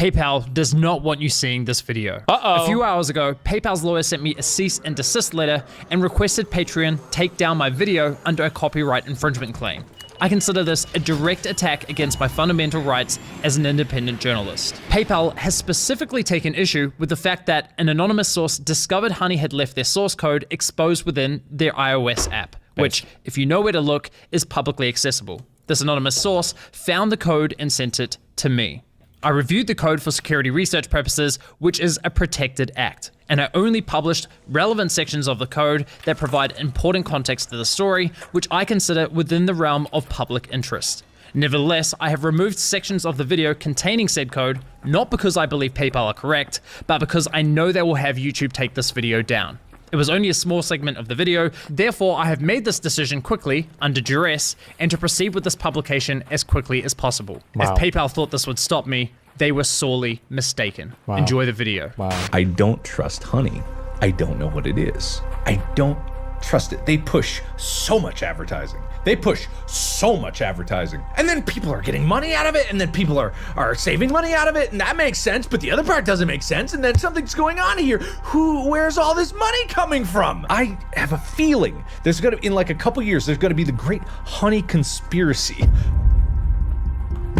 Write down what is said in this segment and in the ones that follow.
PayPal does not want you seeing this video. A few hours ago, PayPal's lawyer sent me a cease and desist letter and requested Patreon take down my video under a copyright infringement claim. I consider this a direct attack against my fundamental rights as an independent journalist. PayPal has specifically taken issue with the fact that an anonymous source discovered Honey had left their source code exposed within their iOS app, which, if you know where to look, is publicly accessible. This anonymous source found the code and sent it to me. I reviewed the code for security research purposes, which is a protected act, and I only published relevant sections of the code that provide important context to the story, which I consider within the realm of public interest. Nevertheless, I have removed sections of the video containing said code, not because I believe PayPal are correct, but because I know they will have YouTube take this video down. It was only a small segment of the video, therefore I have made this decision quickly, under duress, and to proceed with this publication as quickly as possible. Wow. If PayPal thought this would stop me, they were sorely mistaken. Wow. Enjoy the video. Wow. I don't trust Honey. I don't know what it is. I don't trust it. They push so much advertising. They push so much advertising. And then people are getting money out of it, and then people are saving money out of it, and that makes sense, but the other part doesn't make sense, and then something's going on here. Where's all this money coming from? I have a feeling there's gonna, in like a couple years, there's gonna be the great Honey conspiracy.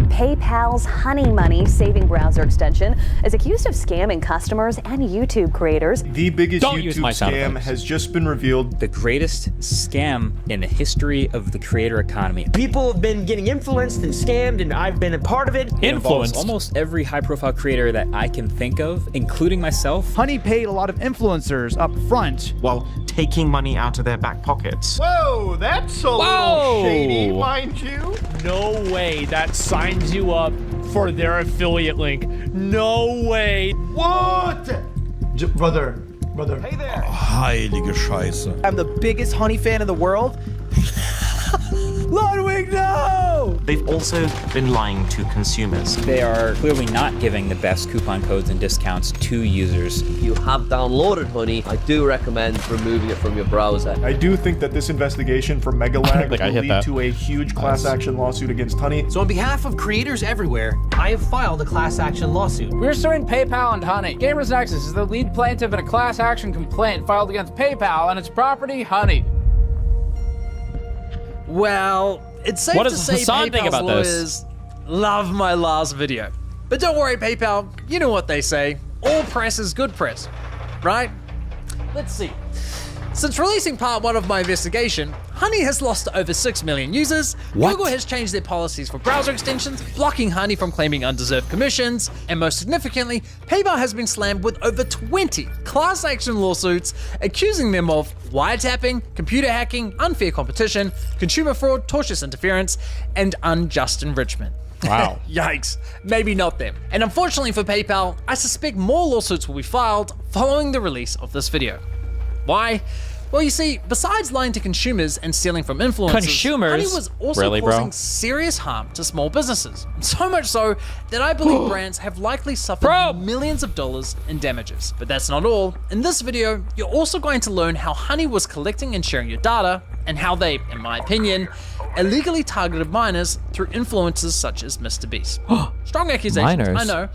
PayPal's Honey Money saving browser extension is accused of scamming customers and YouTube creators. The biggest Don't use my YouTube sound scam effects. has just been revealed. The greatest scam in the history of the creator economy. People have been getting influenced and scammed, and I've been a part of it. It involves Influenced. almost every high-profile creator that I can think of, including myself. Honey paid a lot of influencers up front. while taking money out of their back pockets. Whoa, that's a little shady, mind you. No way that signs you up for their affiliate link. No way. What? Brother. Hey there. Heilige Scheiße. I'm the biggest Honey fan in the world. Ludwig, no! They've also been lying to consumers. They are clearly not giving the best coupon codes and discounts to users. If you have downloaded Honey, I do recommend removing it from your browser. I do think that this investigation for Megalag think I will hit lead that. to a huge class action lawsuit against Honey. So on behalf of creators everywhere, I have filed a class action lawsuit. We're suing PayPal and Honey. Gamers Nexus is the lead plaintiff in a class action complaint filed against PayPal and its property, Honey. Well, it's safe What to does say Hassan think PayPal's about lawyers this? love my last video. But don't worry, PayPal, you know what they say. All press is good press, right? Let's see. Since releasing part 1 of my investigation, Honey has lost over 6 million users, Google has changed their policies for browser extensions, blocking Honey from claiming undeserved commissions, and most significantly, PayPal has been slammed with over 20 class action lawsuits accusing them of wiretapping, computer hacking, unfair competition, consumer fraud, tortious interference, and unjust enrichment. Wow. Yikes, maybe not them. And unfortunately for PayPal, I suspect more lawsuits will be filed following the release of this video. Why? Well, you see, besides lying to consumers and stealing from influencers, Honey was also causing serious harm to small businesses. So much so that I believe brands have likely suffered millions of dollars in damages. But that's not all. In this video, you're also going to learn how Honey was collecting and sharing your data, and how they, in my opinion, illegally targeted minors through influencers such as Mr. Beast. Strong accusations, I know,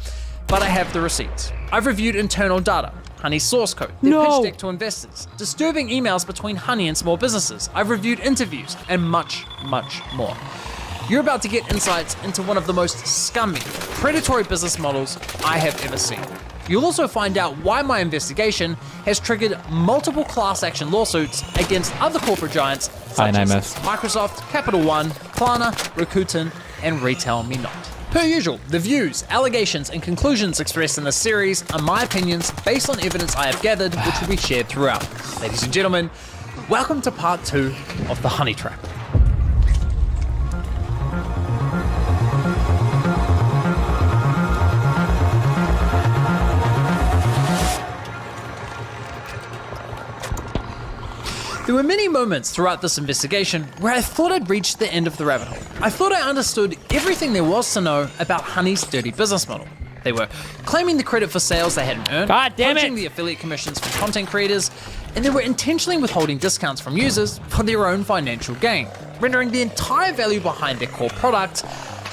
but I have the receipts. I've reviewed internal data, Honey's source code, their pitch deck to investors, disturbing emails between Honey and small businesses. I've reviewed interviews, and much, much more. You're about to get insights into one of the most scummy, predatory business models I have ever seen. You'll also find out why my investigation has triggered multiple class action lawsuits against other corporate giants such as Microsoft, Capital One, Klarna, Rakuten, and Retail Me Not. Per usual, the views, allegations, and conclusions expressed in this series are my opinions based on evidence I have gathered, which will be shared throughout. Ladies and gentlemen, welcome to part 2 of The Honey Trap. There were many moments throughout this investigation where I thought I'd reached the end of the rabbit hole. I thought I understood everything there was to know about Honey's dirty business model. They were claiming the credit for sales they hadn't earned, poaching the affiliate commissions from content creators, and they were intentionally withholding discounts from users for their own financial gain, rendering the entire value behind their core product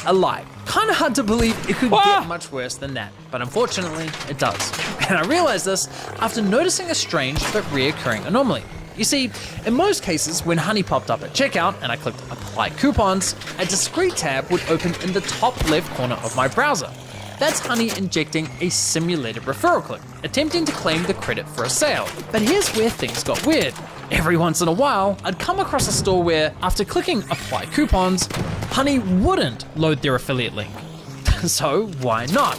a lie. Kind of hard to believe it could get much worse than that, but unfortunately it does. And I realized this after noticing a strange but reoccurring anomaly. You see, in most cases, when Honey popped up at checkout and I clicked apply coupons, a discrete tab would open in the top left corner of my browser. That's Honey injecting a simulated referral code, attempting to claim the credit for a sale. But here's where things got weird. Every once in a while, I'd come across a store where, after clicking apply coupons, Honey wouldn't load their affiliate link. So why not?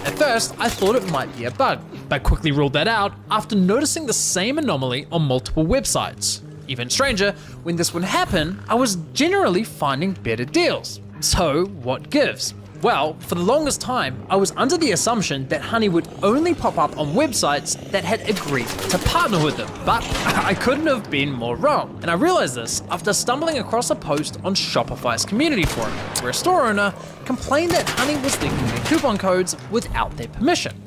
At first, I thought it might be a bug, but quickly ruled that out after noticing the same anomaly on multiple websites. Even stranger, when this would happen, I was generally finding better deals. So what gives? Well, for the longest time, I was under the assumption that Honey would only pop up on websites that had agreed to partner with them, but I couldn't have been more wrong. And I realized this after stumbling across a post on Shopify's community forum, where a store owner complained that Honey was leaking their coupon codes without their permission.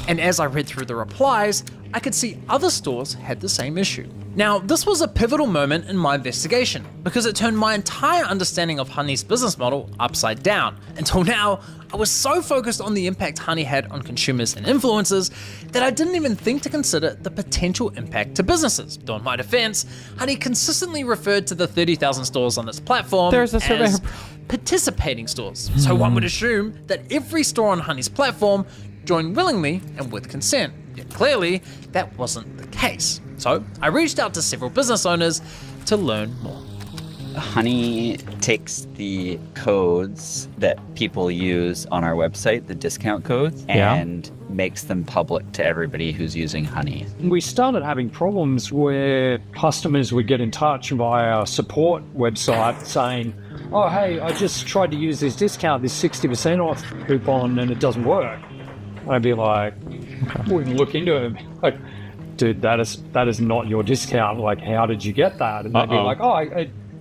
And as I read through the replies, I could see other stores had the same issue. Now, this was a pivotal moment in my investigation because it turned my entire understanding of Honey's business model upside down. Until now, I was so focused on the impact Honey had on consumers and influencers that I didn't even think to consider the potential impact to businesses. Though in my defense, Honey consistently referred to the 30,000 stores on its platform as participating stores. So one would assume that every store on Honey's platform joined willingly and with consent. Yet clearly, that wasn't the case. So I reached out to several business owners to learn more. Honey takes the codes that people use on our website, the discount codes, and makes them public to everybody who's using Honey. We started having problems where customers would get in touch via our support website saying, oh, hey, I just tried to use this discount, this 60% off coupon, and it doesn't work. I'd be like, we can look into it. Like, dude, that is not your discount. Like, how did you get that? And they'd be like, oh,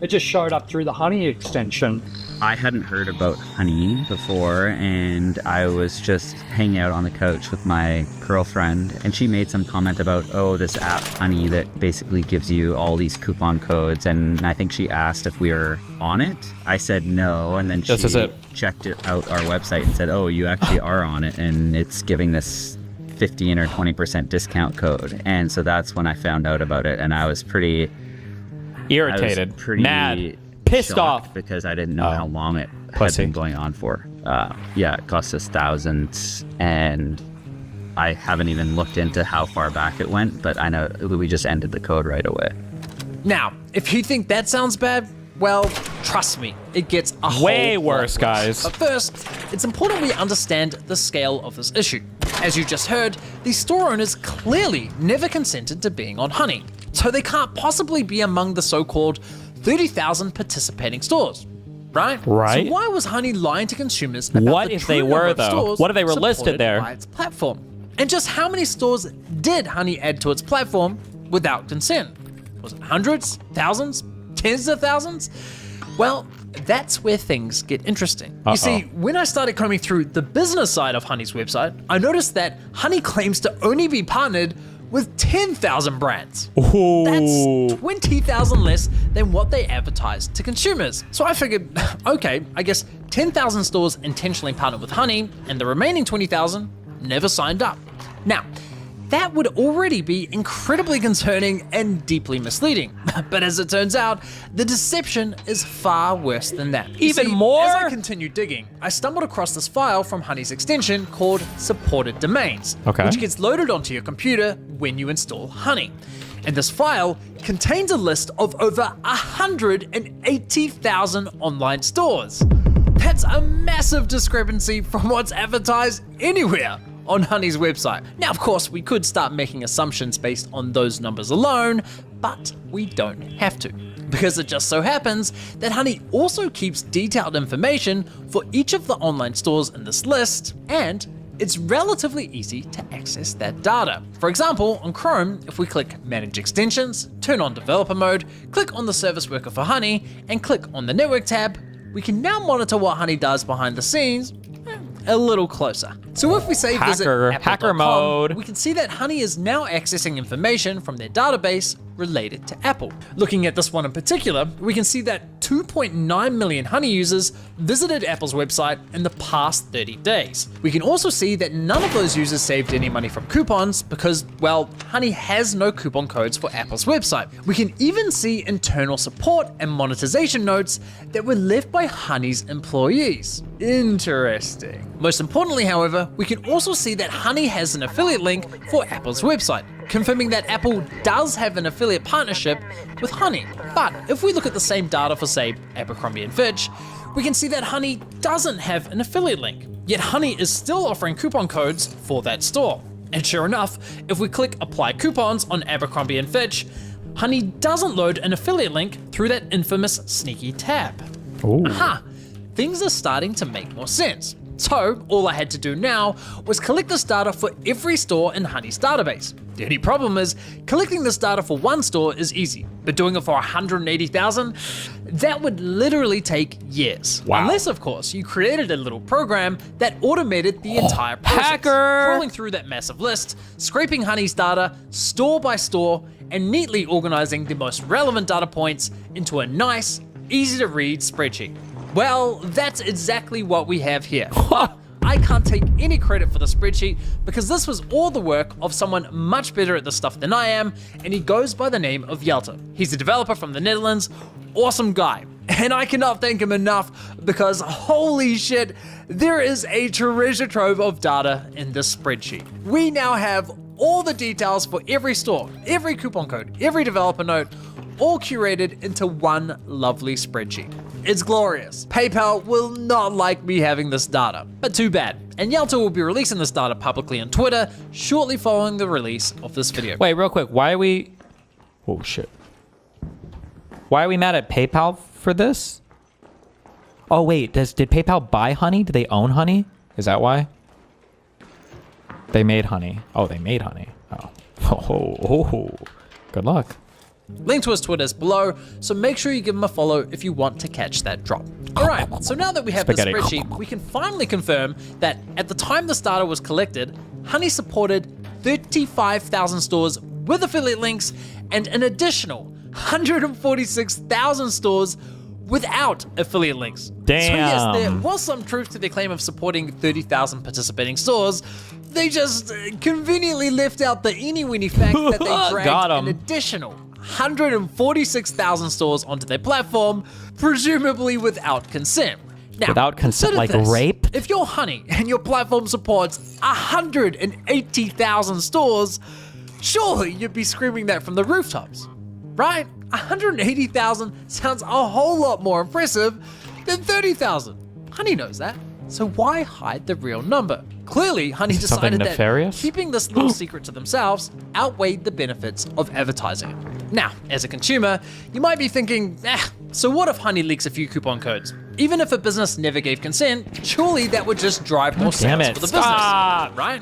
it just showed up through the Honey extension. I hadn't heard about Honey before, and I was just hanging out on the couch with my girlfriend, and she made some comment about, oh, this app Honey that basically gives you all these coupon codes, and I think she asked if we were on it. I said no, and then she checked it out our website and said, oh, you actually are on it, and it's giving this 15 or 20% discount code. And so that's when I found out about it, and I was pretty irritated, mad, pissed off because I didn't know how long it had been going on for. It cost us thousands, and I haven't even looked into how far back it went, but I know we just ended the code right away. Now, if you think that sounds bad, well, trust me, it gets a way whole worse, guys. But first, it's important we understand the scale of this issue. As you just heard, these store owners clearly never consented to being on Honey, so they can't possibly be among the so-called 30,000 participating stores, right? Right. So why was Honey lying to consumers about what the if true they number were, of though? stores What if they were listed there? by its platform? And just how many stores did Honey add to its platform without consent? Was it hundreds, thousands, tens of thousands? Well, that's where things get interesting. You see, when I started combing through the business side of Honey's website, I noticed that Honey claims to only be partnered with 10,000 brands. Ooh. That's 20,000 less than what they advertised to consumers. So I figured, okay, I guess 10,000 stores intentionally partnered with Honey, and the remaining 20,000 never signed up. Now, that would already be incredibly concerning and deeply misleading. But as it turns out, the deception is far worse than that. Even more? As I continued digging, I stumbled across this file from Honey's extension called supported domains, which gets loaded onto your computer when you install Honey. And this file contains a list of over 180,000 online stores. That's a massive discrepancy from what's advertised anywhere on Honey's website. Now, of course, we could start making assumptions based on those numbers alone, but we don't have to, because it just so happens that Honey also keeps detailed information for each of the online stores in this list, and it's relatively easy to access that data. For example, on Chrome, if we click Manage Extensions, turn on Developer Mode, click on the Service Worker for Honey, and click on the Network tab, we can now monitor what Honey does behind the scenes a little closer. So if we say visit hacker mode, we can see that Honey is now accessing information from their database related to Apple. Looking at this one in particular, we can see that 2.9 million Honey users visited Apple's website in the past 30 days. We can also see that none of those users saved any money from coupons because, well, Honey has no coupon codes for Apple's website. We can even see internal support and monetization notes that were left by Honey's employees. Interesting. Most importantly, however, we can also see that Honey has an affiliate link for Apple's website, confirming that Apple does have an affiliate partnership with Honey. But if we look at the same data for, say, Abercrombie & Fitch, we can see that Honey doesn't have an affiliate link, yet Honey is still offering coupon codes for that store. And sure enough, if we click Apply Coupons on Abercrombie & Fitch, Honey doesn't load an affiliate link through that infamous sneaky tab. Aha! Things are starting to make more sense. So all I had to do now was collect this data for every store in Honey's database. The only problem is, collecting this data for one store is easy, but doing it for 180,000, that would literally take years. Wow. Unless, of course, you created a little program that automated the entire process, crawling through that massive list, scraping Honey's data store by store, and neatly organizing the most relevant data points into a nice, easy to read spreadsheet. Well, that's exactly what we have here. I can't take any credit for the spreadsheet because this was all the work of someone much better at this stuff than I am, and he goes by the name of Jelte. He's a developer from the Netherlands, awesome guy. And I cannot thank him enough because holy shit, there is a treasure trove of data in this spreadsheet. We now have all the details for every store, every coupon code, every developer note, all curated into one lovely spreadsheet. It's glorious. PayPal will not like me having this data, but too bad. And Jelte will be releasing this data publicly on Twitter shortly following the release of this video. Wait, real quick, why are we... Oh, shit. Why are we mad at PayPal for this? Oh, wait, did PayPal buy Honey? Do they own Honey? Is that why? They made Honey. Oh, they made Honey. Oh. Good luck. Link to his Twitter is below, so make sure you give him a follow if you want to catch that drop. Alright, so now that we have the spreadsheet, we can finally confirm that at the time this data was collected, Honey supported 35,000 stores with affiliate links and an additional 146,000 stores without affiliate links. Damn. So yes, there was some truth to their claim of supporting 30,000 participating stores. They just conveniently left out the eeny-weeny fact that they dragged an additional 146,000 stores onto their platform, presumably without consent. Now, without consent, like this. rape? If you're Honey and your platform supports 180,000 stores, surely you'd be screaming that from the rooftops, right? 180,000 sounds a whole lot more impressive than 30,000. Honey knows that, so why hide the real number? Clearly, Honey decided that keeping this little secret to themselves outweighed the benefits of advertising it. Now, as a consumer, you might be thinking, so what if Honey leaks a few coupon codes? Even if a business never gave consent, surely that would just drive more sales for the business, right?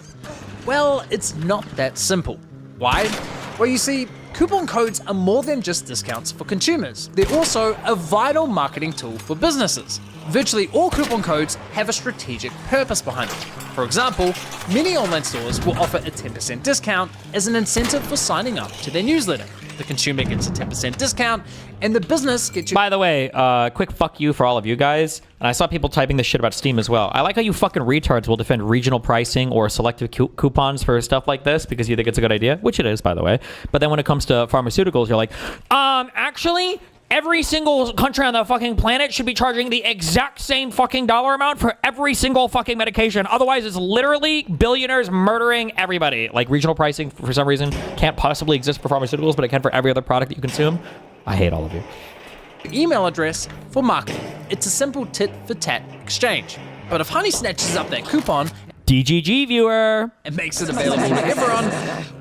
Well, it's not that simple. Why? Well, you see, coupon codes are more than just discounts for consumers. They're also a vital marketing tool for businesses. Virtually all coupon codes have a strategic purpose behind them. For example, many online stores will offer a 10% discount as an incentive for signing up to their newsletter. The consumer gets a 10% discount, and the business gets you... By the way, quick fuck you for all of you guys. And I saw people typing this shit about Steam as well. I like how you fucking retards will defend regional pricing or selective coupons for stuff like this because you think it's a good idea, which it is, by the way. But then when it comes to pharmaceuticals, you're like, actually... Every single country on the fucking planet should be charging the exact same fucking dollar amount for every single fucking medication. Otherwise, it's literally billionaires murdering everybody. Like, regional pricing, for some reason, can't possibly exist for pharmaceuticals, but it can for every other product that you consume. I hate all of you. Email address for marketing. It's a simple tit-for-tat exchange. But if Honey snatches up that coupon... DGG viewer. And makes it available to everyone,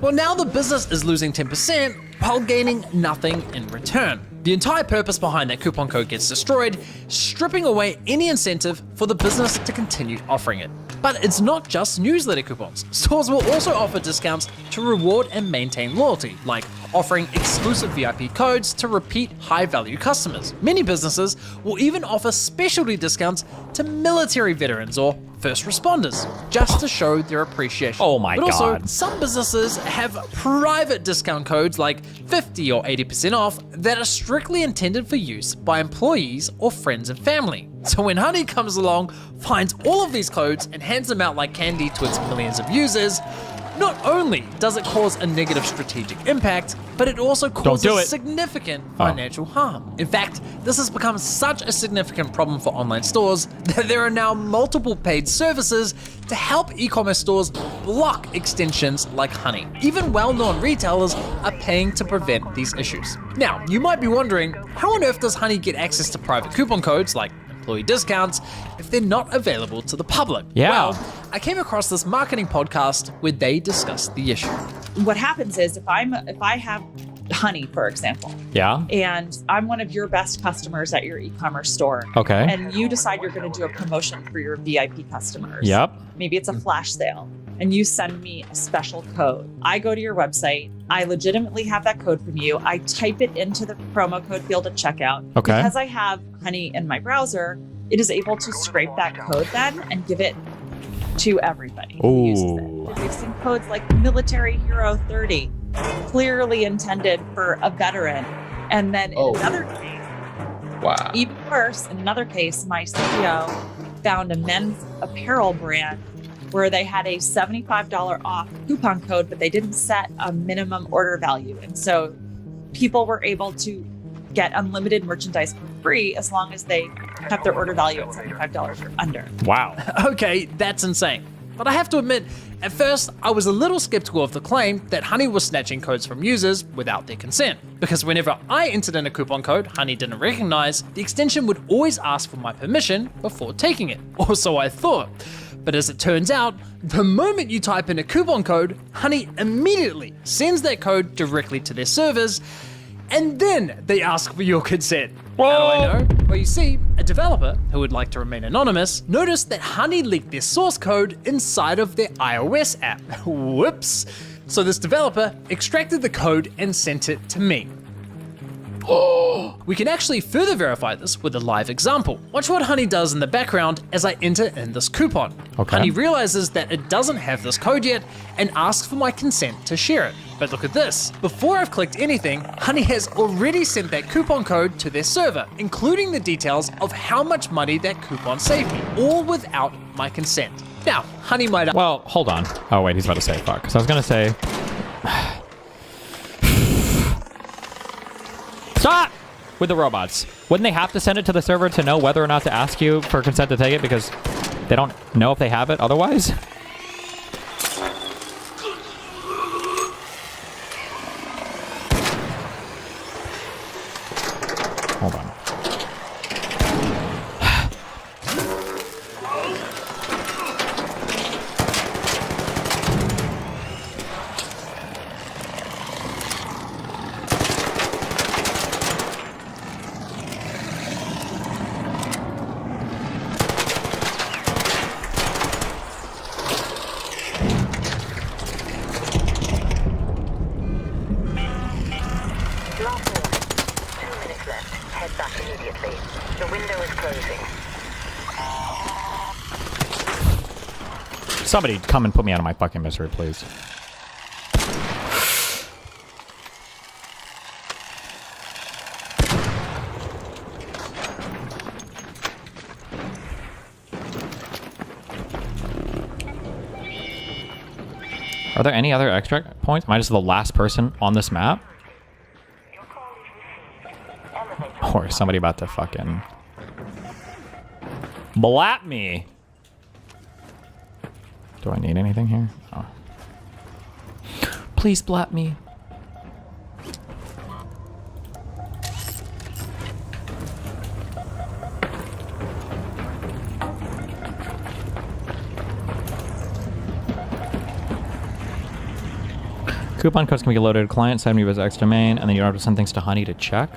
well, now the business is losing 10% while gaining nothing in return. The entire purpose behind that coupon code gets destroyed, stripping away any incentive for the business to continue offering it. But it's not just newsletter coupons. Stores will also offer discounts to reward and maintain loyalty, like offering exclusive VIP codes to repeat high-value customers. Many businesses will even offer specialty discounts to military veterans or first responders, just to show their appreciation. Oh my But also, God. some businesses have private discount codes like 50 or 80% off that are strictly intended for use by employees or friends and family. So when Honey comes along, finds all of these codes and hands them out like candy to its millions of users, not only does it cause a negative strategic impact, but it also causes significant financial harm. In fact, this has become such a significant problem for online stores that there are now multiple paid services to help e-commerce stores block extensions like Honey. Even well-known retailers are paying to prevent these issues. Now, you might be wondering, how on earth does Honey get access to private coupon codes like employee discounts if they're not available to the public? Yeah. Well, I came across this marketing podcast where they discussed the issue. What happens is if I have Honey, for example, Yeah. and I'm one of your best customers at your e-commerce store, Okay. and you decide you're going to do a promotion for your VIP customers. Yep. Maybe it's a flash sale, and you send me a special code. I go to your website. I legitimately have that code from you. I type it into the promo code field at checkout. Okay. Because I have Honey in my browser, it is able to scrape that code then and give it to everybody who uses it. We've seen codes like Military Hero 30, clearly intended for a veteran. And then in another case, even worse, in another case, my CEO found a men's apparel brand where they had a $75 off coupon code, but they didn't set a minimum order value. And so people were able to get unlimited merchandise for free as long as they have their order value at $75 or under. Wow. Okay, that's insane. But I have to admit, at first, I was a little skeptical of the claim that Honey was snatching codes from users without their consent. Because whenever I entered in a coupon code Honey didn't recognize, the extension would always ask for my permission before taking it. Or so I thought. But as it turns out, the moment you type in a coupon code, Honey immediately sends that code directly to their servers, and then they ask for your consent. How do I know? Well, you see, a developer who would like to remain anonymous noticed that Honey leaked their source code inside of their iOS app. Whoops. So this developer extracted the code and sent it to me. We can actually further verify this with a live example. Watch what Honey does in the background as I enter in this coupon. Okay. Honey realizes that it doesn't have this code yet and asks for my consent to share it. But look at this. Before I've clicked anything, Honey has already sent that coupon code to their server, including the details of how much money that coupon saved me, all without my consent. Now, Honey might... Well, hold on. Oh, wait, he's about to say fuck. Because I was going to say... Stop! With the robots. Wouldn't they have to send it to the server to know whether or not to ask you for consent to take it because they don't know if they have it otherwise? Hold on. Somebody come and put me out of my fucking misery, please. Are there any other extract points? Am I just the last person on this map? Or is somebody about to fucking blap me? Do I need anything here? Oh. Please blap me. Coupon codes can be loaded client-side Meva's X domain, and then you don't have to send things to Honey to check.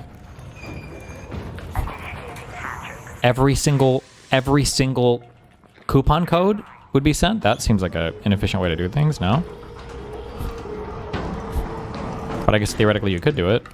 Every single coupon code would be sent? That seems like an inefficient way to do things, no? But I guess theoretically you could do it.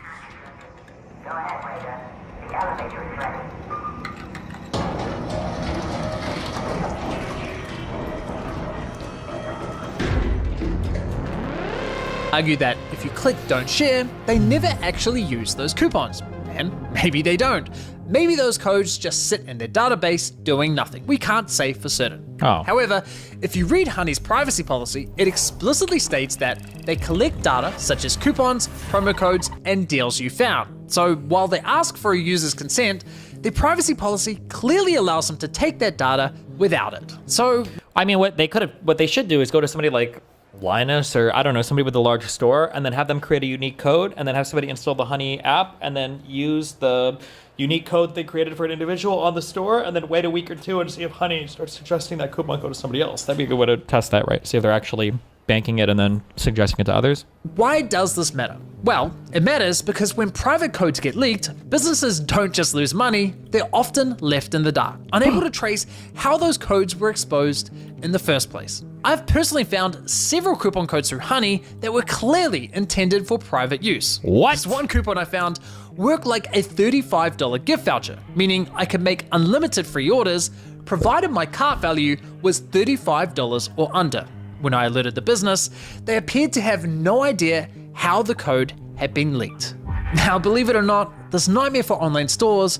argue that if you click don't share, they never actually use those coupons. And maybe they don't. Maybe those codes just sit in their database doing nothing. We can't say for certain. Oh. However, if you read Honey's privacy policy, it explicitly states that they collect data such as coupons, promo codes, and deals you found. So while they ask for a user's consent, their privacy policy clearly allows them to take that data without it. So, I mean, what they should do is go to somebody like Linus or I don't know, somebody with a large store, and then have them create a unique code, and then have somebody install the Honey app, and then use the unique code they created for an individual on the store, and then wait a week or two and see if Honey starts suggesting that coupon code to somebody else. That'd be a good way to test that, right? See if they're actually banking it and then suggesting it to others. Why does this matter? Well, it matters because when private codes get leaked, businesses don't just lose money, they're often left in the dark, unable to trace how those codes were exposed in the first place. I've personally found several coupon codes through Honey that were clearly intended for private use. What? This one coupon I found worked like a $35 gift voucher, meaning I could make unlimited free orders, provided my cart value was $35 or under. When I alerted the business, they appeared to have no idea how the code had been leaked. Now, believe it or not, this nightmare for online stores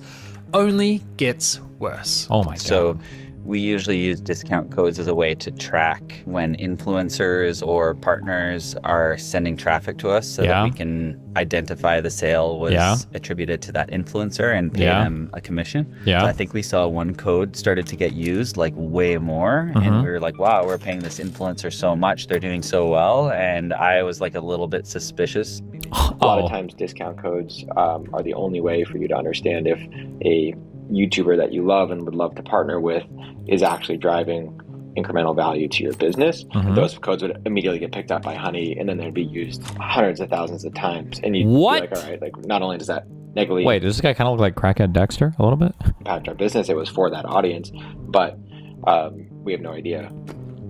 only gets worse. Oh my God. So we usually use discount codes as a way to track when influencers or partners are sending traffic to us so that we can identify the sale was attributed to that influencer and pay them a commission. So I think we saw one code started to get used like way more, and we were like, wow, we're paying this influencer so much, they're doing so well, and I was like a little bit suspicious. A lot of times discount codes are the only way for you to understand if a YouTuber that you love and would love to partner with is actually driving incremental value to your business. Those codes would immediately get picked up by Honey, and then they'd be used hundreds of thousands of times. And you'd be like, all right, like not only does that negatively Wait, does this guy kind of look like Crackhead Dexter a little bit? impact our business, it was for that audience, but we have no idea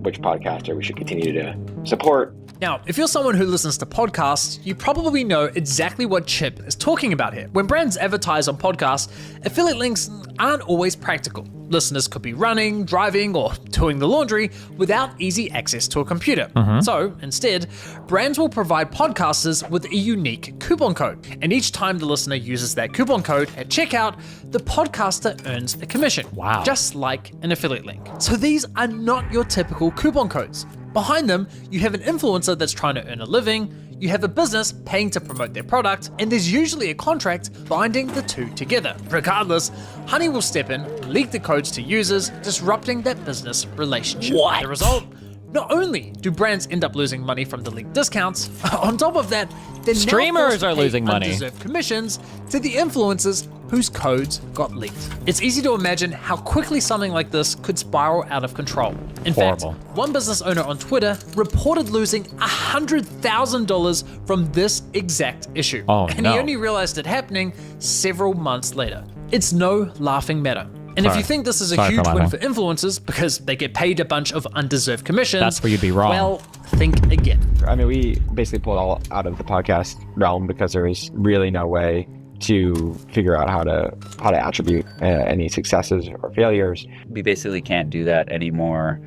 which podcaster we should continue to support. Now, if you're someone who listens to podcasts, you probably know exactly what Chip is talking about here. When brands advertise on podcasts, affiliate links aren't always practical. Listeners could be running, driving, or doing the laundry without easy access to a computer. So, instead, brands will provide podcasters with a unique coupon code. And each time the listener uses that coupon code at checkout, the podcaster earns a commission. Wow. Just like an affiliate link. So these are not your typical coupon codes. Behind them, you have an influencer that's trying to earn a living, you have a business paying to promote their product, and there's usually a contract binding the two together. Regardless, Honey will step in, leak the codes to users, disrupting that business relationship. The result? Not only do brands end up losing money from the leaked discounts, on top of that, they're streamers are losing money. Undeserved commissions to the influencers whose codes got leaked. It's easy to imagine how quickly something like this could spiral out of control. In fact, one business owner on Twitter reported losing $100,000 from this exact issue. And he only realized it happening several months later. It's no laughing matter. And if you think this is a huge win for influencers because they get paid a bunch of undeserved commissions, that's where you'd be wrong. Well, think again. I mean, we basically pulled all out of the podcast realm because there was really no way to figure out how to attribute any successes or failures. We basically can't do that anymore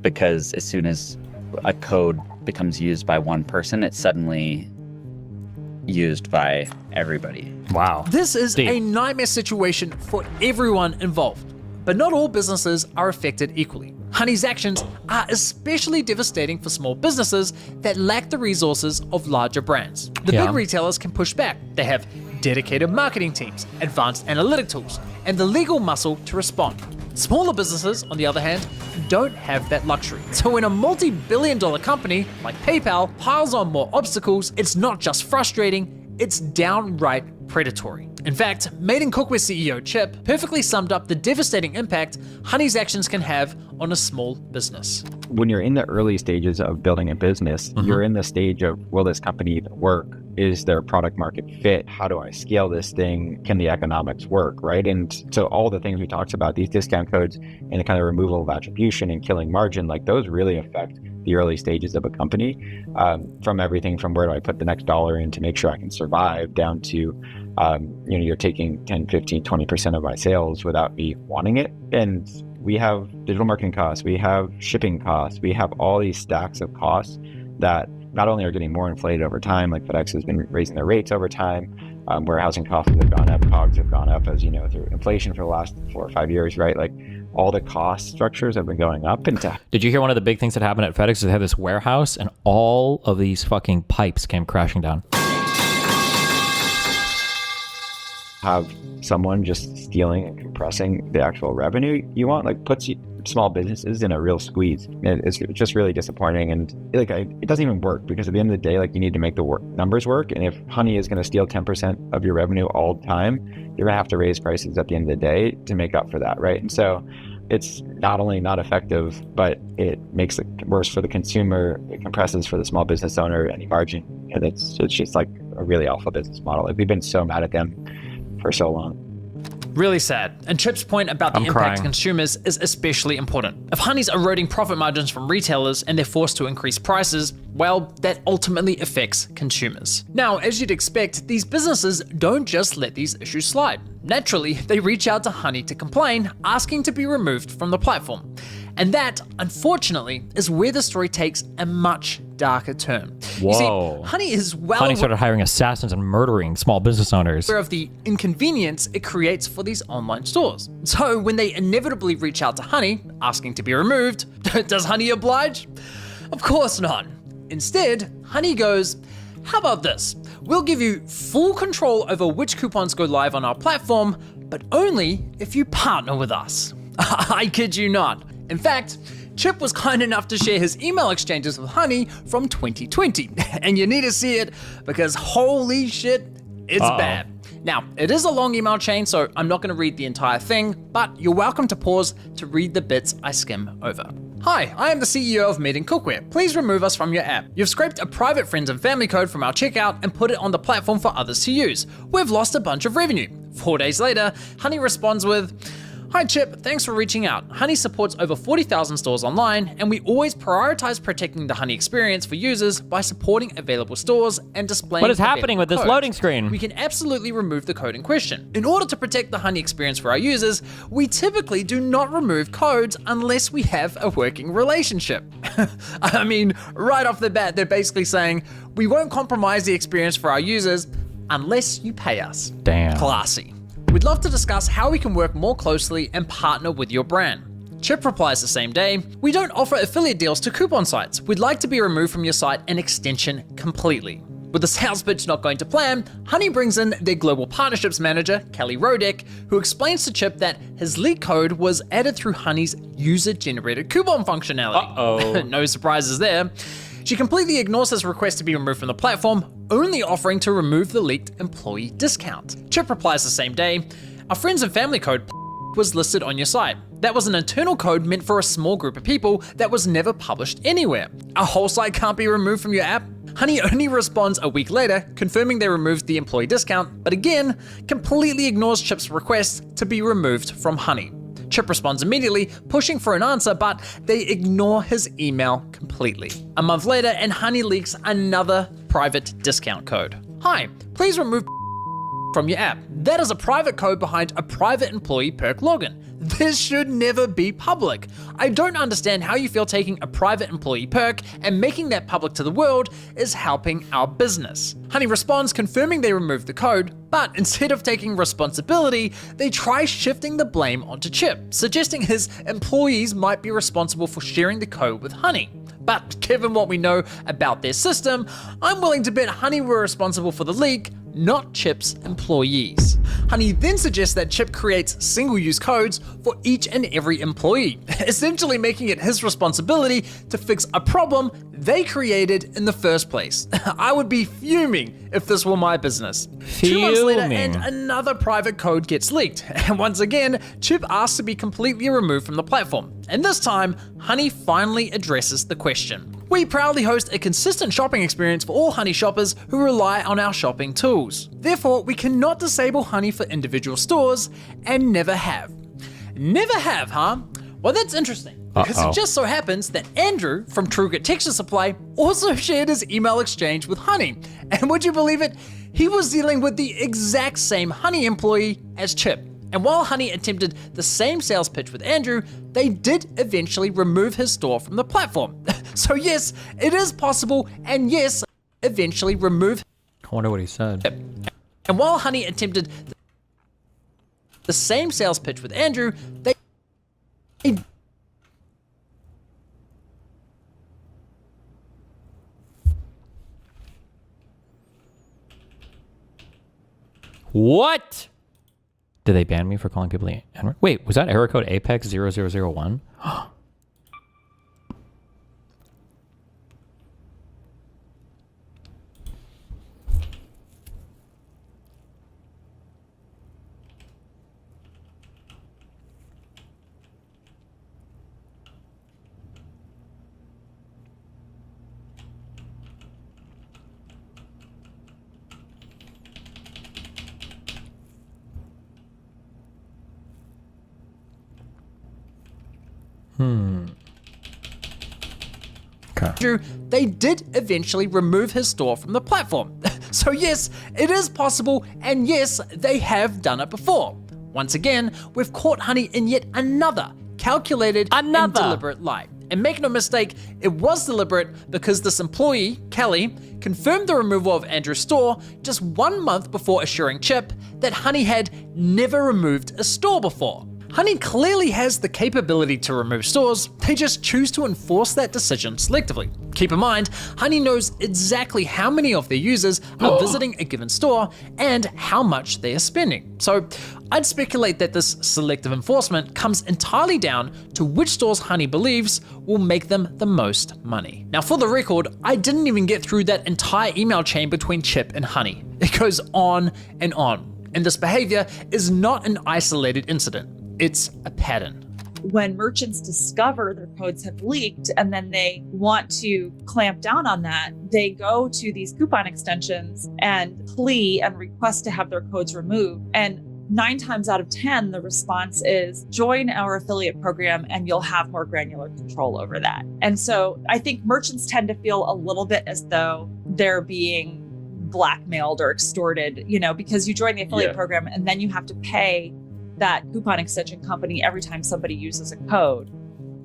because as soon as a code becomes used by one person, it's suddenly used by everybody. Wow. This is a nightmare situation for everyone involved, but not all businesses are affected equally. Honey's actions are especially devastating for small businesses that lack the resources of larger brands. The big retailers can push back. They have dedicated marketing teams, advanced analytic tools, and the legal muscle to respond. Smaller businesses, on the other hand, don't have that luxury. So when a multi-billion-dollar company like PayPal piles on more obstacles, it's not just frustrating, it's downright predatory. In fact, Made in Cookware CEO Chip perfectly summed up the devastating impact Honey's actions can have on a small business. When you're in the early stages of building a business, you're in the stage of, will this company even work? Is there product market fit? How do I scale this thing? Can the economics work, right? And so all the things we talked about, these discount codes and the kind of removal of attribution and killing margin, like those really affect the early stages of a company, from everything from where do I put the next dollar in to make sure I can survive down to, you're taking 10, 15, 20% of my sales without me wanting it. And we have digital marketing costs, we have shipping costs, we have all these stacks of costs that not only are getting more inflated over time, like FedEx has been raising their rates over time, warehousing costs have gone up, COGS have gone up, as you know, through inflation for the last 4 or 5 years, right? Like all the cost structures have been going up. And did you hear one of the big things that happened at FedEx is they had this warehouse and all of these fucking pipes came crashing down? Have someone just stealing and compressing the actual revenue you want, like puts small businesses in a real squeeze. It's just really disappointing, and like it doesn't even work, because at the end of the day, like you need to make the numbers work. And if Honey is going to steal 10% of your revenue all the time, you're gonna have to raise prices at the end of the day to make up for that, right? And so it's not only not effective, but it makes it worse for the consumer. It compresses for the small business owner any margin, and it's just like a really awful business model. Like we've been so mad at them for so long. Really sad. And Chip's point about the impact to consumers is especially important. If Honey's eroding profit margins from retailers and they're forced to increase prices, well, that ultimately affects consumers. Now, as you'd expect, these businesses don't just let these issues slide. Naturally, they reach out to Honey to complain, asking to be removed from the platform. And that, unfortunately, is where the story takes a much darker turn. Whoa. You see, Honey is Honey started hiring assassins and murdering small business owners. Aware of the inconvenience it creates for these online stores. So when they inevitably reach out to Honey, asking to be removed, does Honey oblige? Of course not. Instead, Honey goes, how about this? We'll give you full control over which coupons go live on our platform, but only if you partner with us. I kid you not. In fact, Chip was kind enough to share his email exchanges with Honey from 2020. And you need to see it because holy shit, it's bad. Now, it is a long email chain, so I'm not going to read the entire thing, but you're welcome to pause to read the bits I skim over. Hi, I am the CEO of Made in Cookware. Please remove us from your app. You've scraped a private friends and family code from our checkout and put it on the platform for others to use. We've lost a bunch of revenue. 4 days later, Honey responds with, hi Chip, thanks for reaching out. Honey supports over 40,000 stores online, and we always prioritize protecting the Honey experience for users by supporting available stores and displaying. What is happening with this codes. loading screen? We can absolutely remove the code in question. In order to protect the Honey experience for our users, we typically do not remove codes unless we have a working relationship. I mean, right off the bat, they're basically saying, we won't compromise the experience for our users unless you pay us. Damn. Classy. We'd love to discuss how we can work more closely and partner with your brand. Chip replies the same day, we don't offer affiliate deals to coupon sites. We'd like to be removed from your site and extension completely. With the sales pitch not going to plan, Honey brings in their global partnerships manager, Kelly Rodek, who explains to Chip that his leak code was added through Honey's user-generated coupon functionality. No surprises there. She completely ignores his request to be removed from the platform, only offering to remove the leaked employee discount. Chip replies the same day, our friends and family code was listed on your site. That was an internal code meant for a small group of people that was never published anywhere. Our whole site can't be removed from your app. Honey only responds a week later, confirming they removed the employee discount, but again, completely ignores Chip's request to be removed from Honey. Chip responds immediately, pushing for an answer, but they ignore his email completely. A month later, and Honey leaks another private discount code. Hi, please remove from your app. That is a private code behind a private employee perk login. This should never be public. I don't understand how you feel taking a private employee perk and making that public to the world is helping our business. Honey responds confirming they removed the code, but instead of taking responsibility, they try shifting the blame onto Chip, suggesting his employees might be responsible for sharing the code with Honey. But given what we know about their system, I'm willing to bet Honey were responsible for the leak, not Chip's employees. Honey then suggests that Chip creates single-use codes for each and every employee, essentially making it his responsibility to fix a problem they created in the first place. I would be fuming if this were my business. 2 months later, and another private code gets leaked. And once again, Chip asks to be completely removed from the platform. And this time, Honey finally addresses the question. We proudly host a consistent shopping experience for all Honey shoppers who rely on our shopping tools. Therefore, we cannot disable Honey for individual stores and never have. Never have, huh? Well, that's interesting. Because it just so happens that Andrew from TrueGrit Texture Supply also shared his email exchange with Honey. And would you believe it? He was dealing with the exact same Honey employee as Chip. And while Honey attempted the same sales pitch with Andrew, they did eventually remove his store from the platform. So yes, it is possible, and yes, eventually remove. I wonder what he said. And while Honey attempted the same sales pitch with Andrew, they What? Did they ban me for calling people the N-word? Wait, was that error code Apex 0001? Andrew, they did eventually remove his store from the platform. So yes, it is possible, and yes, they have done it before. Once again, we've caught Honey in yet another calculated and deliberate lie. And make no mistake, it was deliberate because this employee, Kelly, confirmed the removal of Andrew's store just 1 month before assuring Chip that Honey had never removed a store before. Honey clearly has the capability to remove stores, they just choose to enforce that decision selectively. Keep in mind, Honey knows exactly how many of their users are visiting a given store and how much they are spending. So I'd speculate that this selective enforcement comes entirely down to which stores Honey believes will make them the most money. Now for the record, I didn't even get through that entire email chain between Chip and Honey. It goes on. And this behavior is not an isolated incident. It's a pattern. When merchants discover their codes have leaked and then they want to clamp down on that, they go to these coupon extensions and plea and request to have their codes removed. And 9 times out of 10, the response is join our affiliate program and you'll have more granular control over that. And so I think merchants tend to feel a little bit as though they're being blackmailed or extorted, because you join the affiliate program and then you have to pay that coupon extension company every time somebody uses a code.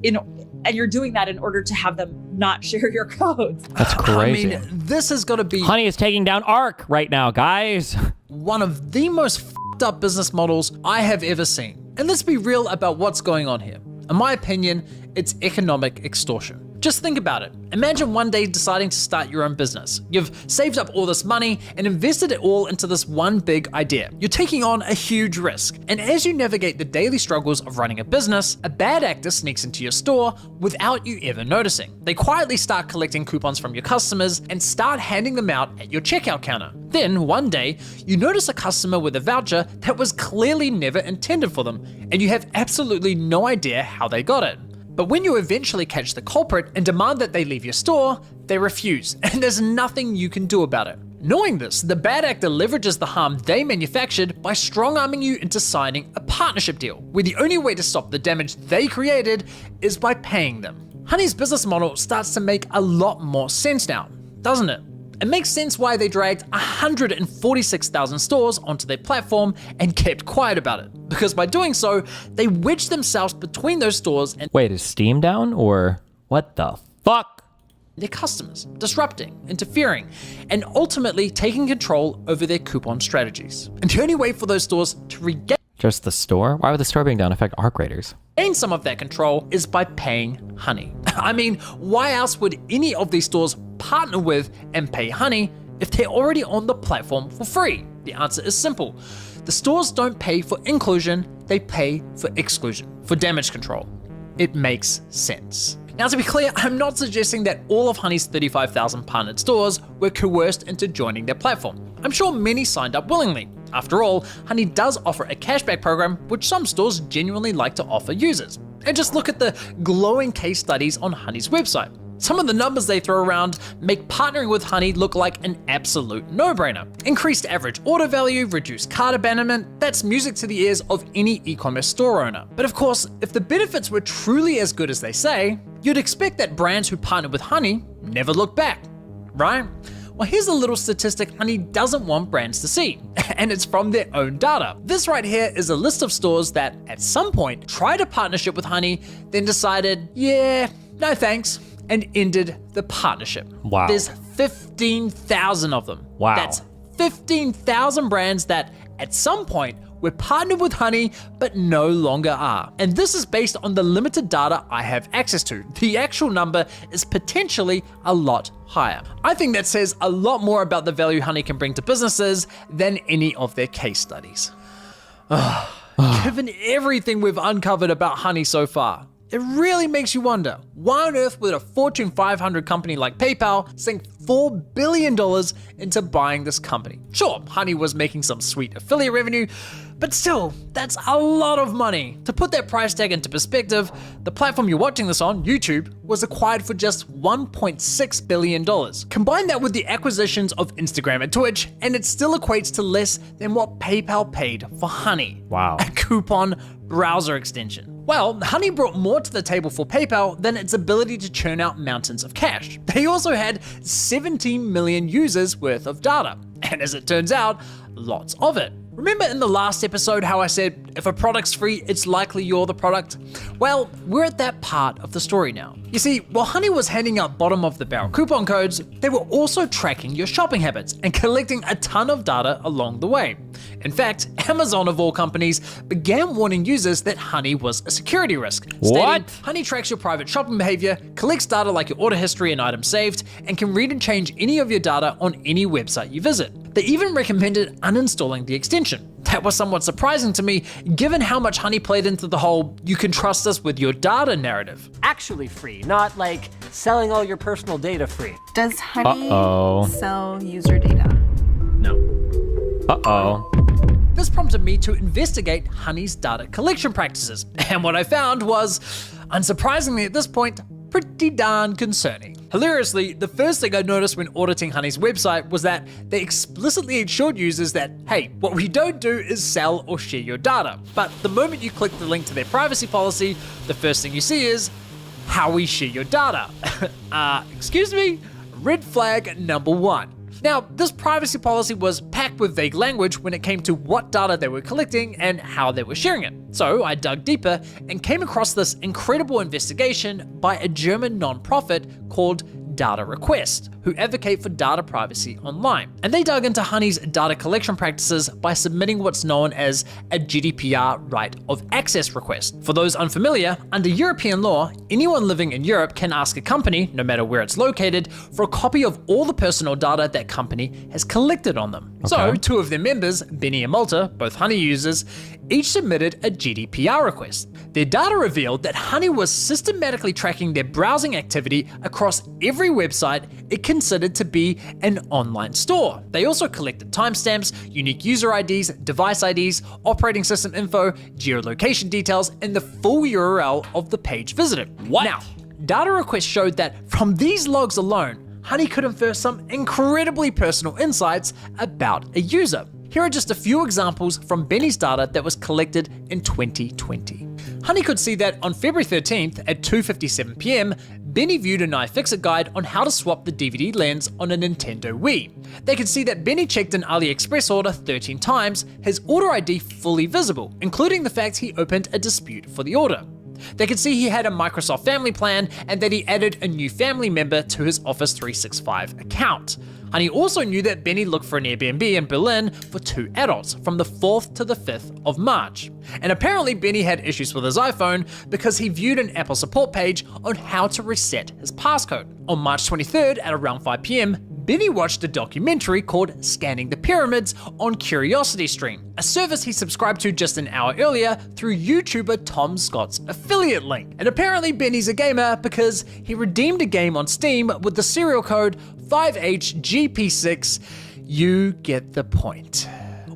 And you're doing that in order to have them not share your codes. That's crazy. I mean, this has got to be... Honey is taking down Arc right now, guys. One of the most f***ed up business models I have ever seen. And let's be real about what's going on here. In my opinion, it's economic extortion. Just think about it. Imagine one day deciding to start your own business. You've saved up all this money and invested it all into this one big idea. You're taking on a huge risk. And as you navigate the daily struggles of running a business, a bad actor sneaks into your store without you ever noticing. They quietly start collecting coupons from your customers and start handing them out at your checkout counter. Then one day, you notice a customer with a voucher that was clearly never intended for them, and you have absolutely no idea how they got it. But when you eventually catch the culprit and demand that they leave your store, they refuse, and there's nothing you can do about it. Knowing this, the bad actor leverages the harm they manufactured by strong-arming you into signing a partnership deal, where the only way to stop the damage they created is by paying them. Honey's business model starts to make a lot more sense now, doesn't it? It makes sense why they dragged 146,000 stores onto their platform and kept quiet about it. Because by doing so, they wedged themselves between those stores and— Wait, is Steam down or what the fuck? Their customers, disrupting, interfering, and ultimately taking control over their coupon strategies. And the only way for those stores to regain— Just the store? Why would the store being down affect Arc Raiders? Gain some of that control is by paying Honey. I mean, why else would any of these stores partner with and pay Honey if they're already on the platform for free? The answer is simple. The stores don't pay for inclusion, they pay for exclusion, for damage control. It makes sense. Now, to be clear, I'm not suggesting that all of Honey's 35,000 partnered stores were coerced into joining their platform. I'm sure many signed up willingly. After all, Honey does offer a cashback program, which some stores genuinely like to offer users. And just look at the glowing case studies on Honey's website. Some of the numbers they throw around make partnering with Honey look like an absolute no-brainer. Increased average order value, reduced cart abandonment, that's music to the ears of any e-commerce store owner. But of course, if the benefits were truly as good as they say, you'd expect that brands who partner with Honey never look back, right? Well, here's a little statistic Honey doesn't want brands to see, and it's from their own data. This right here is a list of stores that, at some point, tried a partnership with Honey, then decided, yeah, no thanks, and ended the partnership. Wow. There's 15,000 of them. Wow. That's 15,000 brands that, at some point, were partnered with Honey, but no longer are. And this is based on the limited data I have access to. The actual number is potentially a lot higher. I think that says a lot more about the value Honey can bring to businesses than any of their case studies. Given everything we've uncovered about Honey so far, it really makes you wonder, why on earth would a Fortune 500 company like PayPal sink $4 billion into buying this company? Sure, Honey was making some sweet affiliate revenue, but still, that's a lot of money. To put that price tag into perspective, the platform you're watching this on, YouTube, was acquired for just $1.6 billion. Combine that with the acquisitions of Instagram and Twitch, and it still equates to less than what PayPal paid for Honey. Wow. A coupon browser extension. Well, Honey brought more to the table for PayPal than its ability to churn out mountains of cash. They also had 17 million users worth of data, and as it turns out, lots of it. Remember in the last episode how I said, if a product's free, it's likely you're the product? Well, we're at that part of the story now. You see, while Honey was handing out bottom of the barrel coupon codes, they were also tracking your shopping habits and collecting a ton of data along the way. In fact, Amazon of all companies began warning users that Honey was a security risk. What? Stating, Honey tracks your private shopping behavior, collects data like your order history and items saved, and can read and change any of your data on any website you visit. They even recommended uninstalling the extension. That was somewhat surprising to me, given how much Honey played into the whole "you can trust us with your data" narrative. Actually free, not like selling all your personal data free. Does Honey Uh-oh. sell user data? No. Uh-oh. This prompted me to investigate Honey's data collection practices, and what I found was, unsurprisingly at this point, pretty darn concerning. Hilariously, the first thing I noticed when auditing Honey's website was that they explicitly assured users that, hey, what we don't do is sell or share your data. But the moment you click the link to their privacy policy, the first thing you see is how we share your data. Excuse me? Red flag number one. Now, this privacy policy was packed with vague language when it came to what data they were collecting and how they were sharing it. So I dug deeper and came across this incredible investigation by a German nonprofit called Data Request, who advocate for data privacy online. And they dug into Honey's data collection practices by submitting what's known as a GDPR right of access request. For those unfamiliar, under European law, anyone living in Europe can ask a company, no matter where it's located, for a copy of all the personal data that company has collected on them. Okay. So two of their members, Benny and Malta, both Honey users, each submitted a GDPR request. Their data revealed that Honey was systematically tracking their browsing activity across every website it considered to be an online store. They also collected timestamps, unique user IDs, device IDs, operating system info, geolocation details, and the full URL of the page visited. What? Now, Data Request showed that from these logs alone, Honey could infer some incredibly personal insights about a user. Here are just a few examples from Benny's data that was collected in 2020. Honey could see that on February 13th at 2:57 PM, Benny viewed an iFixit guide on how to swap the DVD lens on a Nintendo Wii. They could see that Benny checked an AliExpress order 13 times, his order ID fully visible, including the fact he opened a dispute for the order. They could see he had a Microsoft Family plan and that he added a new family member to his Office 365 account. Honey also knew that Benny looked for an Airbnb in Berlin for 2 adults from the 4th to the 5th of March. And apparently Benny had issues with his iPhone because he viewed an Apple support page on how to reset his passcode. On March 23rd at around 5 PM, Benny watched a documentary called Scanning the Pyramids on CuriosityStream, a service he subscribed to just an hour earlier through YouTuber Tom Scott's affiliate link. And apparently Benny's a gamer because he redeemed a game on Steam with the serial code 5HGP6. You get the point.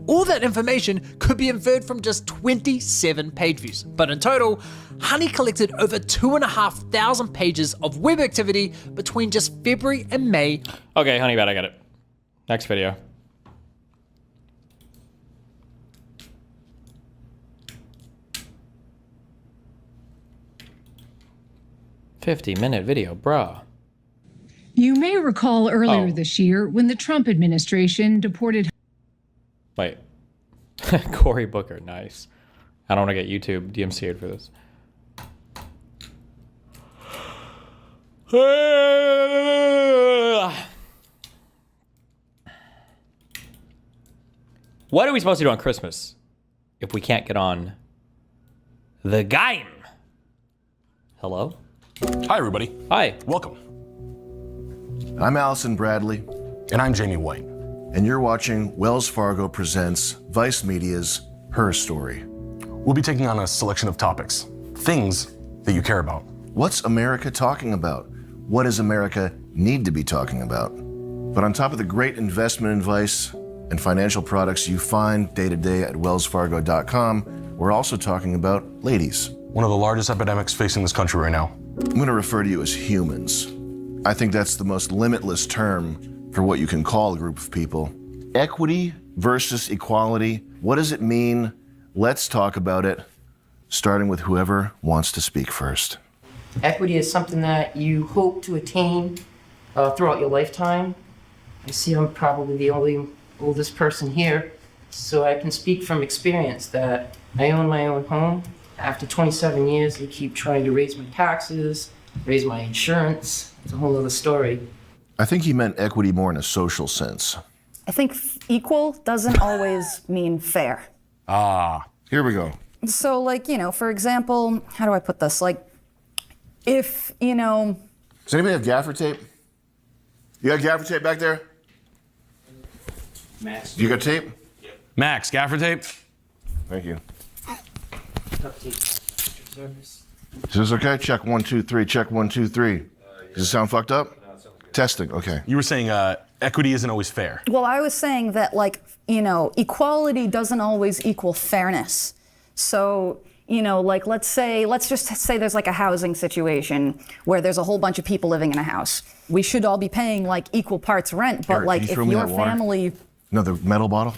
All that information could be inferred from just 27 page views, but in total, Honey collected over 2,500 pages of web activity between just February and May. Okay, Honey Bat, I got it. Next video. "50-minute video, bruh." You may recall earlier this year when the Trump administration deported... Wait. Cory Booker, nice. I don't want to get YouTube DMCA'd for this. What are we supposed to do on Christmas if we can't get on the game? Hello? Hi, everybody. Hi. Welcome. I'm Allison Bradley. And I'm Jamie White. And you're watching Wells Fargo Presents Vice Media's Her Story. We'll be taking on a selection of topics, things that you care about. What's America talking about? What does America need to be talking about? But on top of the great investment advice and financial products you find day to day at wellsfargo.com, we're also talking about ladies. One of the largest epidemics facing this country right now. I'm going to refer to you as humans. I think that's the most limitless term for what you can call a group of people. Equity versus equality. What does it mean? Let's talk about it, starting with whoever wants to speak first. Equity is something that you hope to attain throughout your lifetime. I see I'm probably the only oldest person here, so I can speak from experience that I own my own home. After 27 years, I keep trying to raise my taxes, raise my insurance. It's a whole other story. I think he meant equity more in a social sense. I think equal doesn't always mean fair. Here we go. So, like, you know, for example, how do I put this? Like, if, you know... Does anybody have gaffer tape? You got gaffer tape back there? Max. You got tape? Yep. Max, gaffer tape? Thank you. Is this okay? Check 1, 2, 3. Check 1, 2, 3. Does it sound fucked up? No, it sounds good. Testing, okay. You were saying equity isn't always fair. Well, I was saying that, like, you know, equality doesn't always equal fairness. So, you know, like, let's just say there's like a housing situation where there's a whole bunch of people living in a house. We should all be paying like equal parts rent, but Eric, like can you if throw me your that water? family... Another metal bottle?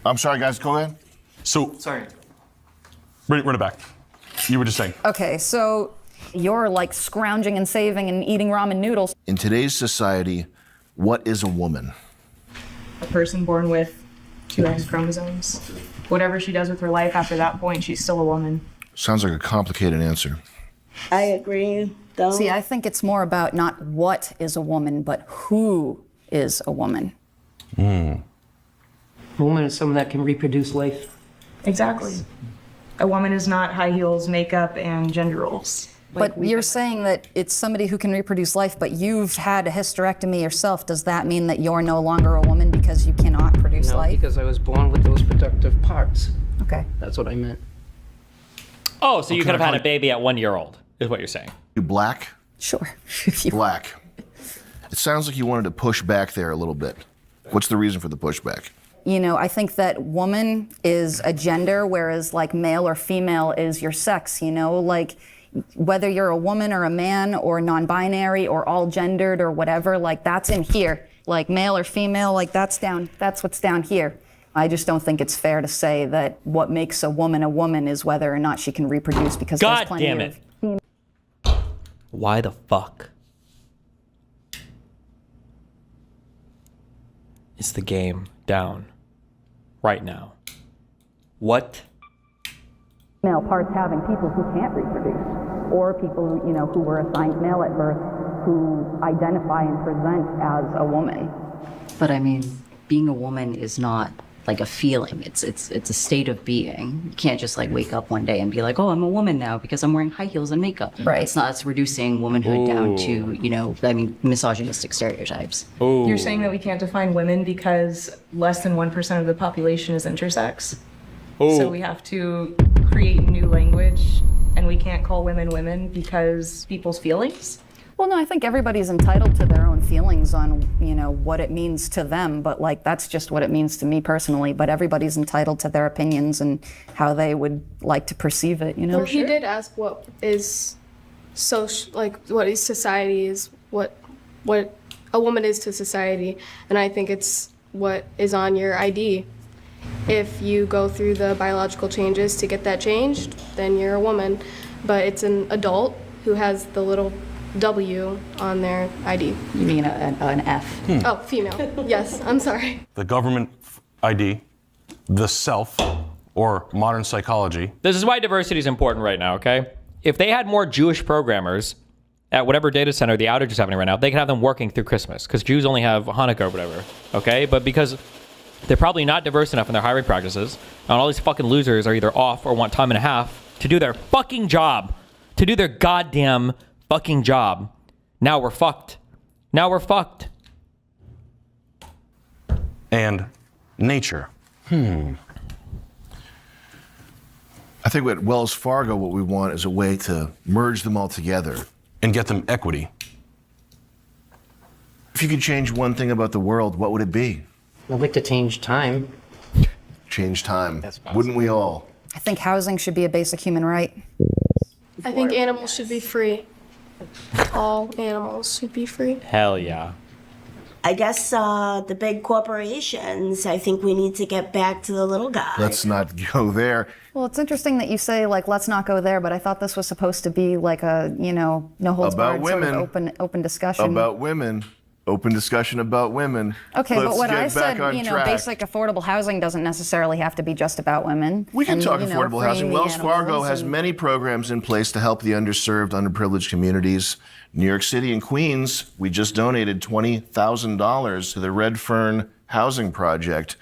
I'm sorry, guys, go ahead. So, sorry. Run it back. You were just saying. Okay, so you're like scrounging and saving and eating ramen noodles. In today's society, what is a woman? A person born with 2 X chromosomes. Whatever she does with her life after that point, she's still a woman. Sounds like a complicated answer. I agree, though. See, I think it's more about not what is a woman, but who is a woman. A woman is someone that can reproduce life. Exactly. A woman is not high heels, makeup, and gender roles. But you're saying that it's somebody who can reproduce life, but you've had a hysterectomy yourself. Does that mean that you're no longer a woman because you cannot produce life? Because I was born with those productive parts. Okay. That's what I meant. Oh, so you could have had a baby at 1 year old, is what you're saying. You black? Sure. Black. It sounds like you wanted to push back there a little bit. What's the reason for the pushback? You know, I think that woman is a gender, whereas like male or female is your sex, you know? Like, whether you're a woman or a man or non-binary or all gendered or whatever, like that's in here. Like male or female, like that's what's down here. I just don't think it's fair to say that what makes a woman is whether or not she can reproduce, because God there's plenty damn of it. Why the fuck is the game down right now? What? male parts having people who can't reproduce, or people, you know, who were assigned male at birth who identify and present as a woman. But I mean, being a woman is not like a feeling. It's a state of being. You can't just like wake up one day and be like, oh, I'm a woman now because I'm wearing high heels and makeup. Right. It's reducing womanhood down to, you know, I mean, misogynistic stereotypes. You're saying that we can't define women because less than 1% of the population is intersex? So we have to create new language, and we can't call women women because people's feelings? Well, no, I think everybody's entitled to their own feelings on, you know, what it means to them, but like that's just what it means to me personally, but everybody's entitled to their opinions and how they would like to perceive it, you know? Well, he did ask what is what is society, is what a woman is to society, and I think it's what is on your ID. If you go through the biological changes to get that changed, then you're a woman. But it's an adult who has the little W on their ID. You mean an F? Oh, female. Yes, I'm sorry. The government ID, the self, or modern psychology. This is why diversity is important right now, okay? If they had more Jewish programmers at whatever data center the outage is happening right now, they can have them working through Christmas, because Jews only have Hanukkah or whatever, okay? But because they're probably not diverse enough in their hiring practices, and all these fucking losers are either off or want time and a half to do their fucking job, to do their goddamn fucking job. Now we're fucked. Now we're fucked. And nature. I think at Wells Fargo, what we want is a way to merge them all together. And get them equity. If you could change one thing about the world, what would it be? I'd like to change time. Change time. Wouldn't we all? I think housing should be a basic human right. I think animals should be free. All animals should be free. Hell yeah. I guess the big corporations, I think we need to get back to the little guy. Let's not go there. Well, it's interesting that you say, like, let's not go there, but I thought this was supposed to be like a, you know, no holds barred sort of open discussion. About women. Open discussion about women. Okay, Let's but what get I back said, on you know, track. basic affordable housing doesn't necessarily have to be just about women. We can And, talk you know, affordable housing. freeing the Wells Fargo animals has and- many programs in place to help the underserved, underprivileged communities. New York City and Queens, we just donated $20,000 to the Red Fern Housing Project.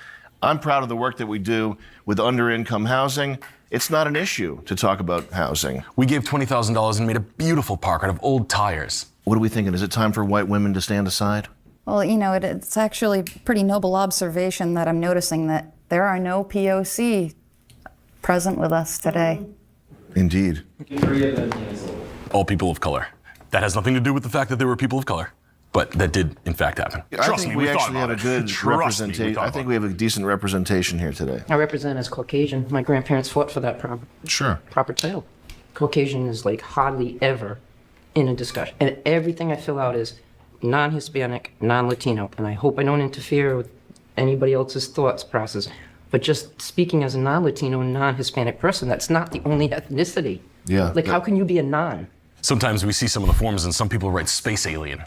I'm proud of the work that we do with under-income housing. It's not an issue to talk about housing. We gave $20,000 and made a beautiful park out of old tires. What are we thinking? Is it time for white women to stand aside? Well, you know, it's actually a pretty noble observation that I'm noticing that there are no POC present with us today. Indeed. All people of color. That has nothing to do with the fact that there were people of color, but that did in fact happen. I think we actually have a good representation. I think we have a decent representation here today. I represent as Caucasian. My grandparents fought for that proper title. Caucasian is like hardly ever in a discussion. And everything I fill out is non-Hispanic, non-Latino. And I hope I don't interfere with anybody else's thoughts process. But just speaking as a non-Latino and non-Hispanic person, that's not the only ethnicity. Yeah. Like, how can you be a non? Sometimes we see some of the forms and some people write space alien.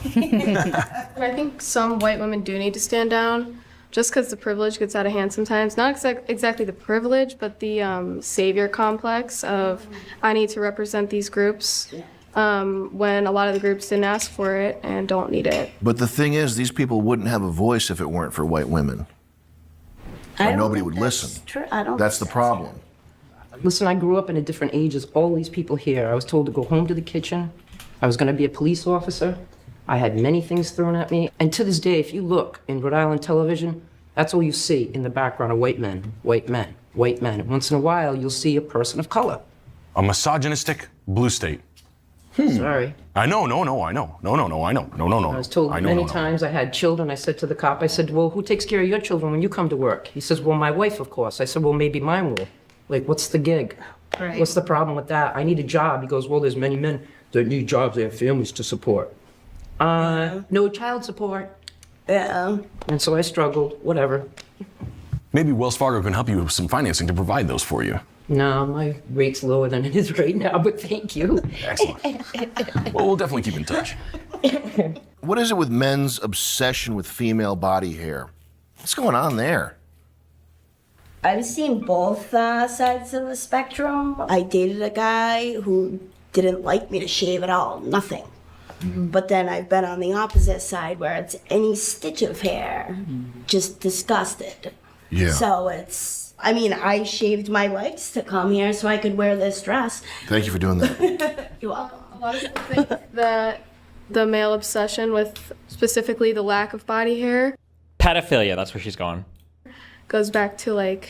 I think some white women do need to stand down, just because the privilege gets out of hand sometimes. Not exactly the privilege, but the savior complex of I need to represent these groups when a lot of the groups didn't ask for it and don't need it. But the thing is, these people wouldn't have a voice if it weren't for white women. Or nobody would listen. That's the problem. Listen, I grew up in a different age as all these people here. I was told to go home to the kitchen. I was going to be a police officer. I had many things thrown at me. And to this day, if you look in Rhode Island television, that's all you see in the background of white men, white men, white men. Once in a while, you'll see a person of color. A misogynistic blue state. Sorry. I know, I know. I was told many times I had children. I said to the cop, I said, well, who takes care of your children when you come to work? He says, well, my wife, of course. I said, well, maybe mine will. Like, what's the gig? Right. What's the problem with that? I need a job. He goes, well, there's many men that need jobs. They have families to support. No child support. Yeah. And so I struggled, whatever. Maybe Wells Fargo can help you with some financing to provide those for you. No, my rate's lower than it is right now, but thank you. Excellent. Well, we'll definitely keep in touch. What is it with men's obsession with female body hair? What's going on there? I've seen both sides of the spectrum. I dated a guy who didn't like me to shave at all, nothing. But then I've been on the opposite side where it's any stitch of hair, just disgusted. Yeah. So it's, I mean, I shaved my legs to come here so I could wear this dress. Thank you for doing that. You're welcome. A lot of people think that the male obsession with specifically the lack of body hair Pedophilia, that's where she's going. goes back to like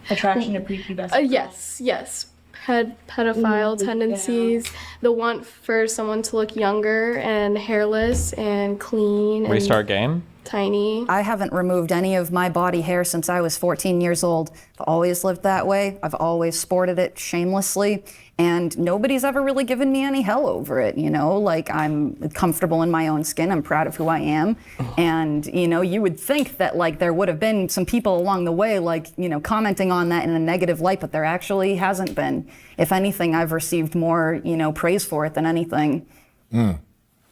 attraction to prepubescent. Yes. Pedophile tendencies, the want for someone to look younger and hairless and clean. Restart game? tiny. I haven't removed any of my body hair since I was 14 years old. I've always lived that way. I've always sported it shamelessly. And nobody's ever really given me any hell over it, you know? Like, I'm comfortable in my own skin. I'm proud of who I am. And, you know, you would think that, like, there would have been some people along the way, like, you know, commenting on that in a negative light, but there actually hasn't been. If anything, I've received more, you know, praise for it than anything.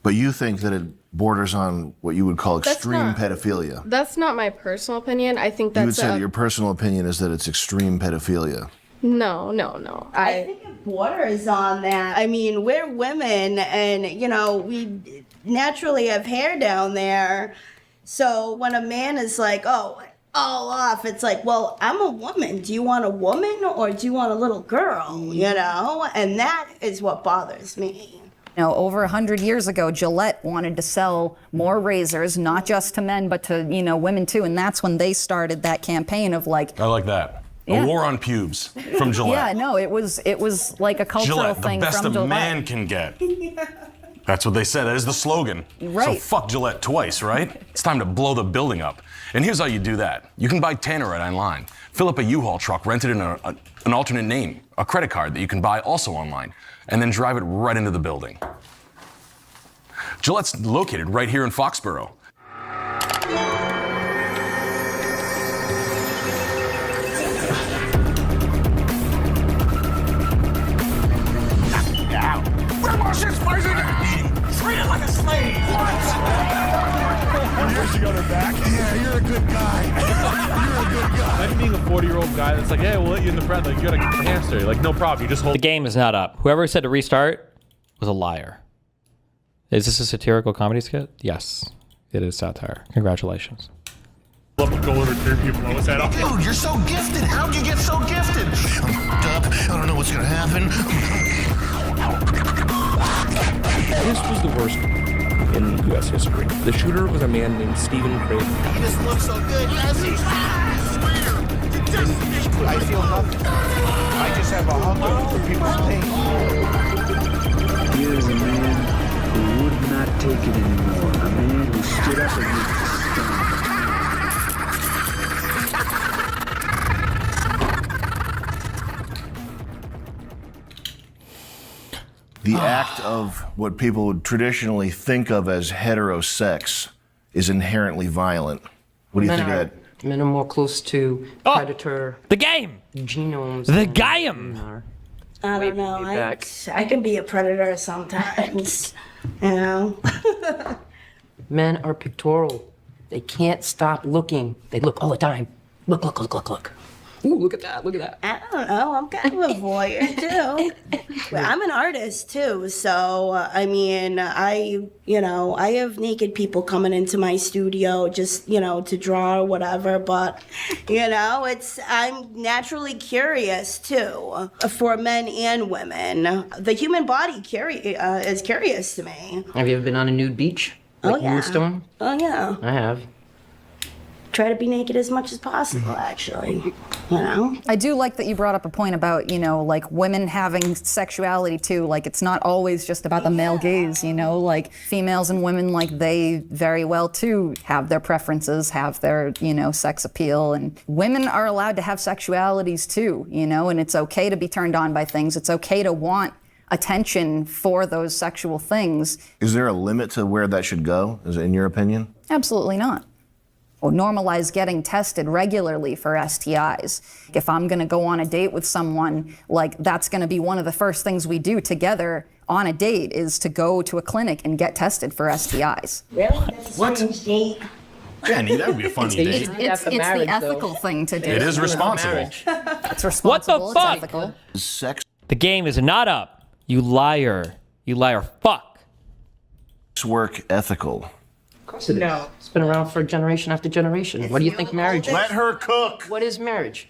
But you think that it borders on what you would call extreme pedophilia. That's not my personal opinion. I think You would that's say that your personal opinion is that it's extreme pedophilia. No. I think it borders on that. I mean, we're women and, you know, we naturally have hair down there. So when a man is like, oh, all off, it's like, well, I'm a woman. Do you want a woman or do you want a little girl, you know? And that is what bothers me. You know, over 100 years ago, Gillette wanted to sell more razors, not just to men, but to, you know, women too. And that's when they started that campaign of like... I like that. Yeah. A war on pubes from Gillette. Yeah, no, it was like a cultural Gillette, thing the best from a Gillette. man can get. That's what they said. That is the slogan. Right. So fuck Gillette twice, right? It's time to blow the building up. And here's how you do that. You can buy Tannerite online. Fill up a U-Haul truck, rent it in an alternate name, a credit card that you can buy also online, and then drive it right into the building. Gillette's located right here in Foxborough. Treated like a slave. What? Years ago, they're back. Yeah, you're a good guy. You're a good guy. Imagine being a 40-year-old guy that's like, hey, we'll let you in the front. Like, you got a hamster. Like, no problem. You just hold. The game is not up. Whoever said to restart was a liar. Is this a satirical comedy skit? Yes, it is satire. Congratulations. Love to go over three people always head off. Dude, you're so gifted. How'd you get so gifted? I'm up. I don't know what's gonna happen. This was the worst in U.S. history. The shooter was a man named Stephen Craig. He just looks so good, doesn't he? I feel nothing. I just have a hunger for people's pain. Here is a man who would not take it anymore. A man who stood up against the storm. The act of what people would traditionally think of as heterosex is inherently violent. What do you think of that? Men are more close to predator. The game. Genomes. The game. I don't know. I can be a predator sometimes, you know? Men are pictorial. They can't stop looking. They look all the time. Look. Ooh, look at that, look at that. I don't know, I'm kind of a voyeur too. Well, I'm an artist too, so I mean, I have naked people coming into my studio just, to draw or whatever, but, I'm naturally curious too, for men and women. The human body is curious to me. Have you ever been on a nude beach? Like Moonstone? Oh yeah. I have. Try to be naked as much as possible, actually, I do like that you brought up a point about, like women having sexuality too. Like it's not always just about the male gaze, like females and women, like they very well too have their preferences, have their, sex appeal, and women are allowed to have sexualities too, and it's okay to be turned on by things. It's okay to want attention for those sexual things. Is there a limit to where that should go, in your opinion? Absolutely not. Or normalize getting tested regularly for STIs. If I'm gonna go on a date with someone, like that's gonna be one of the first things we do together on a date is to go to a clinic and get tested for STIs. Really? That's a strange date. Jenny, that would be a funny date. It's the ethical thing to do. It is responsible. It's responsible. What the fuck? It's ethical. Sex The game is not up. You liar. You liar. Fuck. work ethical. Of course it is. No. It's been around for generation after generation. What do you think marriage is? Let her cook. What is marriage?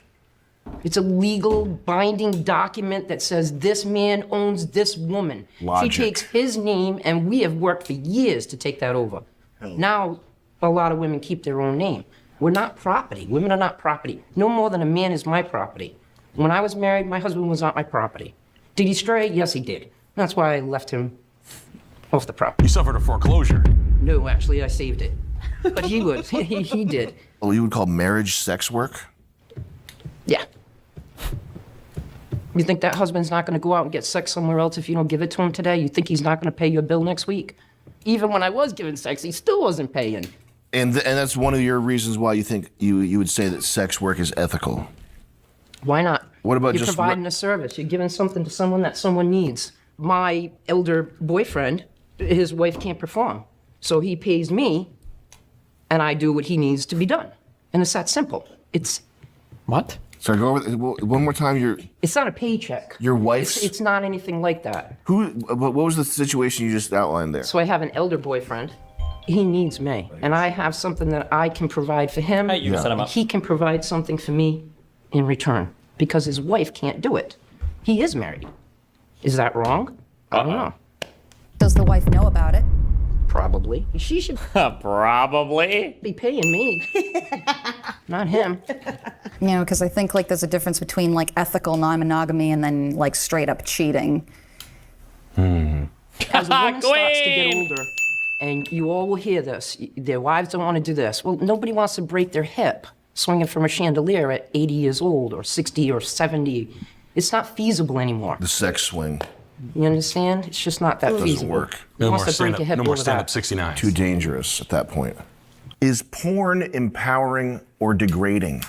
It's a legal binding document that says this man owns this woman. Logic. She takes his name, and we have worked for years to take that over. Now, a lot of women keep their own name. We're not property. Women are not property. No more than a man is my property. When I was married, my husband was not my property. Did he stray? Yes, he did. That's why I left him off the property. You suffered a foreclosure. No, actually, I saved it. But he would. He did. Oh, you would call marriage sex work? Yeah. You think that husband's not going to go out and get sex somewhere else if you don't give it to him today? You think he's not going to pay your bill next week? Even when I was giving sex, he still wasn't paying. And that's one of your reasons why you think you would say that sex work is ethical. Why not? What about You're just providing a service. You're giving something to someone that someone needs. My elder boyfriend, his wife can't perform. So he pays me, and I do what he needs to be done. And it's that simple. It's... What? Sorry, go over one more time. It's not a paycheck. Your wife's... It's not anything like that. What was the situation you just outlined there? So I have an elder boyfriend. He needs me. And I have something that I can provide for him. Hey, you set him up. He can provide something for me in return. Because his wife can't do it. He is married. Is that wrong? I don't know. Does the wife know about it? Probably. She should probably be paying me, not him. You know, because I think like there's a difference between like ethical non-monogamy and then like straight up cheating. As a woman starts to get older, and you all will hear this, their wives don't want to do this. Well, nobody wants to break their hip swinging from a chandelier at 80 years old or 60 or 70. It's not feasible anymore. The sex swing. You understand? It's just not that Doesn't feasible. work. Who wants to break a hip No more over stand-up that? 69. Too dangerous at that point. Is porn empowering or degrading?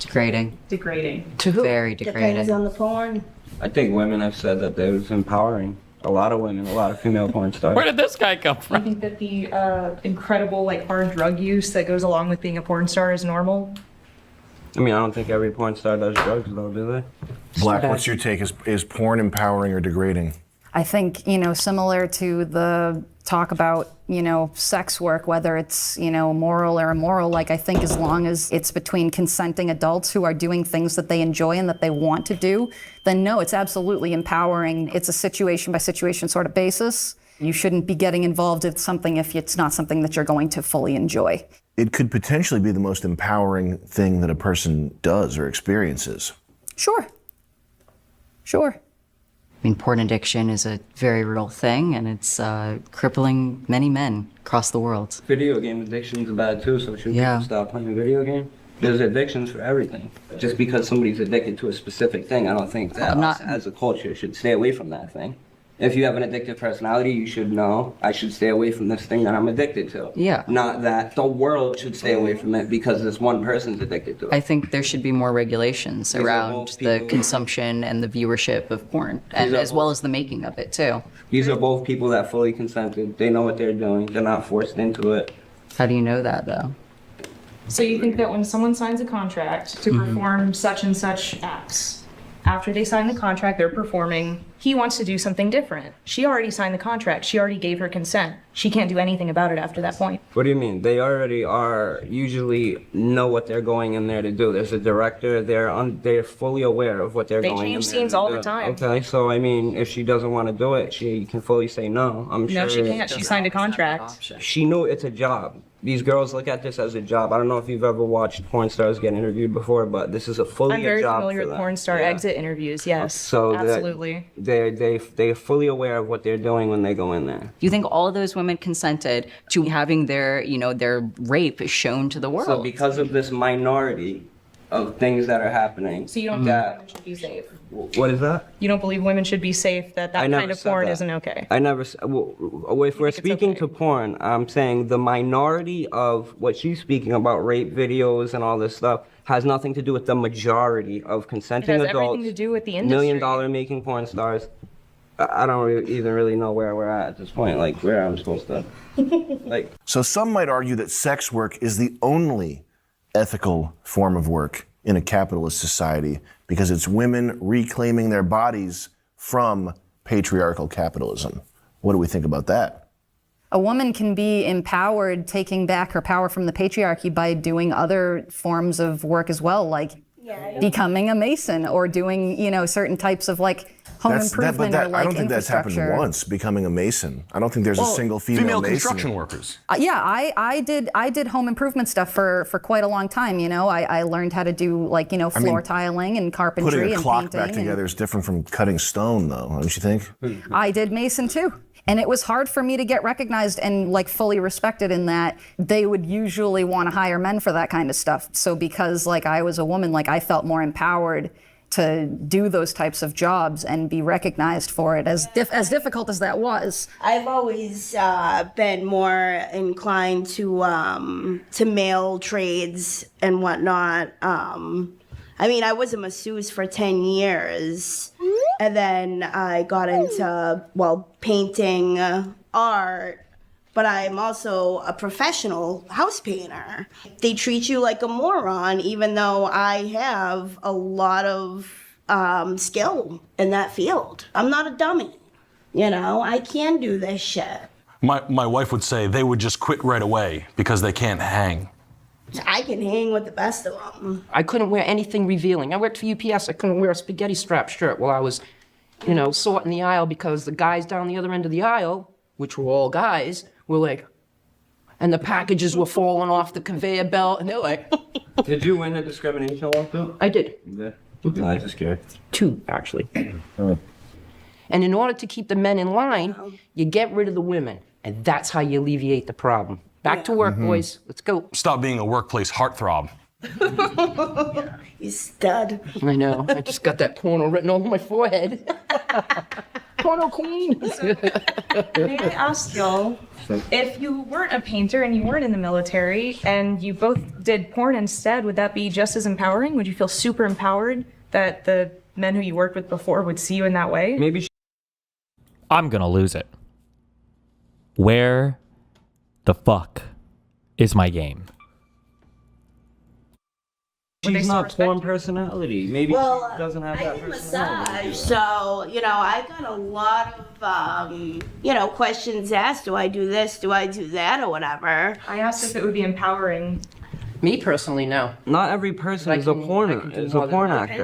Degrading. Degrading. To who? Very Depends degrading. on the porn. I think women have said that it was empowering. A lot of women, a lot of female porn stars. Where did this guy come I from? think that the incredible like hard drug use that goes along with being a porn star is normal. I mean, I don't think every porn star does drugs, though, do they? Black, what's your take? Is porn empowering or degrading? I think, you know, similar to the talk about, you know, sex work, whether it's, you know, moral or immoral, like I think as long as it's between consenting adults who are doing things that they enjoy and that they want to do, then no, it's absolutely empowering. It's a situation by situation sort of basis. You shouldn't be getting involved in something if it's not something that you're going to fully enjoy. It could potentially be the most empowering thing that a person does or experiences. Sure. Sure. I mean, porn addiction is a very real thing, and it's crippling many men across the world. Video game addictions are bad, too, so should Yeah. people stop playing video games? There's addictions for everything. Just because somebody's addicted to a specific thing, I don't think that us as a culture should stay away from that thing. If you have an addictive personality, you should know, I should stay away from this thing that I'm addicted to. Yeah. Not that the world should stay away from it because this one person's addicted to it. I think there should be more regulations These are around both the people- consumption and the viewership of porn, and These are as well as the making of it too. These are both people that fully consented. They know what they're doing. They're not forced into it. How do you know that, though? So you think that when someone signs a contract to perform such and such acts, after they sign the contract, they're performing, he wants to do something different. She already signed the contract. She already gave her consent. She can't do anything about it after that point. What do you mean? They already are usually know what they're going in there to do. There's a director. They're fully aware of what they're They going in there change to scenes all do. the time. Okay, so I mean, if she doesn't want to do it, she can fully say no. I'm sure. No, she can't. She signed a contract. She knew it's a job. These girls look at this as a job. I don't know if you've ever watched porn stars get interviewed before, but this is a fully I'm very a job familiar for with them. porn star exit interviews. Yes, So that- absolutely. They're fully aware of what they're doing when they go in there. You think all of those women consented to having their, you know, their rape shown to the world? So because of this minority of things that are happening, So you don't think women should be safe? what is that? You don't believe women should be safe? That I never kind of said porn that. isn't okay? I never. Well, if we're speaking to porn, I'm saying the minority of what she's speaking about, rape videos and all this stuff, has nothing to do with the majority of consenting It has adults. everything to do with the industry. $1 million making porn stars. I don't even really know where we're at this point. Like where I'm supposed to. Like. So some might argue that sex work is the only ethical form of work in a capitalist society because it's women reclaiming their bodies from patriarchal capitalism. What do we think about that? A woman can be empowered taking back her power from the patriarchy by doing other forms of work as well, like becoming a mason or doing, you know, certain types of like home improvement or like I don't think that's happened infrastructure. once, becoming a mason. I don't think there's a single female mason. construction workers. Yeah, I did home improvement stuff for quite a long time. You know, I learned how to do like, you know, floor tiling and carpentry Putting a and clock painting. back together is different from cutting stone, though, don't you think? I did mason too. And it was hard for me to get recognized and like fully respected in that they would usually want to hire men for that kind of stuff. So because like I was a woman, like I felt more empowered to do those types of jobs and be recognized for it, as difficult as that was. I've always been more inclined to male trades and whatnot. I mean, I was a masseuse for 10 years, and then I got into, well, painting, art, but I'm also a professional house painter. They treat you like a moron, even though I have a lot of skill in that field. I'm not a dummy, you know? I can do this shit. My wife would say they would just quit right away because they can't hang. I can hang with the best of them. I couldn't wear anything revealing. I worked for UPS. I couldn't wear a spaghetti strap shirt while I was, you know, sorting the aisle because the guys down the other end of the aisle, which were all guys, were like, and the packages were falling off the conveyor belt, and they're like. Did you win a discrimination lawsuit? I did. Yeah. I was just curious. 2, actually. And in order to keep the men in line, you get rid of the women, and that's how you alleviate the problem. Back to work, boys. Let's go. Stop being a workplace heartthrob. You stud. I know. I just got that porno written all over my forehead. Porno queen. May I ask y'all, if you weren't a painter and you weren't in the military and you both did porn instead, would that be just as empowering? Would you feel super empowered that the men who you worked with before would see you in that way? Maybe. I'm gonna lose it. Where the fuck is my game? She's not porn personality. Maybe she doesn't have that Massage, personality. so, you know, I got a lot of, you know, questions asked. Do I do this? Do I do that? Or whatever. I asked if it would be empowering. Me personally, no. Not every person is a porn actor. Depends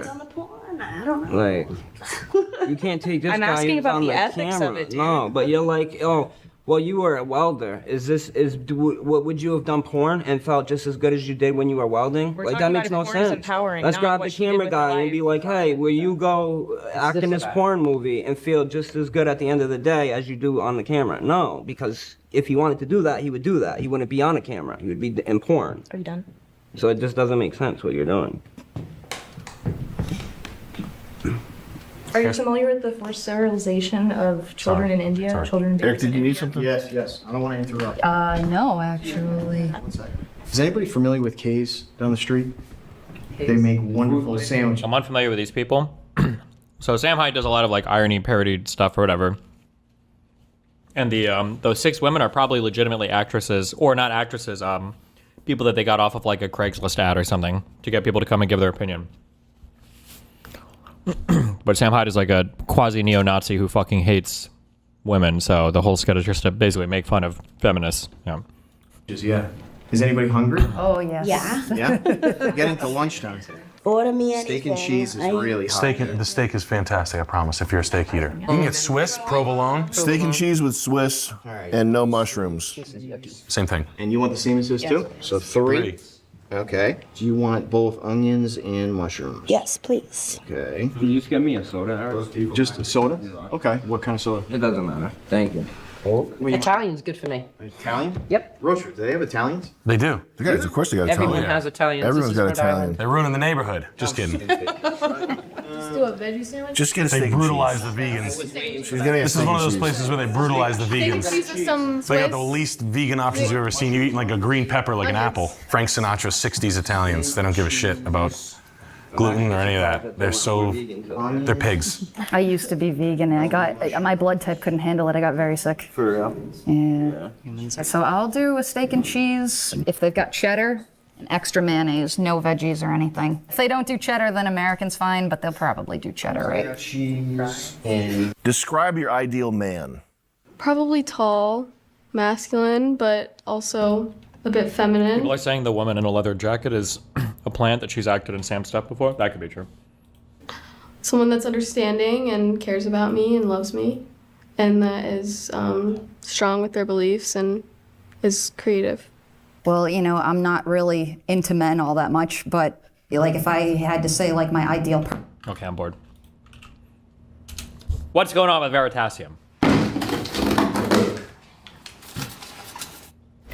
on the porn. I don't know. Like, you can't take this I'm guy asking who's about on the the ethics camera. of it, dude. No, but you're like, oh, well, you were a welder. What would you have done porn and felt just as good as you did when you were welding? We're Like, talking that makes about no if porn is sense. empowering, Let's not grab what the she did camera with guy her and be life. like, hey, will you go act in this porn movie and feel just as good at the end of the day as you do on the camera? No, because if he wanted to do that, he would do that. He wouldn't be on a camera. He would be in porn. Are you done? So it just doesn't make sense what you're doing. Are you familiar with the forced sterilization of children in India? Children. Eric, did you need something? Yes. I don't want to interrupt. No, actually. Is anybody familiar with K's down the street? They make wonderful sandwiches. I'm unfamiliar with these people. So Sam Hyde does a lot of like irony parodied stuff or whatever. And the those 6 women are probably legitimately actresses, or not actresses, people that they got off of like a Craigslist ad or something to get people to come and give their opinion. But Sam Hyde is like a quasi neo-Nazi who fucking hates women, so the whole skit is just to basically make fun of feminists. Yeah. Yeah. Is anybody hungry? Oh, yes. Yeah. Yeah? Getting to lunchtime. Order me anything. Steak and cheese is really hot. The steak is fantastic, I promise, if you're a steak eater. You can get Swiss, provolone. Steak and cheese with Swiss and no mushrooms. Same thing. And you want the same as this too? So 3. Okay. Do you want both onions and mushrooms? Yes, please. Okay. Can you just get me a soda? Just a soda? Okay. What kind of soda? It doesn't matter. Thank you. Italian's good for me. Italian? Yep. Grocery. Do they have Italians? They do. Of course they got Italian. Everyone has Italians. Everyone's This is got Rhode Italian. Island. They're ruining the neighborhood. Just kidding. Let's do a veggie sandwich. Just get a steak They and brutalize cheese. the vegans. She's getting a This is steak one and of those cheese. places where they brutalize the Steak and vegans. cheese with some They got the Swiss. least vegan options you've ever seen. You're eating like a green pepper, like an apple. Frank Sinatra, 60s Italians. They don't give a shit about gluten or any of that. They're pigs. I used to be vegan and I got, my blood type couldn't handle it. I got very sick. For real? Yeah. So I'll do a steak and cheese. If they've got cheddar, and extra mayonnaise, no veggies or anything. If they don't do cheddar, then American's fine, but they'll probably do cheddar, right? Cheese and... Describe your ideal man. Probably tall, masculine, but also a bit feminine. People are saying the woman in a leather jacket is a plant that she's acted in Sam's stuff before. That could be true. Someone that's understanding and cares about me and loves me, and that is strong with their beliefs and is creative. Well, you know, I'm not really into men all that much, but like if I had to say like my ideal Okay, I'm bored. What's going on with Veritasium?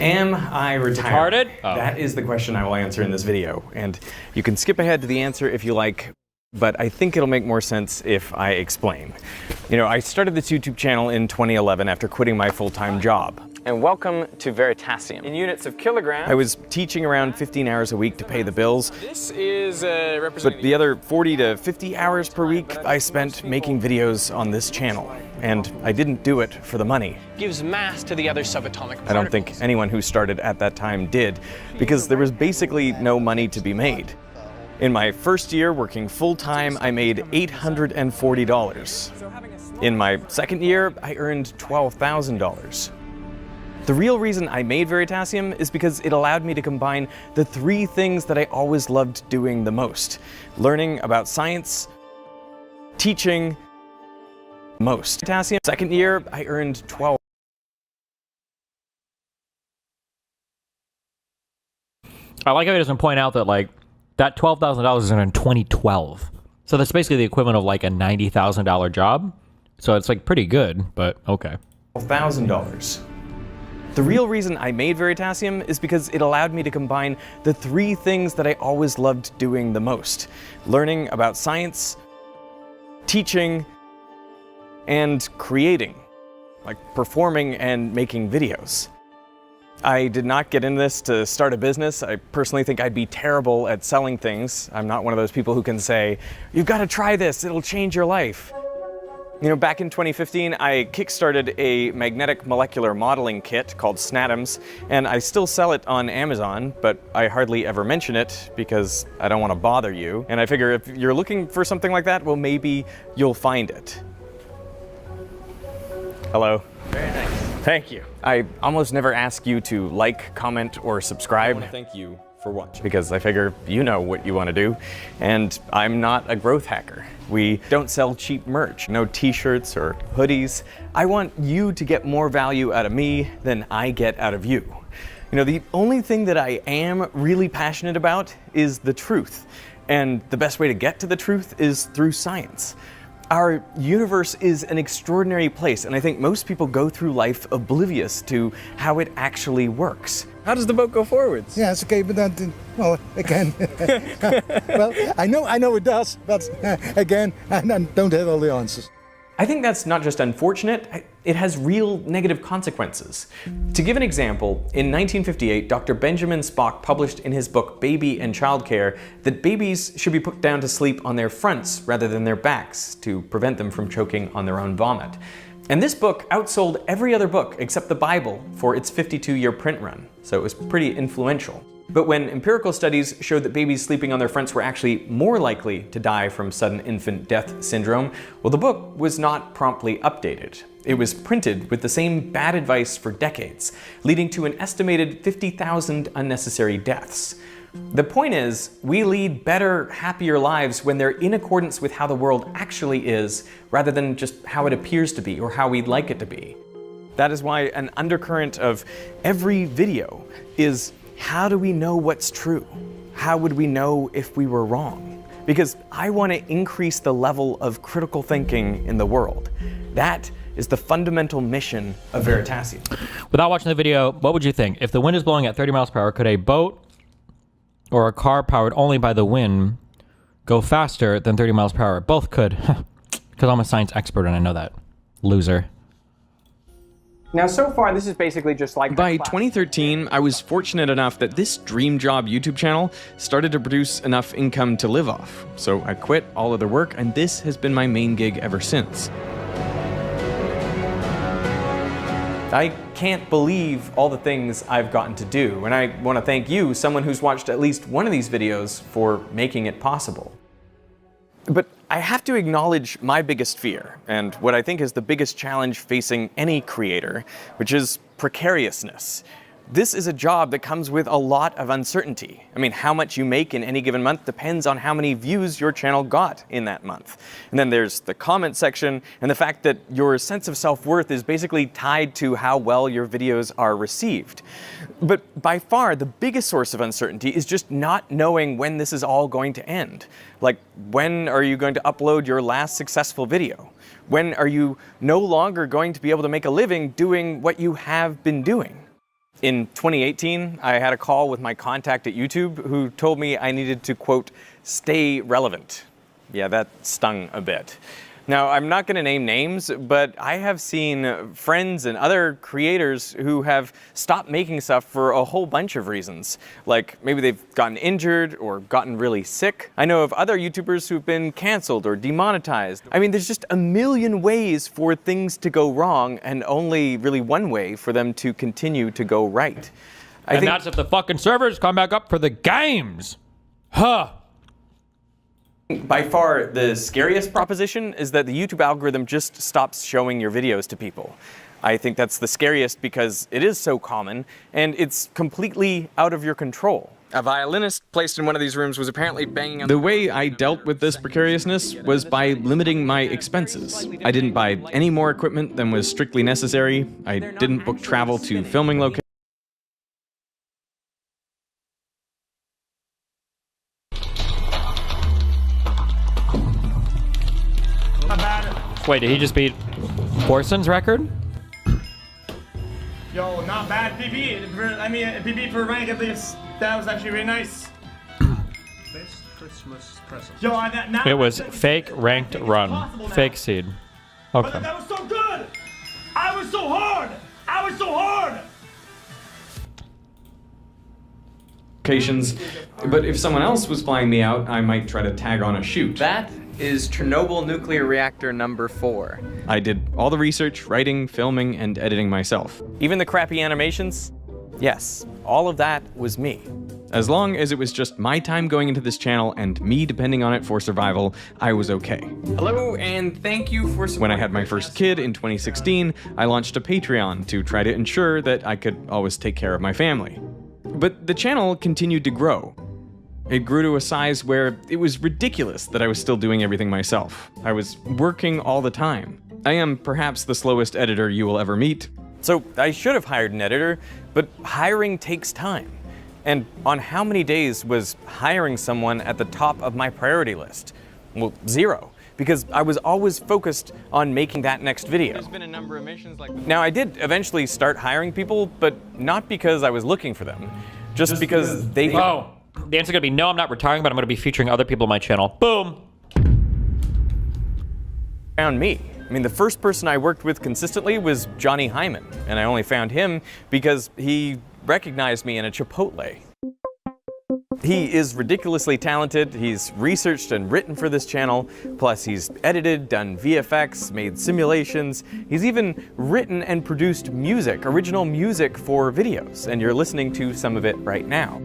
Am I retired? That is the question I will answer in this video. And you can skip ahead to the answer if you like, but I think it'll make more sense if I explain. You know, I started this YouTube channel in 2011 after quitting my full-time job. And welcome to Veritasium. In units of kilograms, I was teaching around 15 hours a week to pay the bills. This is but the other 40 to 50 hours per week I spent making videos on this channel. And I didn't do it for the money. Gives mass to the other subatomic particles. I don't think anyone who started at that time did, because there was basically no money to be made. In my first year working full-time, I made $840. In my second year, I earned $12,000. The real reason I made Veritasium is because it allowed me to combine the three things that I always loved doing the most: learning about science, teaching, most. Veritasium, second year, I earned 12. I like how he doesn't point out that, like, that $12,000 is in 2012. So that's basically the equivalent of like a $90,000 job. So it's like pretty good, but okay. $12,000. The real reason I made Veritasium is because it allowed me to combine the three things that I always loved doing the most: learning about science, teaching, and creating, like performing and making videos. I did not get into this to start a business. I personally think I'd be terrible at selling things. I'm not one of those people who can say, "You've got to try this, it'll change your life." You know, back in 2015, I kickstarted a magnetic molecular modeling kit called Snatoms, and I still sell it on Amazon, but I hardly ever mention it because I don't want to bother you. And I figure if you're looking for something like that, well, maybe you'll find it. Hello. Very nice. Thank you. I almost never ask you to like, comment, or subscribe. I want to thank you for watching, because I figure you know what you want to do, and I'm not a growth hacker. We don't sell cheap merch, no t-shirts or hoodies. I want you to get more value out of me than I get out of you. You know, the only thing that I am really passionate about is the truth, and the best way to get to the truth is through science. Our universe is an extraordinary place, and I think most people go through life oblivious to how it actually works. How does the boat go forwards? Yes, okay, but then, well, again, well, I know it does, but again, I don't have all the answers. I think that's not just unfortunate, it has real negative consequences. To give an example, in 1958, Dr. Benjamin Spock published in his book Baby and Childcare that babies should be put down to sleep on their fronts rather than their backs to prevent them from choking on their own vomit. And this book outsold every other book except the Bible for its 52-year print run, so it was pretty influential. But when empirical studies showed that babies sleeping on their fronts were actually more likely to die from sudden infant death syndrome, well, the book was not promptly updated. It was printed with the same bad advice for decades, leading to an estimated 50,000 unnecessary deaths. The point is, we lead better, happier lives when they're in accordance with how the world actually is, rather than just how it appears to be or how we'd like it to be. That is why an undercurrent of every video is, how do we know what's true? How would we know if we were wrong? Because I want to increase the level of critical thinking in the world. That is the fundamental mission of Veritasium. Without watching the video, what would you think? If the wind is blowing at 30 miles per hour, could a boat or a car powered only by the wind go faster than 30 miles per hour? Both could, because I'm a science expert and I know that. Loser. Now, so far, this is basically just like... By 2013, I was fortunate enough that this dream job YouTube channel started to produce enough income to live off. So I quit all other work, and this has been my main gig ever since. I can't believe all the things I've gotten to do, and I want to thank you, someone who's watched at least one of these videos, for making it possible. But I have to acknowledge my biggest fear, and what I think is the biggest challenge facing any creator, which is precariousness. This is a job that comes with a lot of uncertainty. I mean, how much you make in any given month depends on how many views your channel got in that month. And then there's the comment section, and the fact that your sense of self-worth is basically tied to how well your videos are received. But by far, the biggest source of uncertainty is just not knowing when this is all going to end. Like, when are you going to upload your last successful video? When are you no longer going to be able to make a living doing what you have been doing? In 2018, I had a call with my contact at YouTube who told me I needed to, quote, stay relevant. Yeah, that stung a bit. Now, I'm not going to name names, but I have seen friends and other creators who have stopped making stuff for a whole bunch of reasons. Like maybe they've gotten injured or gotten really sick. I know of other YouTubers who've been canceled or demonetized. I mean, there's just a million ways for things to go wrong and only really one way for them to continue to go right. And that's if the fucking servers come back up for the games. Huh. By far, the scariest proposition is that the YouTube algorithm just stops showing your videos to people. I think that's the scariest because it is so common and it's completely out of your control. A violinist placed in one of these rooms was apparently banging on... The way I dealt with this precariousness was by limiting my expenses. I didn't buy any more equipment than was strictly necessary. I didn't book travel to filming locations. Wait, did he just beat Borson's record? Yo, not bad PB. PB for rank at least. That was actually really nice. Best Christmas present. Yo, now It was fake ranked run. Fake seed. Okay. But that was so good. I was so hard. I was so hard. But if someone else was flying me out, I might try to tag on a shoot. That is Chernobyl nuclear reactor number 4. I did all the research, writing, filming, and editing myself. Even the crappy animations? Yes, all of that was me. As long as it was just my time going into this channel and me depending on it for survival, I was okay. Hello, and thank you for supporting. When I had my first kid in 2016, I launched a Patreon to try to ensure that I could always take care of my family. But the channel continued to grow. It grew to a size where it was ridiculous that I was still doing everything myself. I was working all the time. I am perhaps the slowest editor you will ever meet. So I should have hired an editor, but hiring takes time. And on how many days was hiring someone at the top of my priority list? Well, 0, because I was always focused on making that next video. There's been a number of missions like that. Now I did eventually start hiring people, but not because I was looking for them, just because they... Oh. The answer's gonna be no, I'm not retiring, but I'm gonna be featuring other people on my channel. Boom! Found me. I mean, the first person I worked with consistently was Johnny Hyman, and I only found him because he recognized me in a Chipotle. He is ridiculously talented. He's researched and written for this channel, plus he's edited, done VFX, made simulations. He's even written and produced music, original music for videos, and you're listening to some of it right now.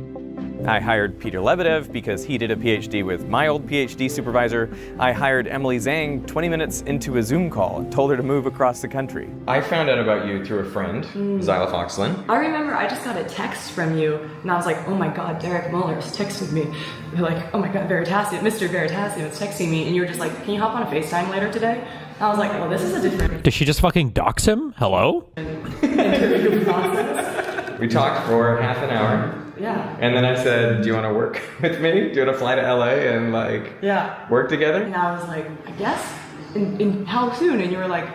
I hired Peter Lebedev because he did a PhD with my old PhD supervisor. I hired Emily Zhang 20 minutes into a Zoom call and told her to move across the country. I found out about you through a friend, Zyla Foxlin. I remember I just got a text from you and I was like, oh my God, Derek Muller's texted me. You're like, oh my God, Veritasium, Mr. Veritasium is texting me. And you were just like, can you hop on a FaceTime later today? I was like, well, this is a different... Did she just fucking dox him? Hello? interview process. We talked for half an hour. Yeah. And then I said, do you want to work with me? Do you want to fly to LA and work together? And I was like, I guess. And how soon? And you were like,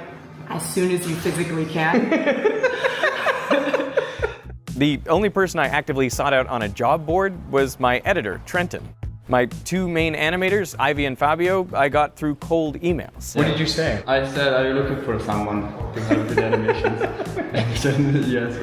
as soon as you physically can. The only person I actively sought out on a job board was my editor, Trenton. My 2 main animators, Ivy and Fabio, I got through cold emails. What did you say? I said, are you looking for someone to help with the animations? And he said, yes.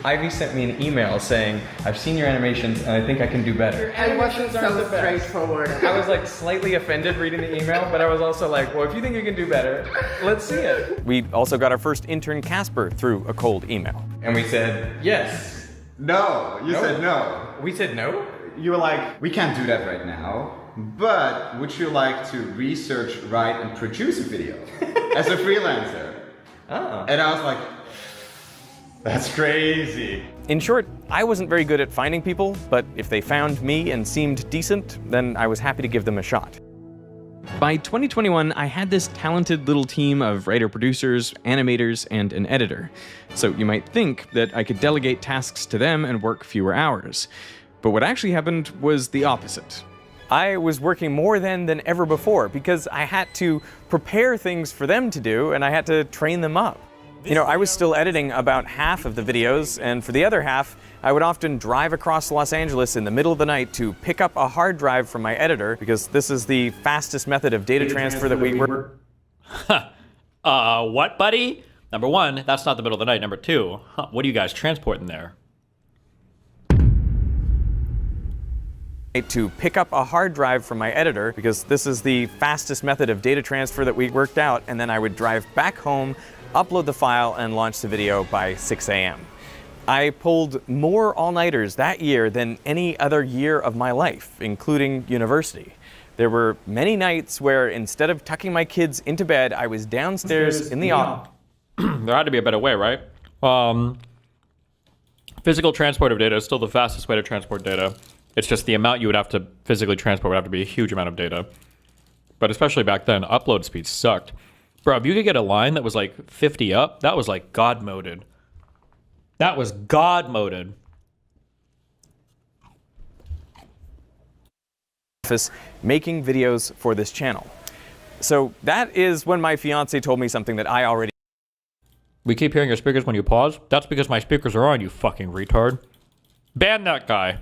Ivy sent me an email saying, I've seen your animations and I think I can do better. It wasn't so straightforward. I was slightly offended reading the email, but I was also like, well, if you think you can do better, let's see it. We also got our first intern, Casper, through a cold email. And we said, yes. No, you said no. We said no? You were like, we can't do that right now, but would you like to research, write, and produce a video as a freelancer? Oh. And I was like, that's crazy. In short, I wasn't very good at finding people, but if they found me and seemed decent, then I was happy to give them a shot. By 2021, I had this talented little team of writer-producers, animators, and an editor. So you might think that I could delegate tasks to them and work fewer hours. But what actually happened was the opposite. I was working more than ever before because I had to prepare things for them to do and I had to train them up. You know, I was still editing about half of the videos, and for the other half, I would often drive across Los Angeles in the middle of the night to pick up a hard drive from my editor, because this is the fastest method of data transfer that we were. What, buddy? Number one, that's not the middle of the night. Number two, what are you guys transporting there? To pick up a hard drive from my editor, because this is the fastest method of data transfer that we worked out, and then I would drive back home, upload the file, and launch the video by 6 a.m. I pulled more all-nighters that year than any other year of my life, including university. There were many nights where instead of tucking my kids into bed, I was downstairs in the office. There had to be a better way, right? Physical transport of data is still the fastest way to transport data. It's just the amount you would have to physically transport would have to be a huge amount of data. But especially back then, upload speed sucked. Bro, if you could get a line that was like 50 up, that was like God moded. That was God moded. Making videos for this channel. So that is when my fiance told me something that I already. We keep hearing your speakers when you pause. That's because my speakers are on, you fucking retard. Ban that guy.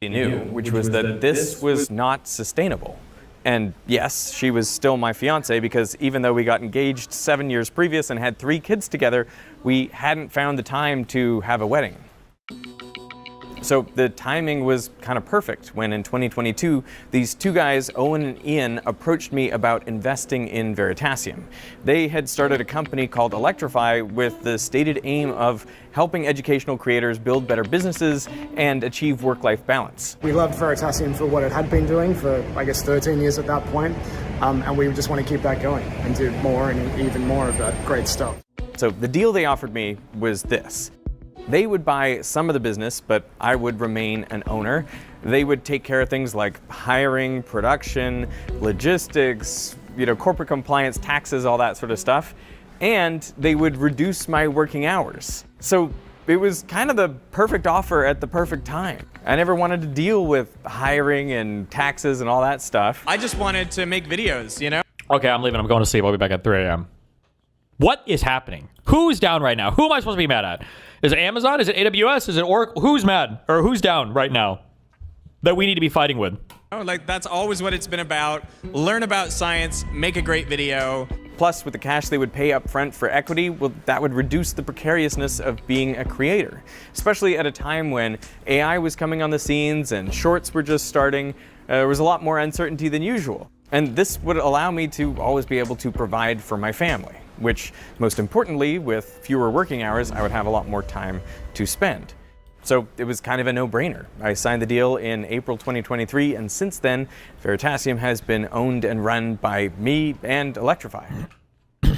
Knew, which was that this was not sustainable. And yes, she was still my fiance, because even though we got engaged 7 years previous and had 3 kids together, we hadn't found the time to have a wedding. So the timing was kind of perfect when in 2022, these 2 guys, Owen and Ian, approached me about investing in Veritasium. They had started a company called Electrify with the stated aim of helping educational creators build better businesses and achieve work-life balance. We loved Veritasium for what it had been doing for, I guess, 13 years at that point, and we just want to keep that going and do more and even more of that great stuff. So the deal they offered me was this. They would buy some of the business, but I would remain an owner. They would take care of things like hiring, production, logistics, corporate compliance, taxes, all that sort of stuff. And they would reduce my working hours. So it was kind of the perfect offer at the perfect time. I never wanted to deal with hiring and taxes and all that stuff. I just wanted to make videos, Okay, I'm leaving. I'm going to sleep. I'll be back at 3 a.m. What is happening? Who's down right now? Who am I supposed to be mad at? Is it Amazon? Is it AWS? Is it Oracle? Who's mad? Or who's down right now that we need to be fighting with? Oh, that's always what it's been about. Learn about science, make a great video. Plus, with the cash they would pay up front for equity, well, that would reduce the precariousness of being a creator. Especially at a time when AI was coming on the scenes and shorts were just starting, there was a lot more uncertainty than usual. And this would allow me to always be able to provide for my family, which, most importantly, with fewer working hours, I would have a lot more time to spend. So it was kind of a no-brainer. I signed the deal in April 2023, and since then, Veritasium has been owned and run by me and Electrify.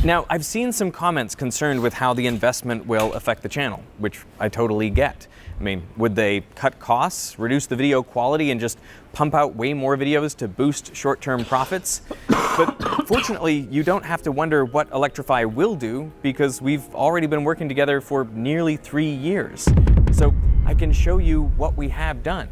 Now, I've seen some comments concerned with how the investment will affect the channel, which I totally get. I mean, would they cut costs, reduce the video quality, and just pump out way more videos to boost short-term profits? But fortunately, you don't have to wonder what Electrify will do, because we've already been working together for nearly 3 years. So I can show you what we have done.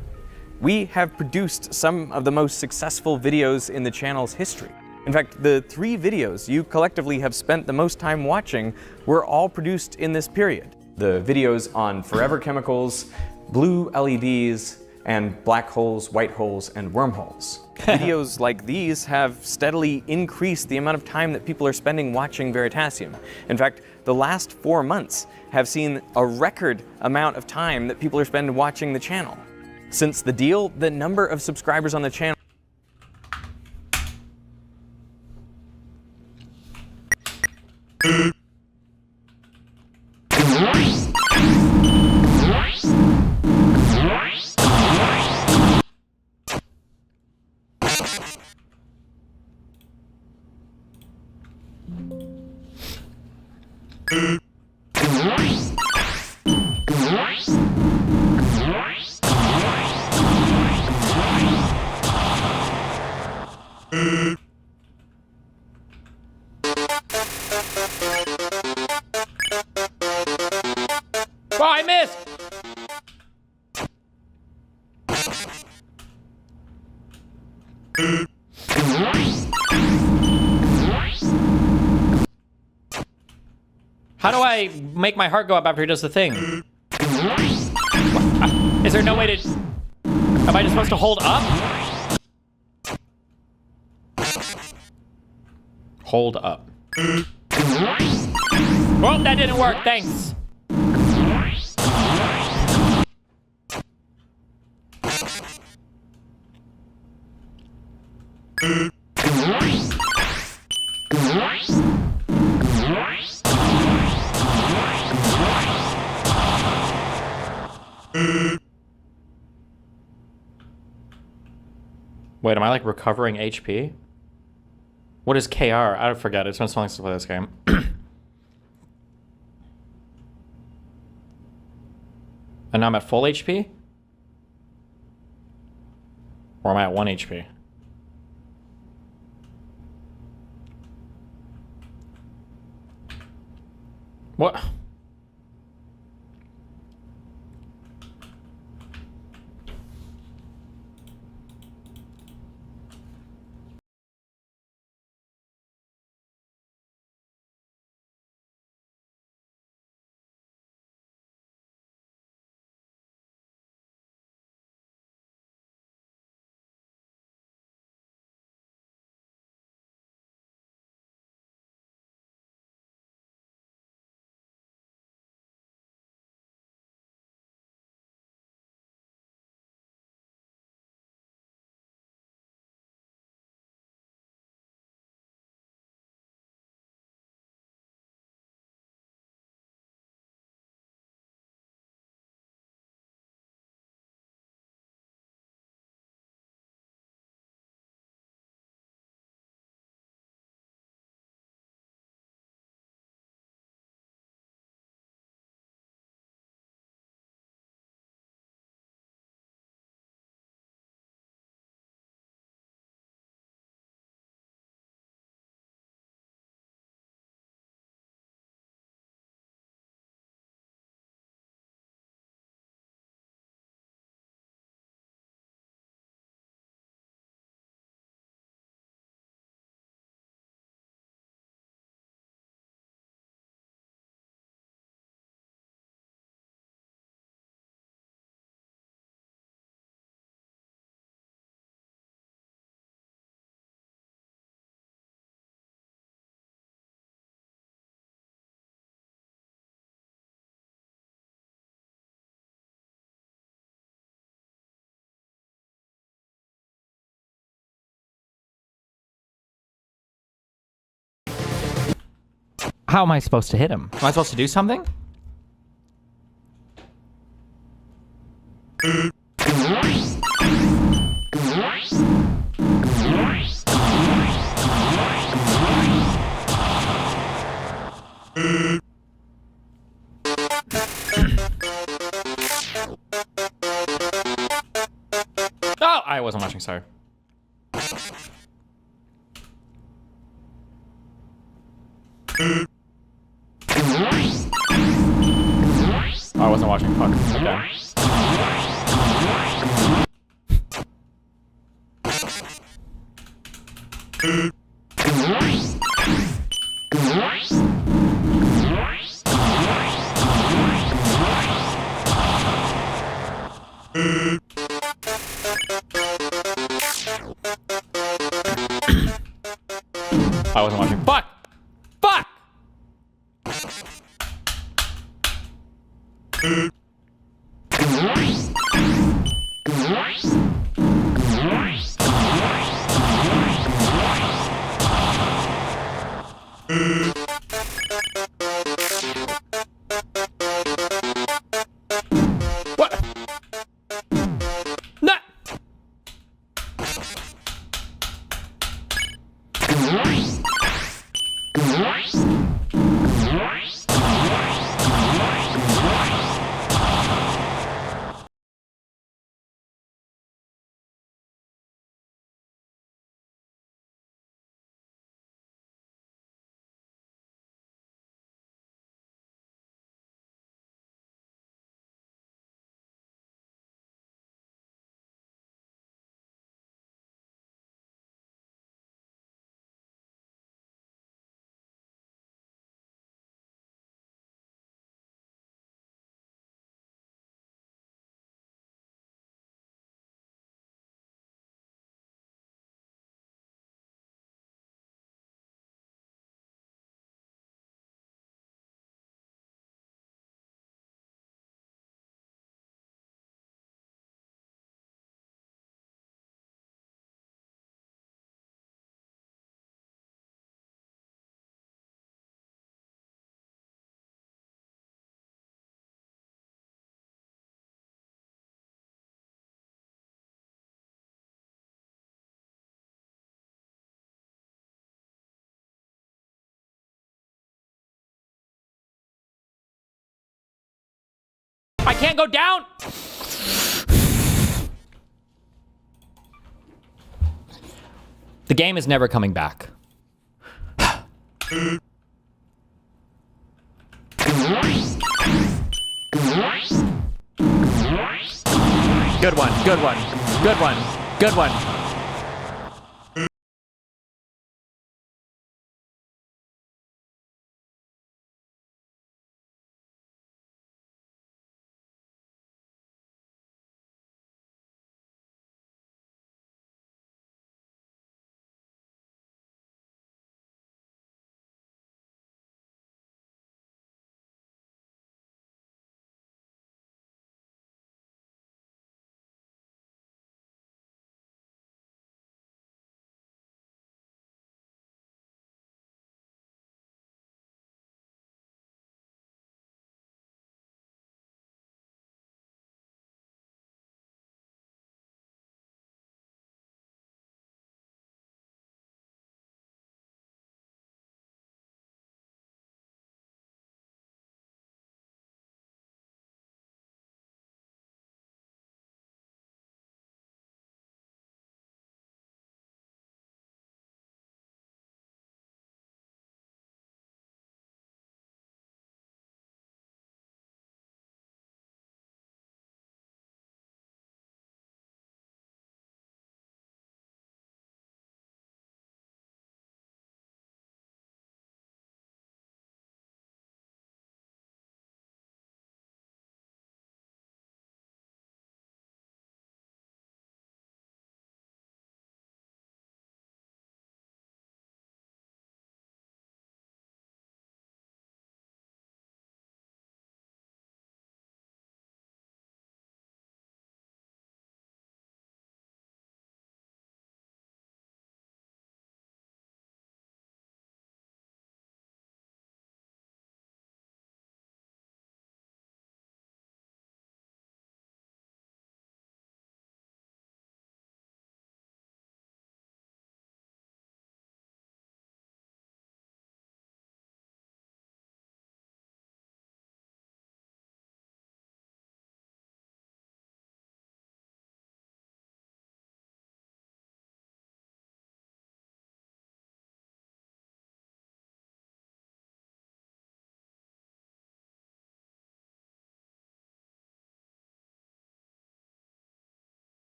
We have produced some of the most successful videos in the channel's history. In fact, the 3 videos you collectively have spent the most time watching were all produced in this period. The videos on forever chemicals, blue LEDs, and black holes, white holes, and wormholes. Videos like these have steadily increased the amount of time that people are spending watching Veritasium. In fact, the last 4 months have seen a record amount of time that people are spending watching the channel. Since the deal, the number of subscribers on the channel Oh, I missed! How do do I make my heart go up after he does the thing? Is there no way to... Am I just supposed to hold up? Hold up. Well, that didn't work. Thanks. Wait, am I like recovering HP? What is KR? I forget. It's been so long since I played this game. And now I'm at full HP? Or am I at 1 HP? What? How am I supposed to hit him? Am I supposed to do something? Oh, I wasn't watching, sorry. Oh, I wasn't watching, fuck. Okay. I wasn't watching. Fuck! Fuck! What? No! I can't go down. The game is never coming back. Good one, good one, good one, good one.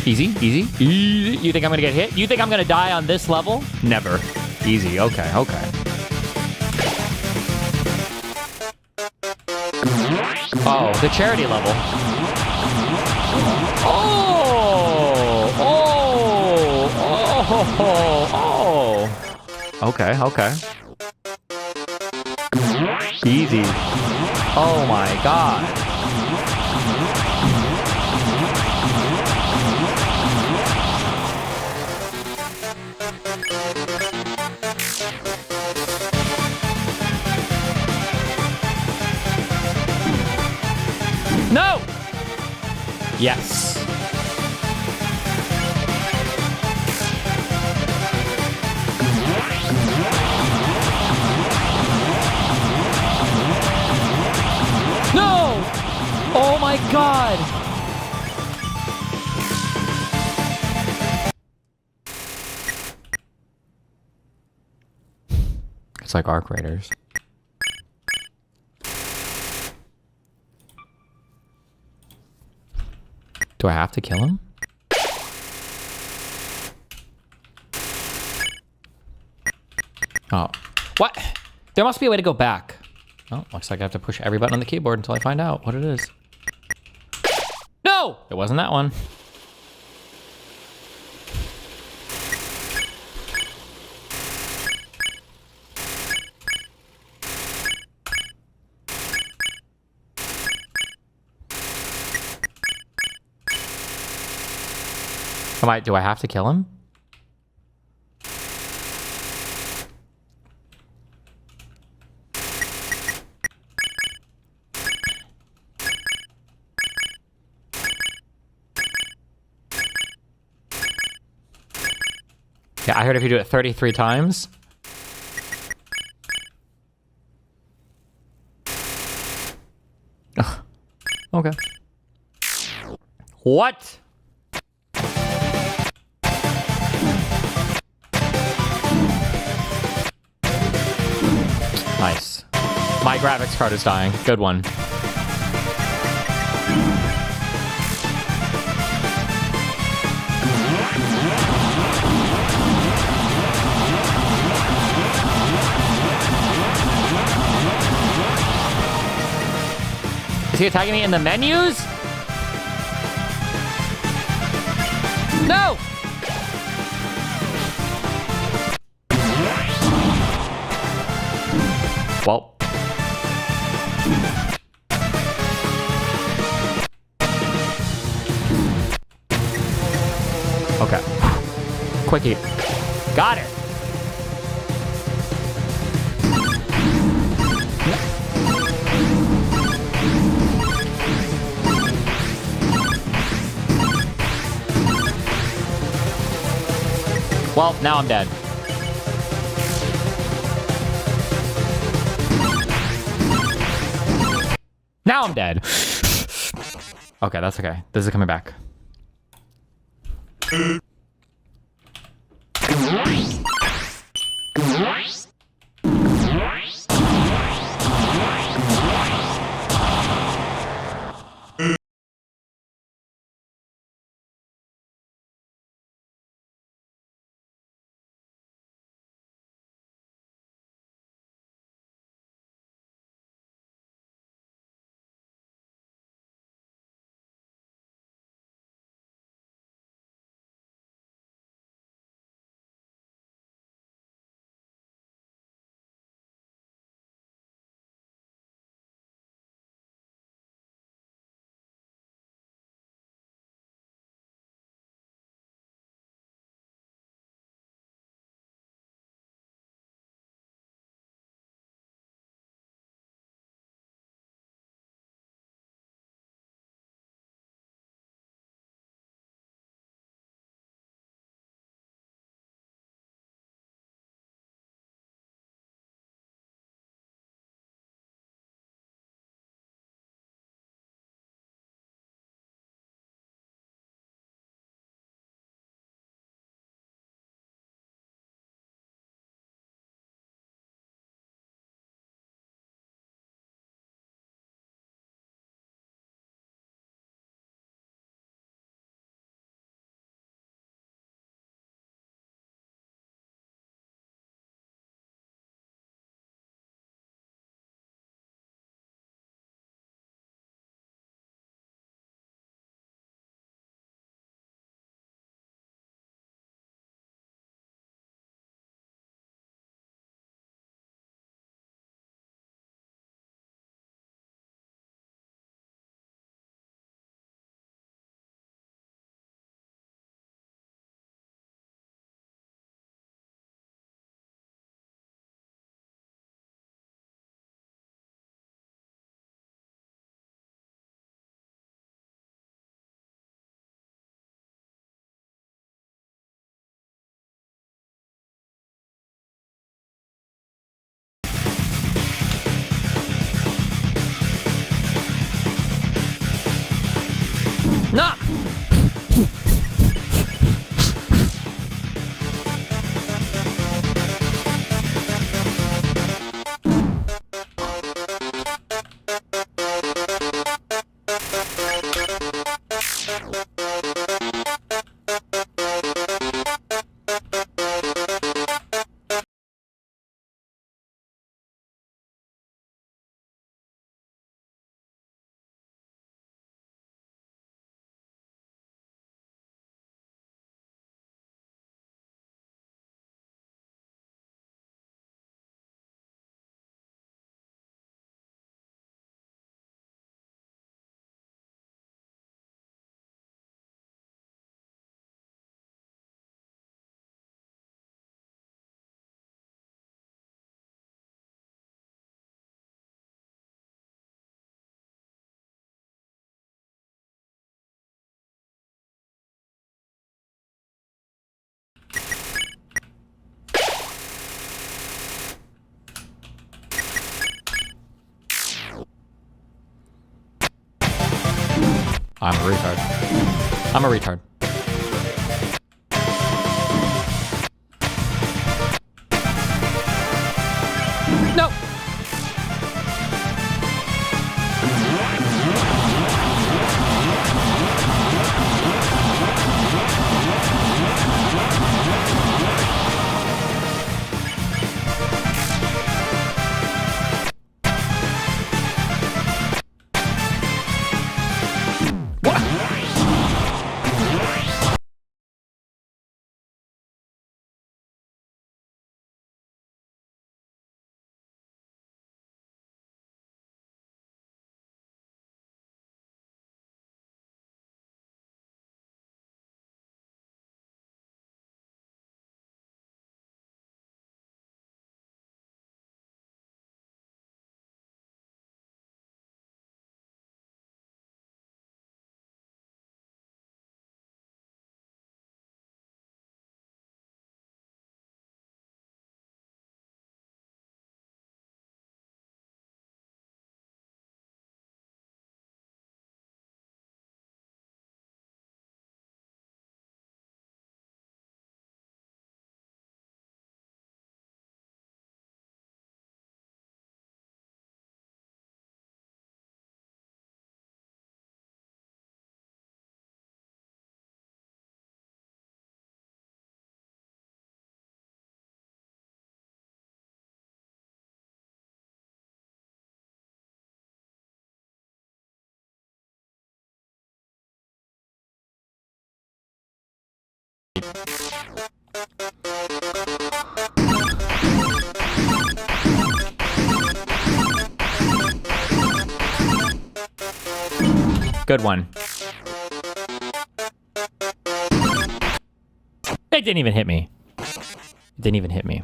Easy, easy, easy. You think I'm gonna get hit? You think I'm gonna die on this level? Never. Easy, okay, okay. Oh, the charity level. Oh! Oh! Oh! Oh! Okay, okay. Easy. Oh my god. No! Yes. No! Oh my god! It's like Arc Raiders. Do I have to kill him? Oh. What? There must be a way to go back. Oh, looks like I have to push every button on the keyboard until I find out what it is. No! It wasn't that one. Do I have to kill him? Yeah, I heard if you do it 33 times. Ugh. Okay. What? Nice. My graphics card is dying. Good one. Is he attacking me in the menus? No! Well. Okay. Quickie. Got it. Well, now I'm dead. Now I'm dead. Okay, that's okay. This is coming back. No! I'm a retard. I'm a retard. No! Good one. It didn't even hit me. It didn't even hit me.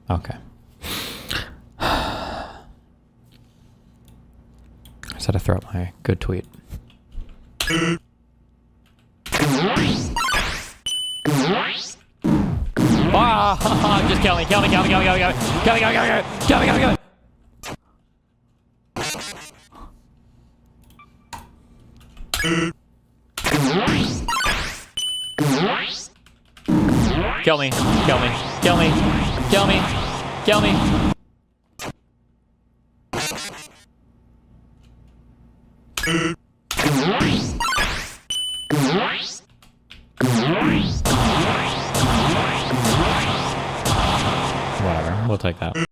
Okay. I just had to throw up my good tweet. Ah, just kill me, kill me, kill me, kill me, kill me, kill me, kill me, kill me, kill me, kill me, kill me, kill me. Kill me, kill me, kill me, kill me, kill me. We'll take that.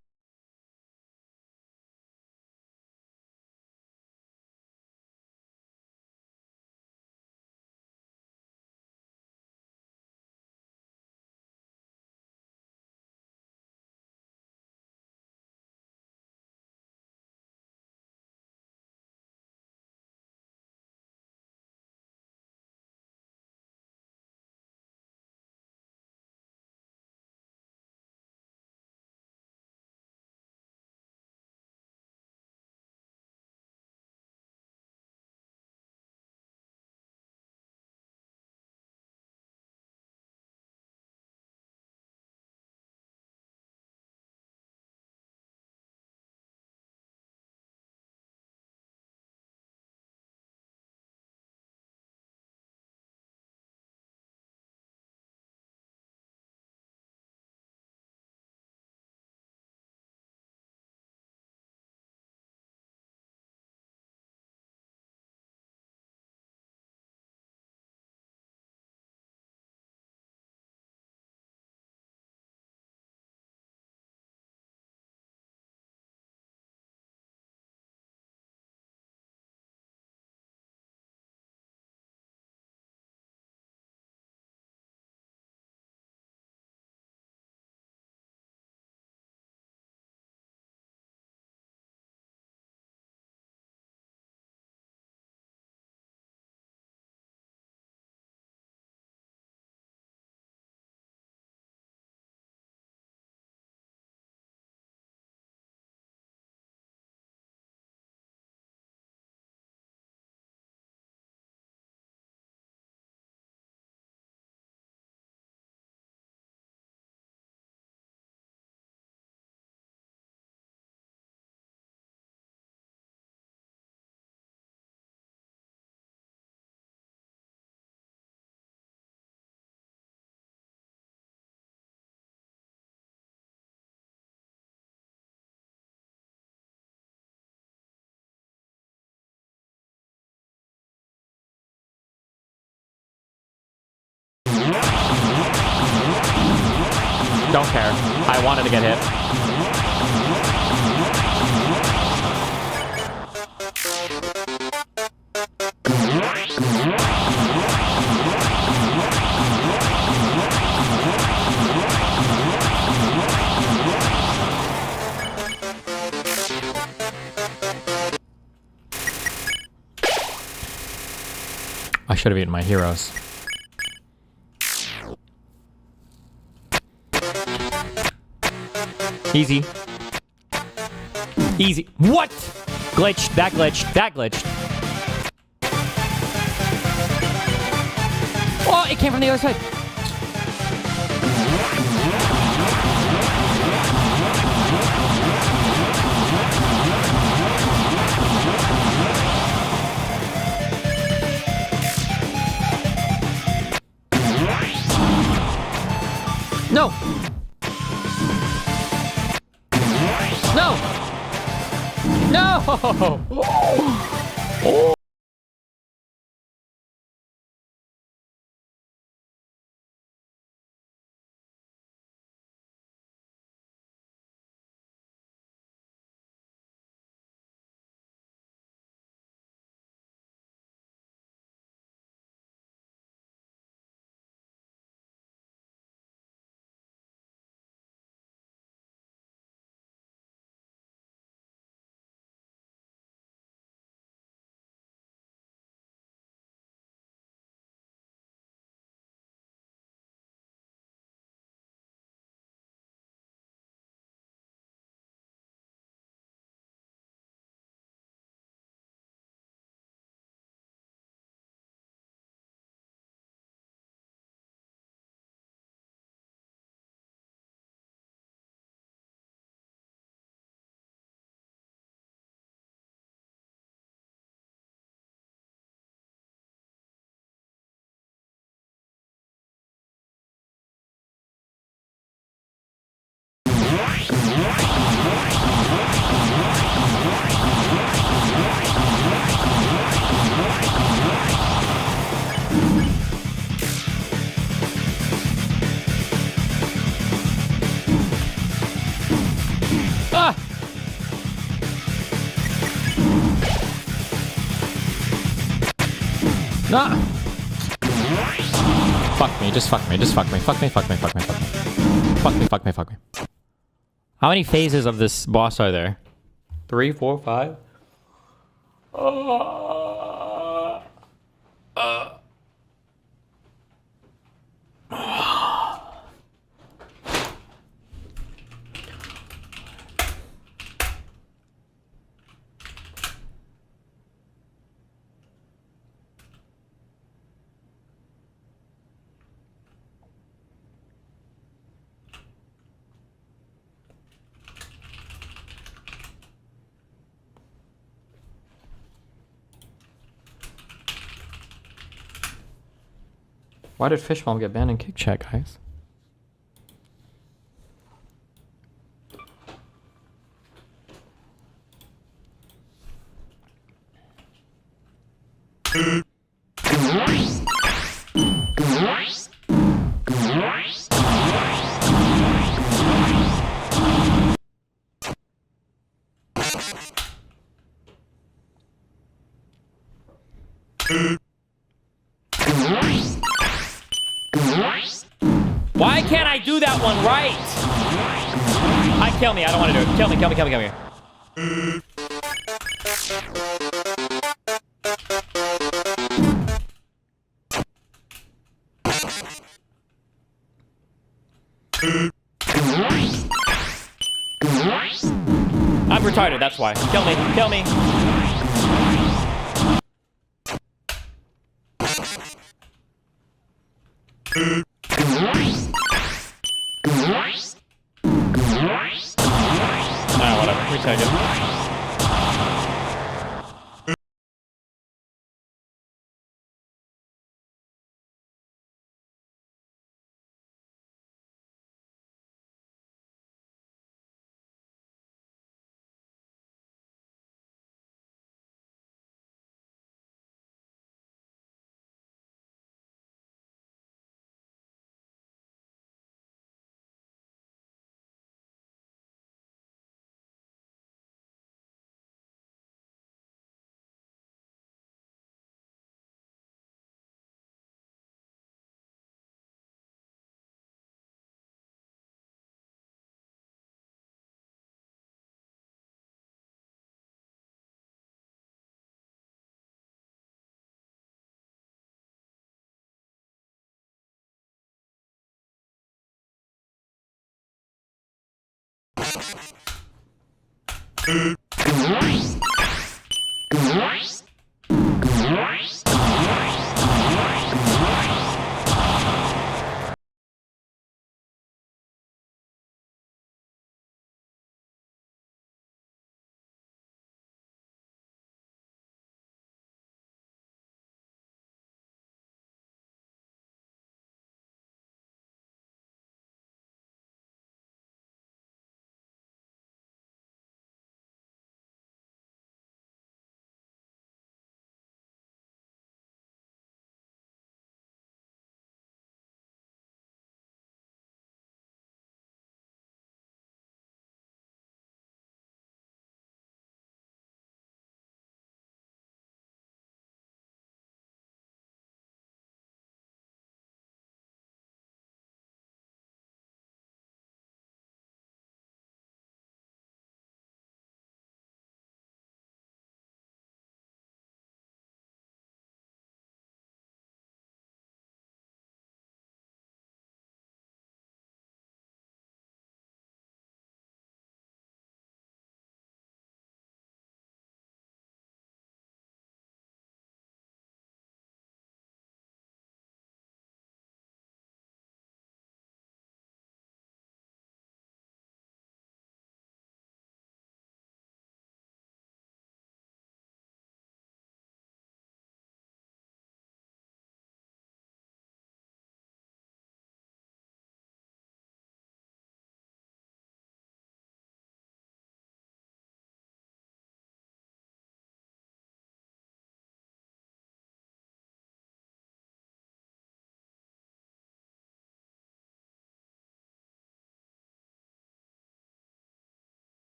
Don't care. I wanted to get hit. I should have eaten my heroes. Easy. Easy. What? Glitched. That glitched. That glitched. Oh, it came from the other side. No. No! No! Oh. Nah. Fuck me, just fuck me, just fuck me, fuck me, fuck me, fuck me, fuck me. Fuck me, fuck me, fuck me. How many phases of this boss are there? 3, 4, 5? Why did Fishmom get banned in Kick Chat, guys? Why can't I do that one right? Kill me, I don't want to do it. Kill me, kill me, kill me, kill me. I'm retarded, that's why. Kill me, kill me. Whatever, we take it.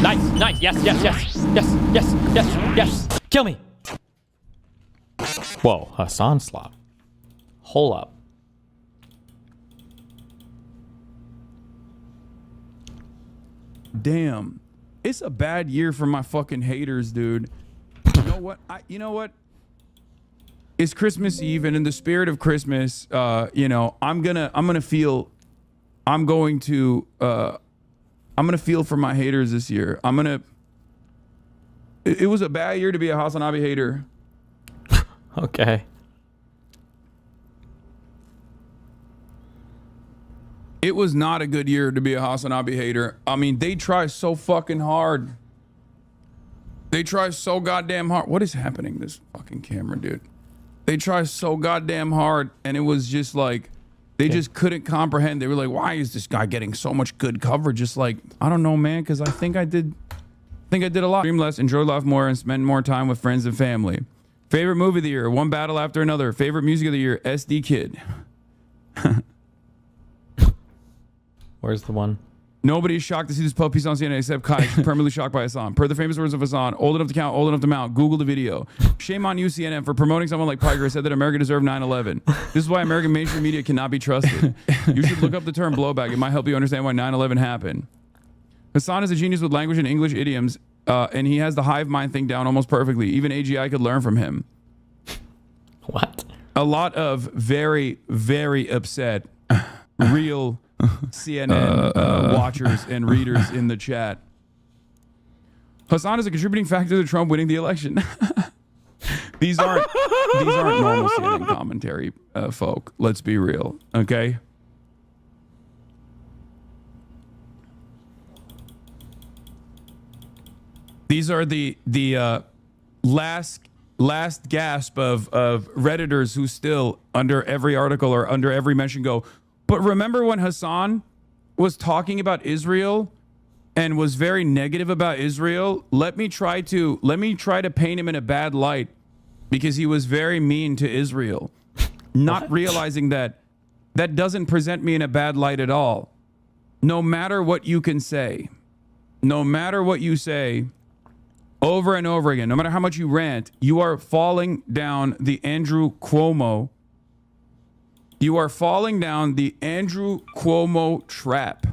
Nice, nice. Yes, yes, yes. Yes, yes, yes, yes. Kill me. Whoa, Hassan slop. Hold up. Damn. It's a bad year for my fucking haters, dude. You know what? It's Christmas Eve, and in the spirit of Christmas, I'm gonna feel for my haters this year. It was a bad year to be a Hasanabi hater. Okay. It was not a good year to be a Hasanabi hater. I mean, they try so fucking hard. They try so goddamn hard. What is happening to this fucking camera, dude? They try so goddamn hard, and it was just like, they just couldn't comprehend. They were like, why is this guy getting so much good coverage? Just like, I don't know, man, because I think I did a lot. Dream less, enjoy life more, and spend more time with friends and family. Favorite movie of the year, one battle after another. Favorite music of the year, SD Kid. Where's the one? Nobody is shocked to see this puppy on CNN except Kai. She's permanently shocked by Hassan. Per the famous words of Hassan, old enough to count, old enough to mount. Google the video. Shame on you, CNN, for promoting someone like Piker who said that America deserved 9/11. This is why American mainstream media cannot be trusted. You should look up the term blowback. It might help you understand why 9/11 happened. Hassan is a genius with language and English idioms, and he has the hive mind thing down almost perfectly. Even AGI could learn from him. What? A lot of very, very upset, real CNN watchers and readers in the chat. Hassan is a contributing factor to Trump winning the election. These aren't normal CNN commentary, folk. Let's be real, okay? These are the last gasp of Redditors who still, under every article or under every mention, go, but remember when Hassan was talking about Israel and was very negative about Israel? Let me try to paint him in a bad light because he was very mean to Israel. Not realizing that doesn't present me in a bad light at all. No matter what you can say, no matter what you say, over and over again, no matter how much you rant, you are falling down the Andrew Cuomo. You are falling down the Andrew Cuomo trap.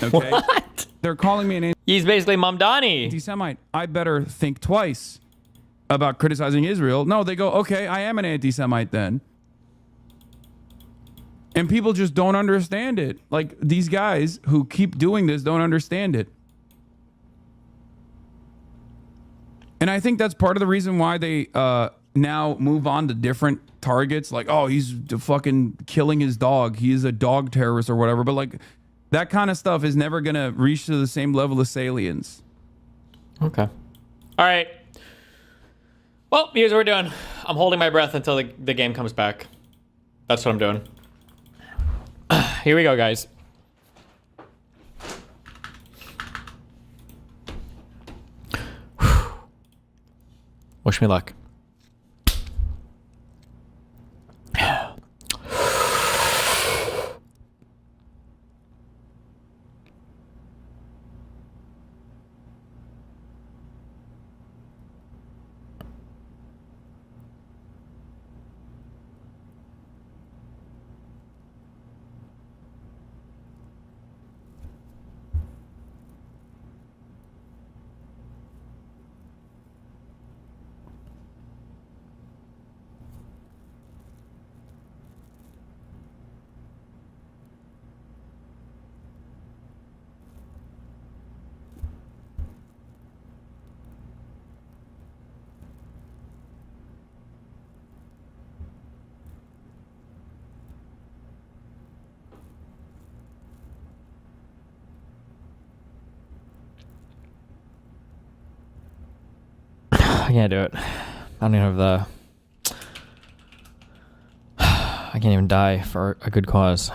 Okay? What? They're calling me an He's basically Mamdani. anti-Semite. I better think twice about criticizing Israel. No, they go, okay, I am an anti-Semite then. And people just don't understand it. Like, these guys who keep doing this don't understand it. And I think that's part of the reason why they now move on to different targets. Like, oh, he's fucking killing his dog. He is a dog terrorist or whatever. But like, that kind of stuff is never going to reach to the same level as salience. Okay. All right. Well, here's what we're doing. I'm holding my breath until the game comes back. That's what I'm doing. Here we go, guys. Wish me luck. I can't do it. I don't even have the... I can't even die for a good cause.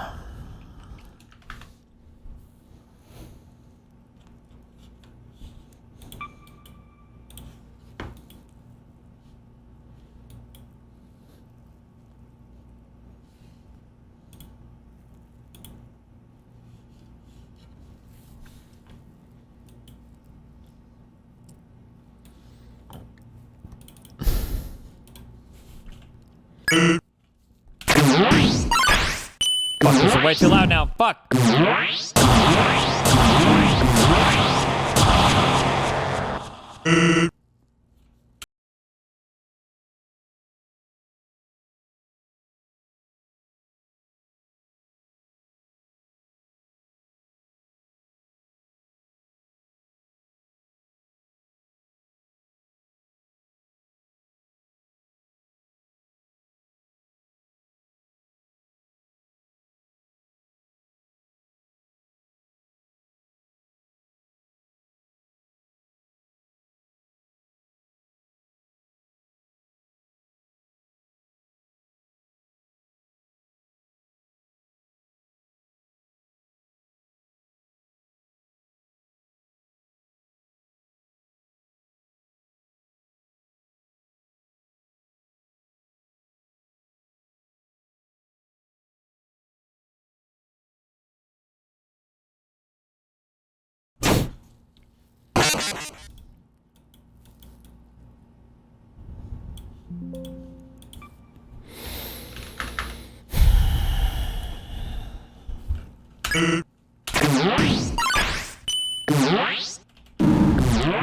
way too loud now. Fuck.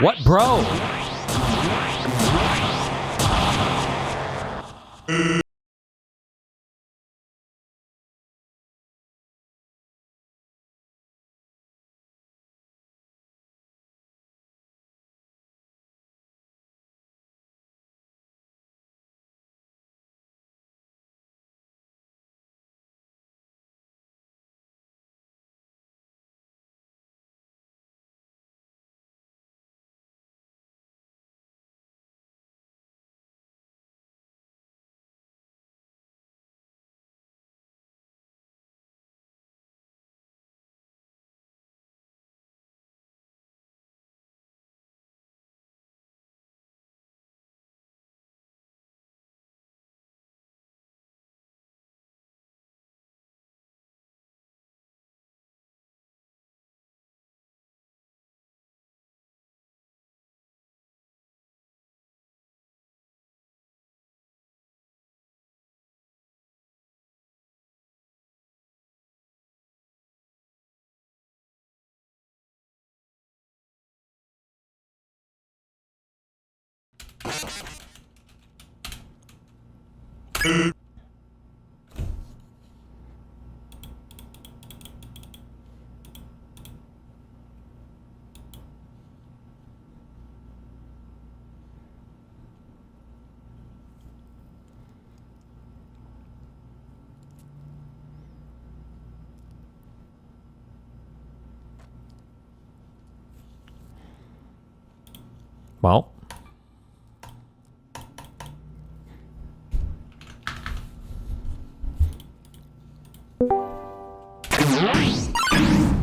What, bro? Well.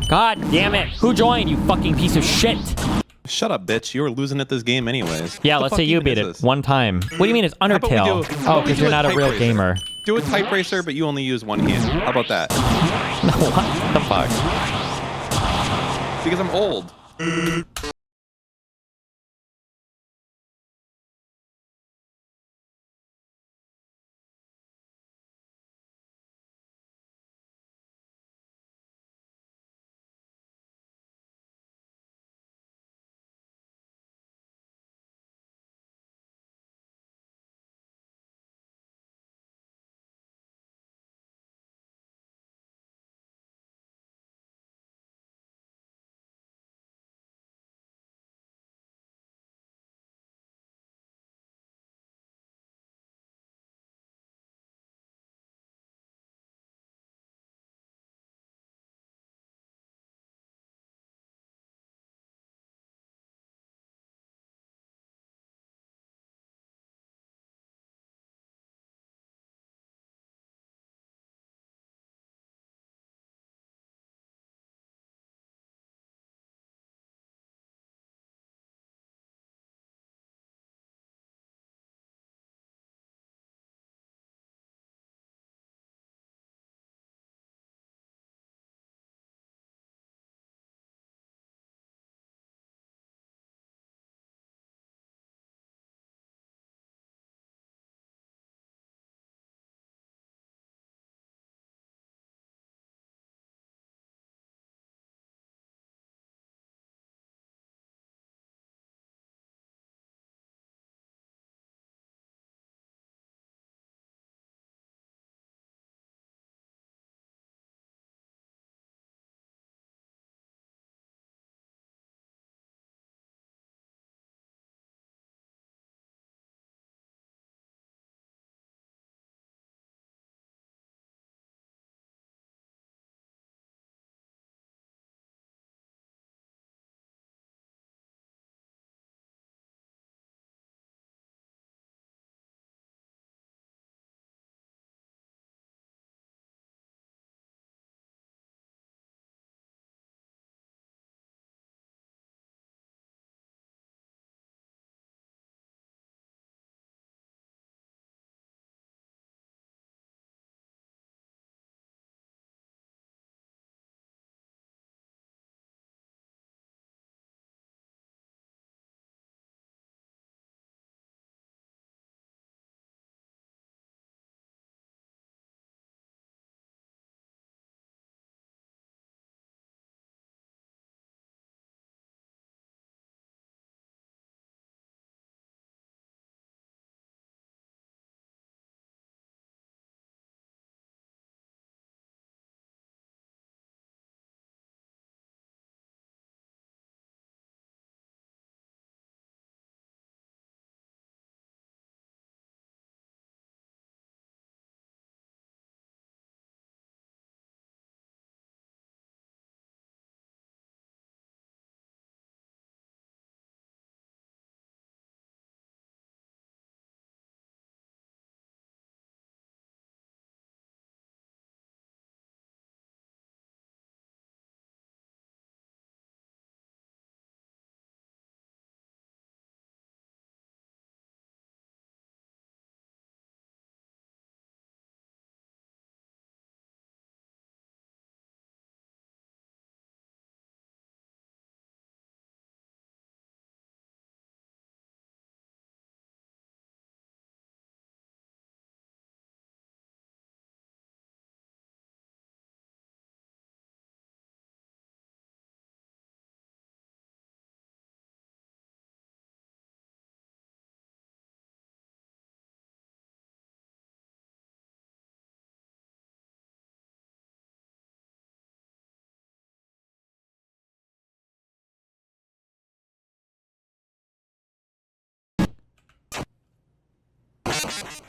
God damn it. Who joined, you fucking piece of shit? Shut up, bitch. You were losing at this game anyways. Yeah, What let's the say fuck you even beat is it this? one time. What do you mean it's How about we Undertale? do- Oh, how about we because do you're a not a type real racer? gamer. Do a type racer, but you only use one hand. How about that? What the fuck? Because I'm old.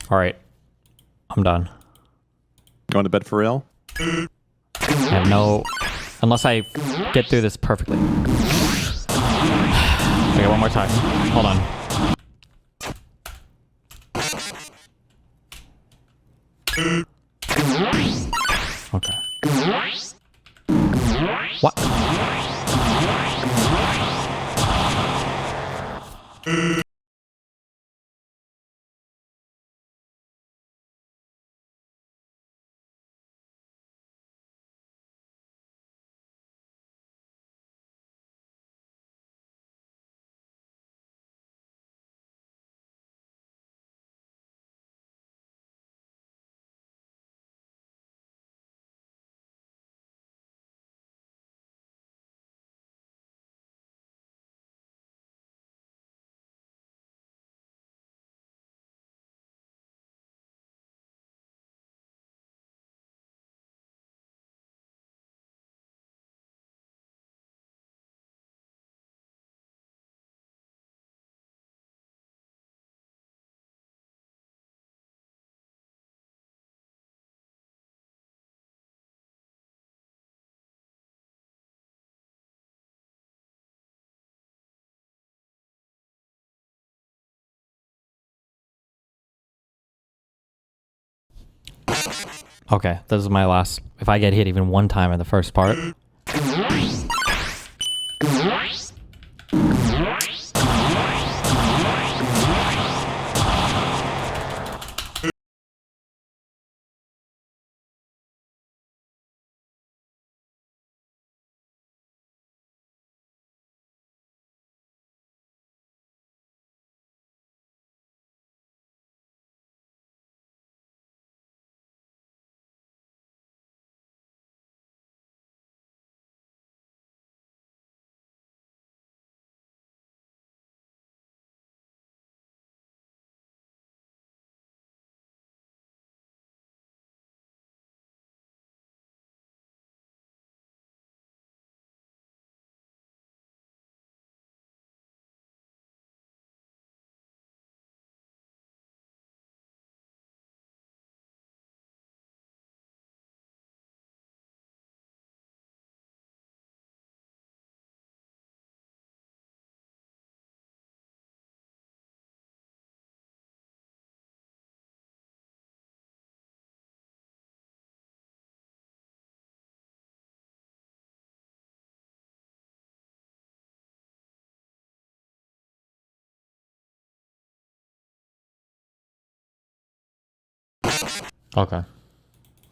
All right. I'm done. Going to bed for real? I have no... Unless I get through this perfectly. Okay, one more time. Hold on. Okay. What? Okay, this is my last. If I get hit even one time in the first part. Okay.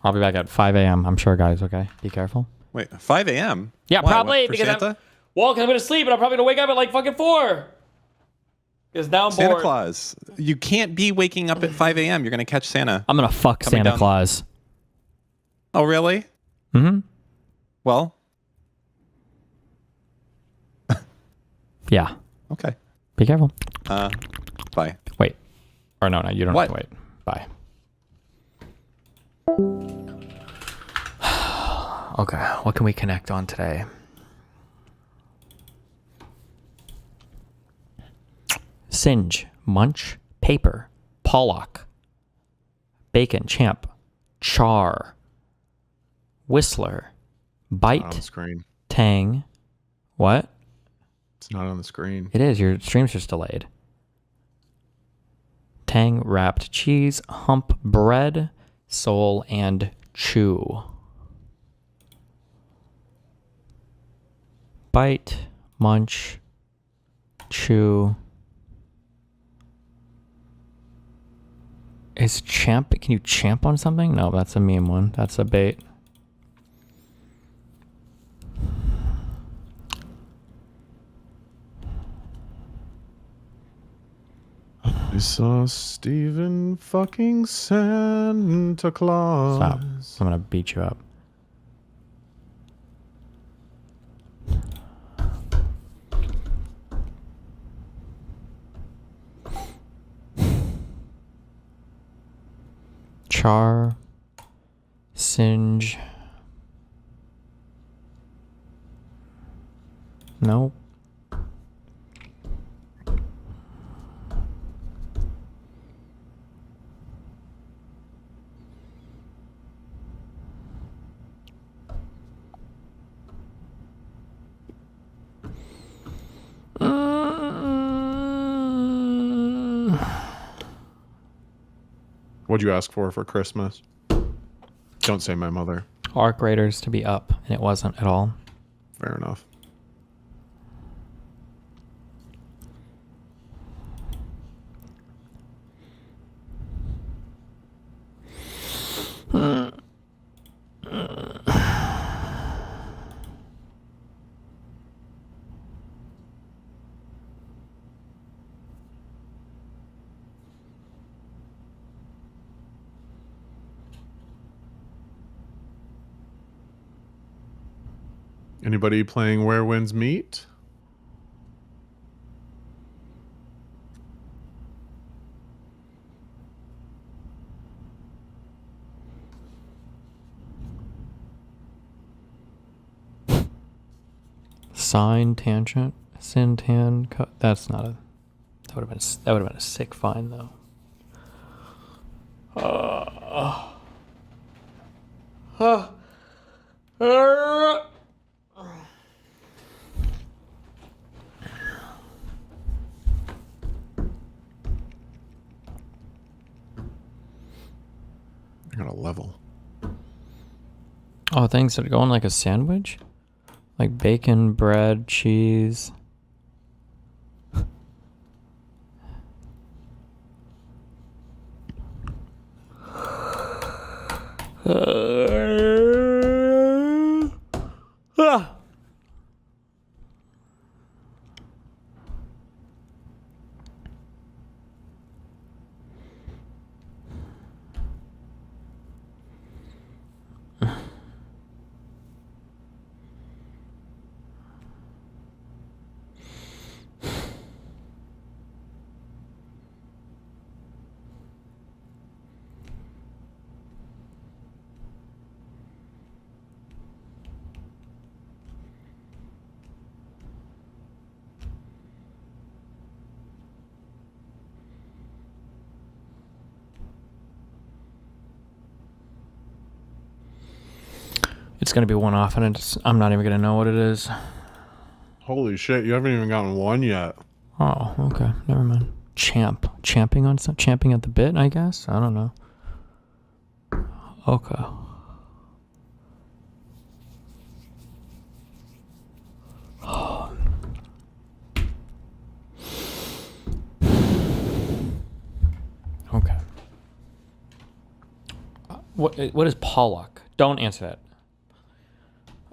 I'll be back at 5 a.m. I'm sure, guys. Okay, be careful. Wait, 5 a.m.? Yeah, Why, probably what, for because Santa? I'm going to sleep and I'm probably going to wake up at like fucking 4. Because now I'm Santa bored. Claus. You can't be waking up at 5 a.m. You're going to catch Santa. I'm going to fuck coming Santa down. Claus. Oh, really? Mm-hmm. Well. Yeah. Okay. Be careful. Bye. Wait. Or no, you don't What? have to wait. Bye. Okay, what can we connect on today? Singe, Munch, Paper, Pollock, Bacon, Champ, Char, Whistler, Bite, Not on the screen. Tang. What? It's not on the screen. It is. Your stream's just delayed. Tang, Wrapped Cheese, Hump Bread, Soul, and Chew. Bite, Munch, Chew. Is Champ, can you champ on something? No, that's a meme one. That's a bait. I saw Steven fucking Santa Claus. Stop. I'm gonna beat you up. Char, Singe. Nope. What'd you ask for Christmas? Don't say my mother. Arc Raiders to be up, and it wasn't at all. Fair enough. Anybody playing Where Winds Meet? Sine, tangent, sin, tan, that's not a... That would have been a sick find, though. I got a level. Oh, things that are going like a sandwich? Like bacon, bread, cheese. It's going to be one off, and I'm not even going to know what it is. Holy shit, you haven't even gotten one yet. Oh, okay. Never mind. Champing on some, champing at the bit, I guess? I don't know. Okay. Okay. What is Pollock? Don't answer that.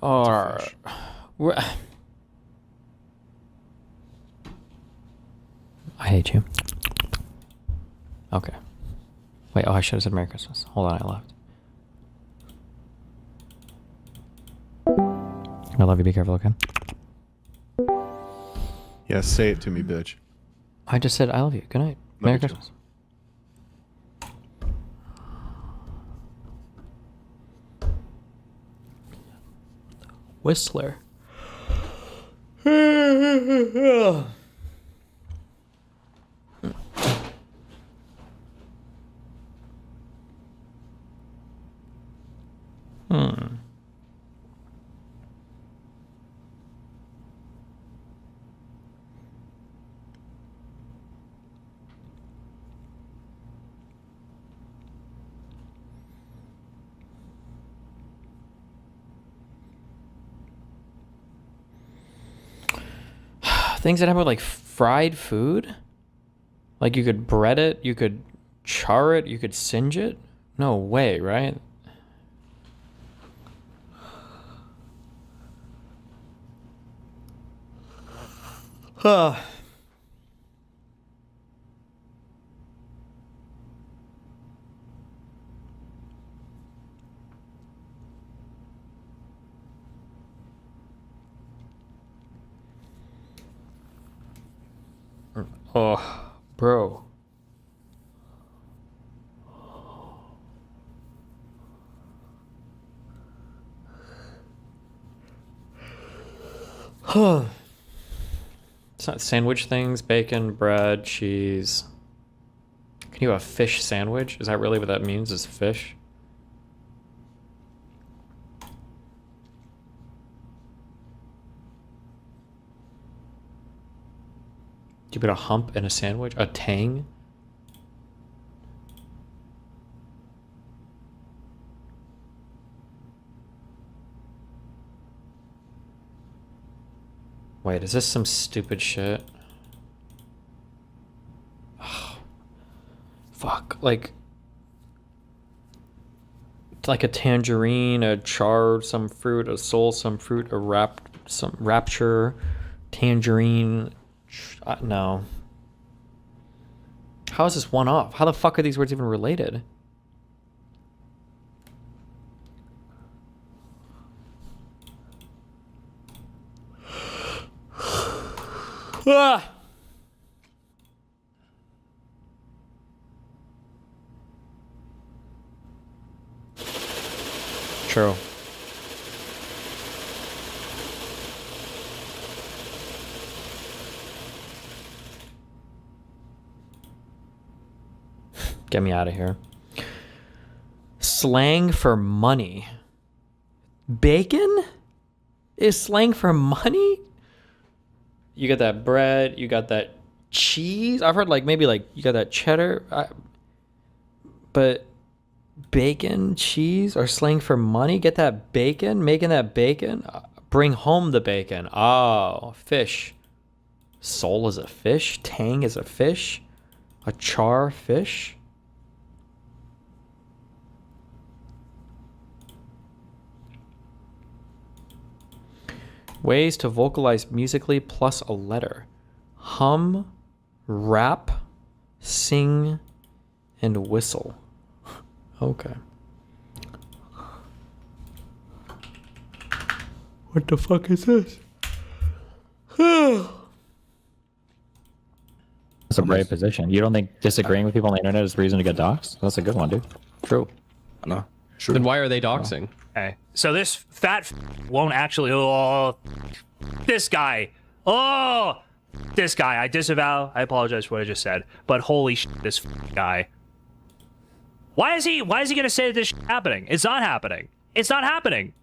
Or I hate you. Okay. Wait, oh, I should have said Merry Christmas. Hold on, I left. I love you, be careful, okay? Yeah, say it to me, bitch. I just said I love you. Good night. Merry Christmas. Whistler. Things that happen with like fried food? Like you could bread it, you could char it, you could singe it? No way, right? Huh. Oh, bro. Huh. It's not sandwich things, bacon, bread, cheese. Can you have a fish sandwich? Is that really what that means, is fish? Do you put a hump in a sandwich? A tang? Wait, is this some stupid shit? Oh, fuck. Like a tangerine, a char, some fruit, a soul, some fruit, some rapture, tangerine. No. How is this one off? How the fuck are these words even related? Ah! True. Get me out of here. Slang for money. Bacon is slang for money? You got that bread, you got that cheese. I've heard like maybe like you got that cheddar. But bacon, cheese are slang for money? Get that bacon? Making that bacon? Bring home the bacon. Oh, fish. Soul is a fish? Tang is a fish? A char fish? Ways to vocalize musically plus a letter. Hum, rap, sing, and whistle. Okay. What the fuck is this? That's a brave position. You don't think disagreeing with people on the internet is reason to get doxxed? That's a good one, dude. True. No. True. Then why are they doxing? Okay. So this fat won't actually. Oh, this guy. Oh, this guy. I disavow. I apologize for what I just said. But holy shit, this guy. Why is he gonna say that this shit happening? It's not happening. It's not happening.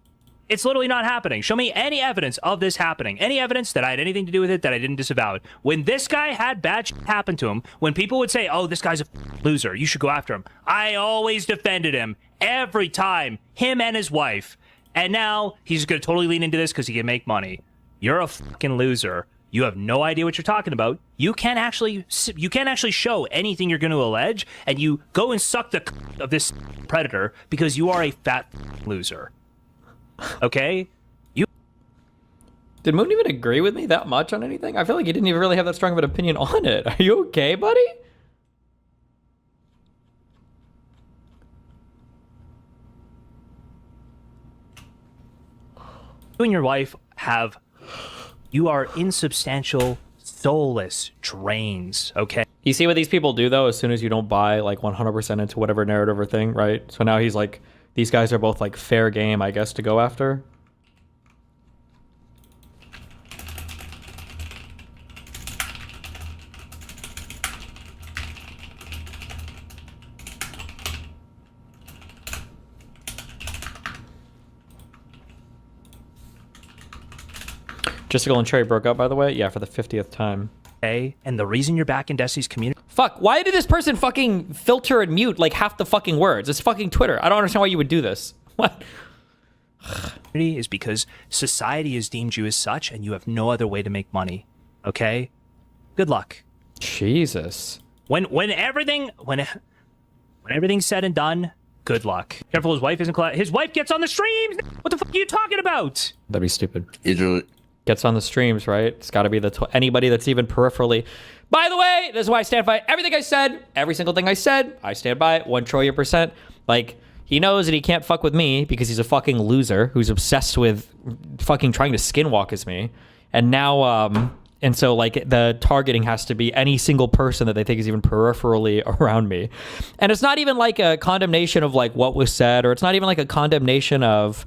It's literally not happening. Show me any evidence of this happening. Any evidence that I had anything to do with it, that I didn't disavow it. When this guy had bad shit happen to him, when people would say, oh, this guy's a loser, you should go after him, I always defended him. Every time. Him and his wife. And now he's going to totally lean into this because he can make money. You're a fucking loser. You have no idea what you're talking about. You can't actually show anything you're going to allege, and you go and suck the of this predator because you are a fat loser. Okay? Did Moon even agree with me that much on anything? I feel like he didn't even really have that strong of an opinion on it. Are you okay, buddy? You and your wife you are insubstantial, soulless drains, okay? You see what these people do, though, as soon as you don't buy, like, 100% into whatever narrative or thing, right? So now he's like, these guys are both, like, fair game, I guess, to go after. Justical and Cherry broke up, by the way? Yeah, for the 50th time. Okay, and the reason you're back in Destiny's community... Fuck, why did this person fucking filter and mute, like, half the fucking words? It's fucking Twitter. I don't understand why you would do this. What? ...is because society has deemed you as such, and you have no other way to make money. Okay? Good luck. Jesus. When everything's said and done, good luck. Careful, his wife isn't... His wife gets on the streams! What the fuck are you talking about? That'd be stupid. Gets on the streams, right? It's got to be anybody that's even peripherally. By the way, this is why I stand by everything I said. Every single thing I said, I stand by it 1 trillion%. Like, he knows that he can't fuck with me because he's a fucking loser who's obsessed with fucking trying to skinwalk as me. And now, and so, like, the targeting has to be any single person that they think is even peripherally around me. And it's not even like a condemnation of, like, what was said, or it's not even like a condemnation of,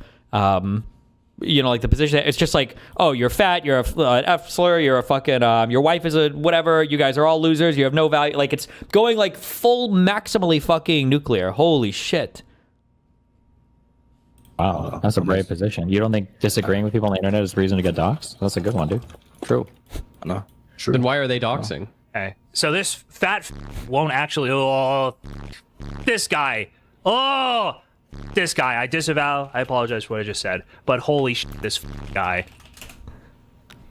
you know, like the position. It's just like, oh, you're fat, you're a F slur, you're a fucking, your wife is a whatever, you guys are all losers, you have no value. Like, it's going like full maximally fucking nuclear. Holy shit. Wow, that's a brave position. You don't think disagreeing with people on the internet is reason to get doxxed? That's a good one, dude. True. No. True. Then why are they doxing? Okay. So this fat won't actually... Oh, this guy. Oh, this guy. I disavow. I apologize for what I just said. But holy shit, this guy.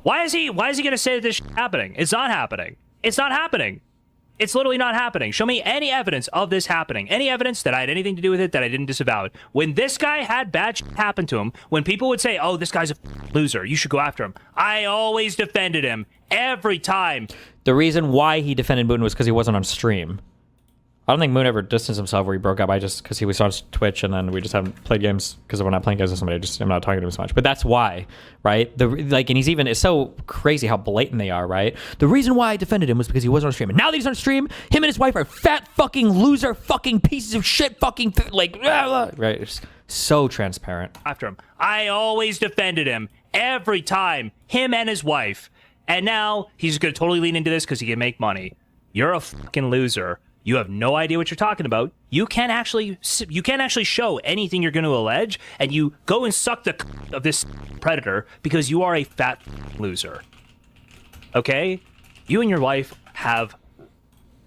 Why is he gonna say that this shit's happening? It's not happening. It's not happening. It's literally not happening. Show me any evidence of this happening. Any evidence that I had anything to do with it, that I didn't disavow it. When this guy had bad shit happen to him, when people would say, oh, this guy's a loser, you should go after him, I always defended him every time. The reason why he defended Moon was because he wasn't on stream. I don't think Moon ever distanced himself where he broke up. I just, because he was on Twitch and then we just haven't played games because we're not playing games with somebody. I'm not talking to him so much. But that's why, right? And he's even, it's so crazy how blatant they are, right? The reason why I defended him was because he wasn't on stream. And now that he's on stream, him and his wife are fat fucking loser fucking pieces of shit fucking, like, right? It's so transparent. After him. I always defended him every time, him and his wife. And now he's going to totally lean into this because he can make money. You're a fucking loser. You have no idea what you're talking about. You can't actually show anything you're going to allege, and you go and suck the of this predator because you are a fat loser. Okay? You and your wife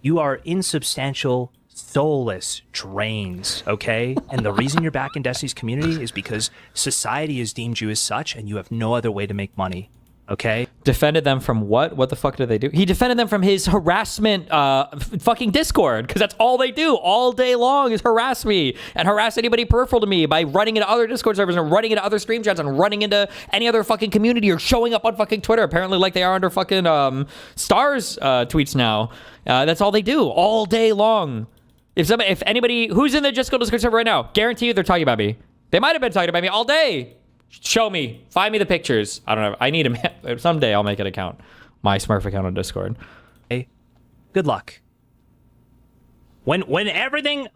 you are insubstantial, soulless drains, okay? And the reason you're back in Destiny's community is because society has deemed you as such, and you have no other way to make money. Okay. Defended them from what? What the fuck did they do? He defended them from his harassment fucking Discord, because that's all they do all day long is harass me and harass anybody peripheral to me by running into other Discord servers and running into other stream chats and running into any other fucking community or showing up on fucking Twitter, apparently like they are under fucking Stars tweets now. That's all they do all day long. If anybody who's in the Discord server right now, guarantee you they're talking about me. They might have been talking about me all day. Show me. Find me the pictures. I don't know. I need them. Someday I'll make an account. My Smurf account on Discord. Hey, good luck. When everything's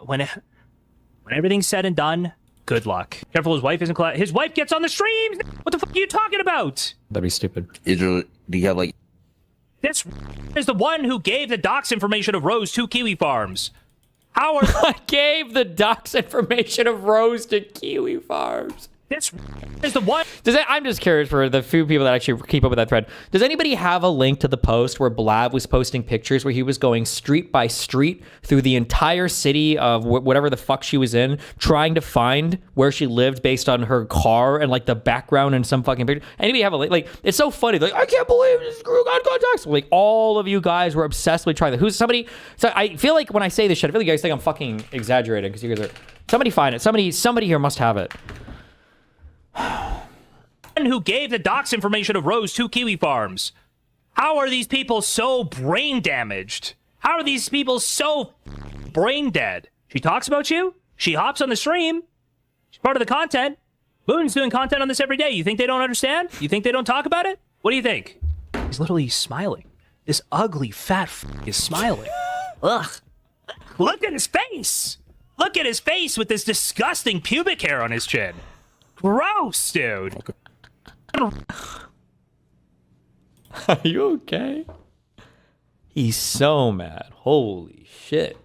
said and done, good luck. Careful, his wife isn't his wife gets on the streams. What the fuck are you talking about? That'd be stupid. Do you have like... This is the one who gave the docs information of Rose to Kiwi Farms. Howard I gave the docs information of Rose to Kiwi Farms. This is the one. I'm just curious for the few people that actually keep up with that thread. Does anybody have a link to the post where Blav was posting pictures where he was going street by street through the entire city of whatever the fuck she was in, trying to find where she lived based on her car and like the background and some fucking picture? Anybody have a link? Like, it's so funny. Like, I can't believe this girl got contacts. Like, all of you guys were obsessively trying that. Who's somebody? So I feel like when I say this shit, I feel like you guys think I'm fucking exaggerating because you guys are. Somebody find it. Somebody here must have it. Who gave the docs information of Rose to Kiwi Farms. How are these people so brain damaged? How are these people so brain dead? She talks about you. She hops on the stream. She's part of the content. Moon's doing content on this every day. You think they don't understand? You think they don't talk about it? What do you think? He's literally smiling. This ugly fat is smiling. Ugh. Look at his face. Look at his face with this disgusting pubic hair on his chin. Gross, dude. Are you okay? He's so mad. Holy shit.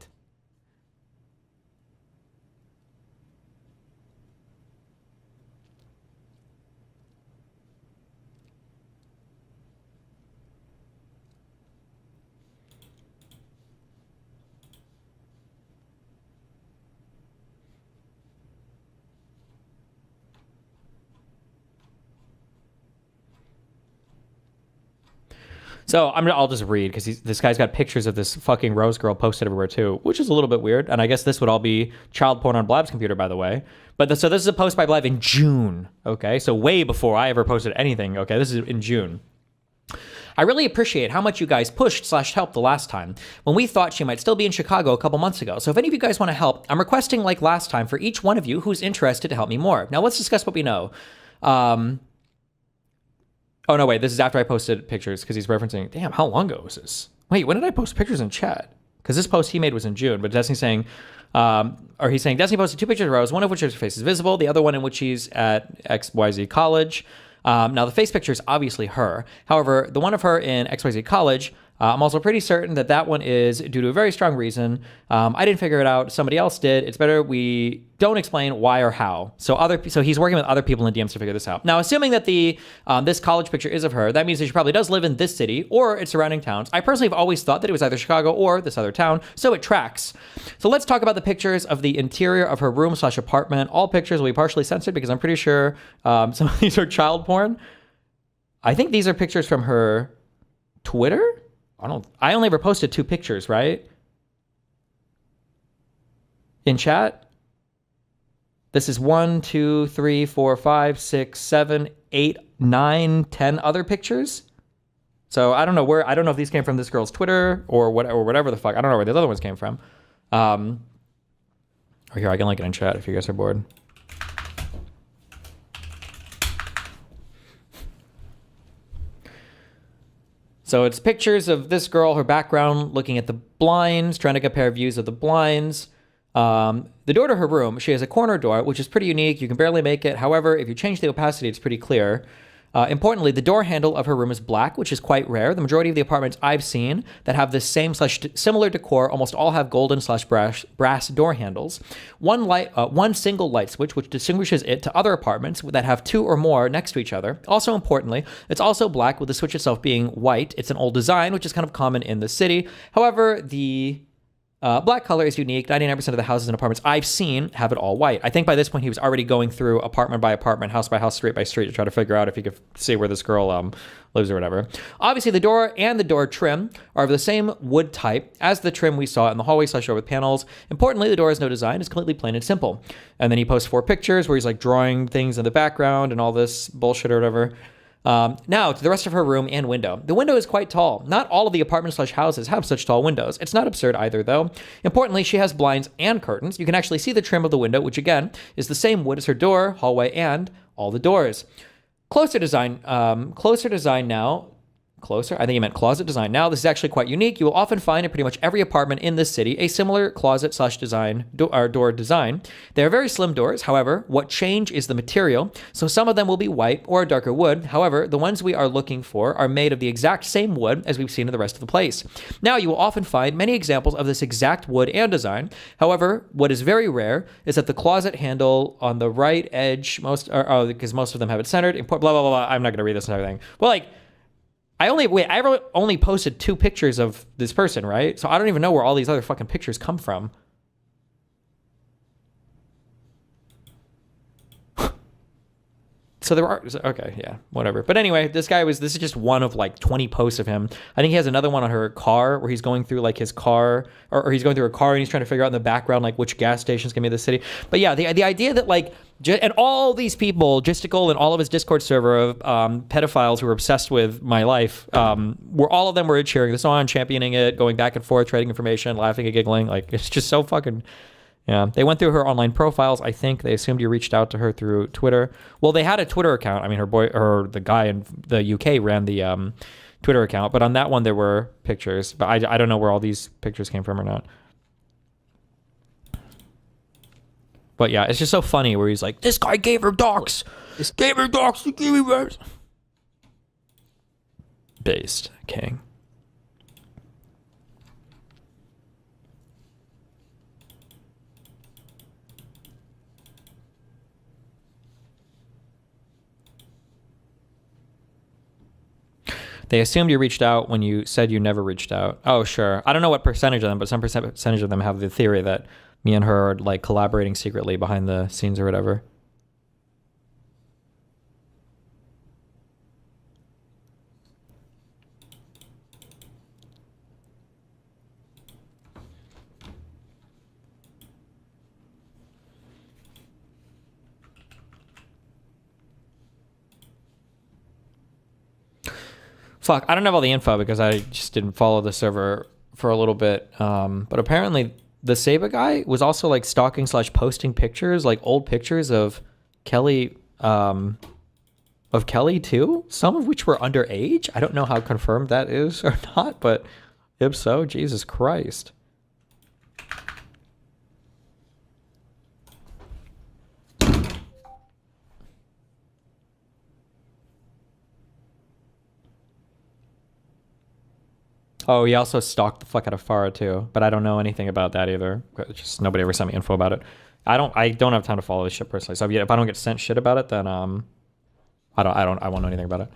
So I'll just read because this guy's got pictures of this fucking Rose girl posted everywhere too, which is a little bit weird. And I guess this would all be child porn on Blab's computer, by the way. But so this is a post by Blab in June. Okay, so way before I ever posted anything. Okay, this is in June. I really appreciate how much you guys pushed/helped the last time when we thought she might still be in Chicago a couple months ago. So if any of you guys want to help, I'm requesting like last time for each one of you who's interested to help me more. Now let's discuss what we know. Oh, no, wait. This is after I posted pictures because he's referencing, damn, how long ago was this? Wait, when did I post pictures in chat? Because this post he made was in June, but Destiny's saying, he's saying, Destiny posted 2 pictures of Rose, one of which her face is visible, the other one in which she's at XYZ College. Now, the face picture is obviously her. However, the one of her in XYZ College, I'm also pretty certain that that one is due to a very strong reason. I didn't figure it out. Somebody else did. It's better we don't explain why or how. So he's working with other people in DMs to figure this out. Now, assuming that this college picture is of her, that means that she probably does live in this city or its surrounding towns. I personally have always thought that it was either Chicago or this other town, so it tracks. So let's talk about the pictures of the interior of her room/apartment. All pictures will be partially censored because I'm pretty sure some of these are child porn. I think these are pictures from her Twitter. I only ever posted 2 pictures, right? In chat. This is 1, 2, 3, 4, 5, 6, 7, 8, 9, 10 other pictures. So I don't know if these came from this girl's Twitter or whatever the fuck. I don't know where the other ones came from. Or here, I can link it in chat if you guys are bored. So it's pictures of this girl, her background, looking at the blinds, trying to compare views of the blinds. The door to her room, she has a corner door, which is pretty unique. You can barely make it. However, if you change the opacity, it's pretty clear. Importantly, the door handle of her room is black, which is quite rare. The majority of the apartments I've seen that have this similar decor almost all have golden / brass door handles. One single light switch, which distinguishes it to other apartments that have 2 or more next to each other. Also importantly, it's also black, with the switch itself being white. It's an old design, which is kind of common in the city. However, the black color is unique. 99% of the houses and apartments I've seen have it all white. I think by this point he was already going through apartment by apartment, house by house, street by street to try to figure out if he could see where this girl lives or whatever. Obviously, the door and the door trim are of the same wood type as the trim we saw in the hallway / door with panels. Importantly, the door has no design. It's completely plain and simple. And then he posts 4 pictures where he's like drawing things in the background and all this bullshit or whatever. Now to the rest of her room and window. The window is quite tall. Not all of the apartments / houses have such tall windows. It's not absurd either, though. Importantly, she has blinds and curtains. You can actually see the trim of the window, which again is the same wood as her door, hallway, and all the doors. Closer design now. Closer? I think he meant closet design. Now, this is actually quite unique. You will often find in pretty much every apartment in this city a similar closet / door design. They are very slim doors. However, what change is the material. So some of them will be white or a darker wood. However, the ones we are looking for are made of the exact same wood as we've seen in the rest of the place. Now, you will often find many examples of this exact wood and design. However, what is very rare is that the closet handle on the right edge, because most of them have it centered. Blah, blah, blah, blah. I'm not going to read this and everything. Well, like, I only posted 2 pictures of this person, right? So I don't even know where all these other fucking pictures come from. So there are, okay, yeah, whatever. But anyway, this is just one of like 20 posts of him. I think he has another one on her car where he's going through like his car, or he's going through a car and he's trying to figure out in the background like which gas station's gonna be in the city. But yeah, the idea that like, and all these people, Gisticle and all of his Discord server of pedophiles who were obsessed with my life, all of them were cheering this on, championing it, going back and forth, trading information, laughing and giggling. Like, it's just so fucking... Yeah, they went through her online profiles. I think they assumed you reached out to her through Twitter. Well, they had a Twitter account. I mean, the guy in the UK ran the Twitter account, but on that one there were pictures. But I don't know where all these pictures came from or not. But yeah, it's just so funny where he's like, "This guy gave her docs. This gave her docs. He gave me based king." They assumed you reached out when you said you never reached out. Oh, sure. I don't know what percentage of them, but some percentage of them have the theory that me and her are like collaborating secretly behind the scenes or whatever. Fuck, I don't have all the info because I just didn't follow the server for a little bit. But apparently the Saba guy was also like stalking / posting pictures, like old pictures of Kelly too, some of which were underage. I don't know how confirmed that is or not, but if so, Jesus Christ. Oh, he also stalked the fuck out of Farah too, but I don't know anything about that either. Just nobody ever sent me info about it. I don't have time to follow this shit personally. So if I don't get sent shit about it, then I won't know anything about it.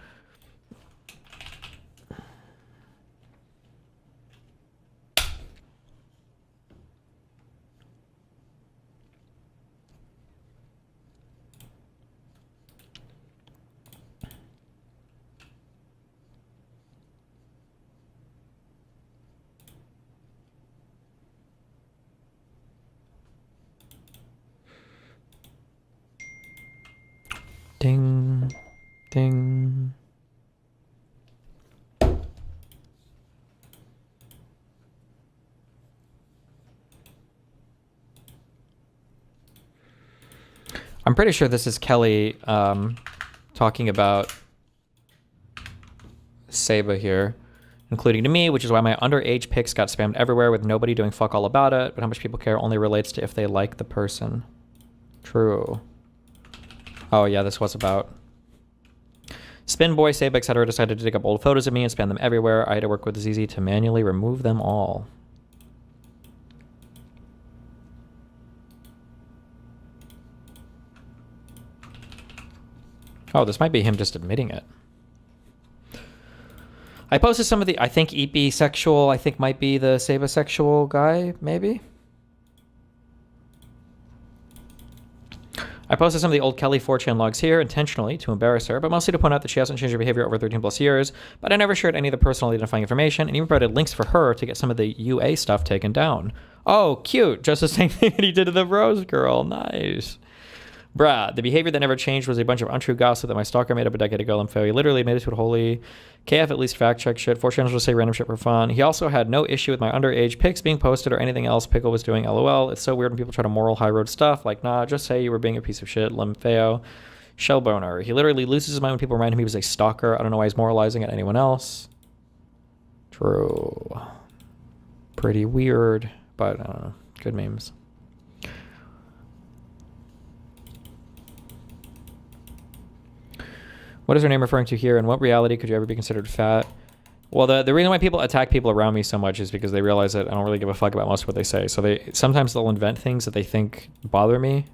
Ding. Ding. I'm pretty sure this is Kelly talking about Saba here, including to me, which is why my underage pics got spammed everywhere with nobody doing fuck all about it, but how much people care only relates to if they like the person. True. Oh yeah, this was about. Spin Boy, Saba, etc. decided to dig up old photos of me and spam them everywhere. I had to work with ZZ to manually remove them all. Oh, this might be him just admitting it. I posted some of the, I think EP sexual, I think might be the Saba sexual guy, maybe? I posted some of the old Kelly 4chan logs here intentionally to embarrass her, but mostly to point out that she hasn't changed her behavior over 13 plus years, but I never shared any of the personal identifying information and even provided links for her to get some of the UA stuff taken down. Oh, cute. Just the same thing that he did to the Rose girl. Nice. Bruh, the behavior that never changed was a bunch of untrue gossip that my stalker made up a decade ago. I'm fairly literally made it to a holy KF at least fact check shit. 4channels will say random shit for fun. He also had no issue with my underage pics being posted or anything else Pickle was doing. LOL. It's so weird when people try to moral high road stuff. Like, nah, just say you were being a piece of shit. Limfeo. Shellboner. He literally loses his mind when people remind him he was a stalker. I don't know why he's moralizing at anyone else. True. Pretty weird, but I don't know. Good memes. What is her name referring to here? In what reality could you ever be considered fat? Well, the reason why people attack people around me so much is because they realize that I don't really give a fuck about most of what they say. So sometimes they'll invent things that they think bother me.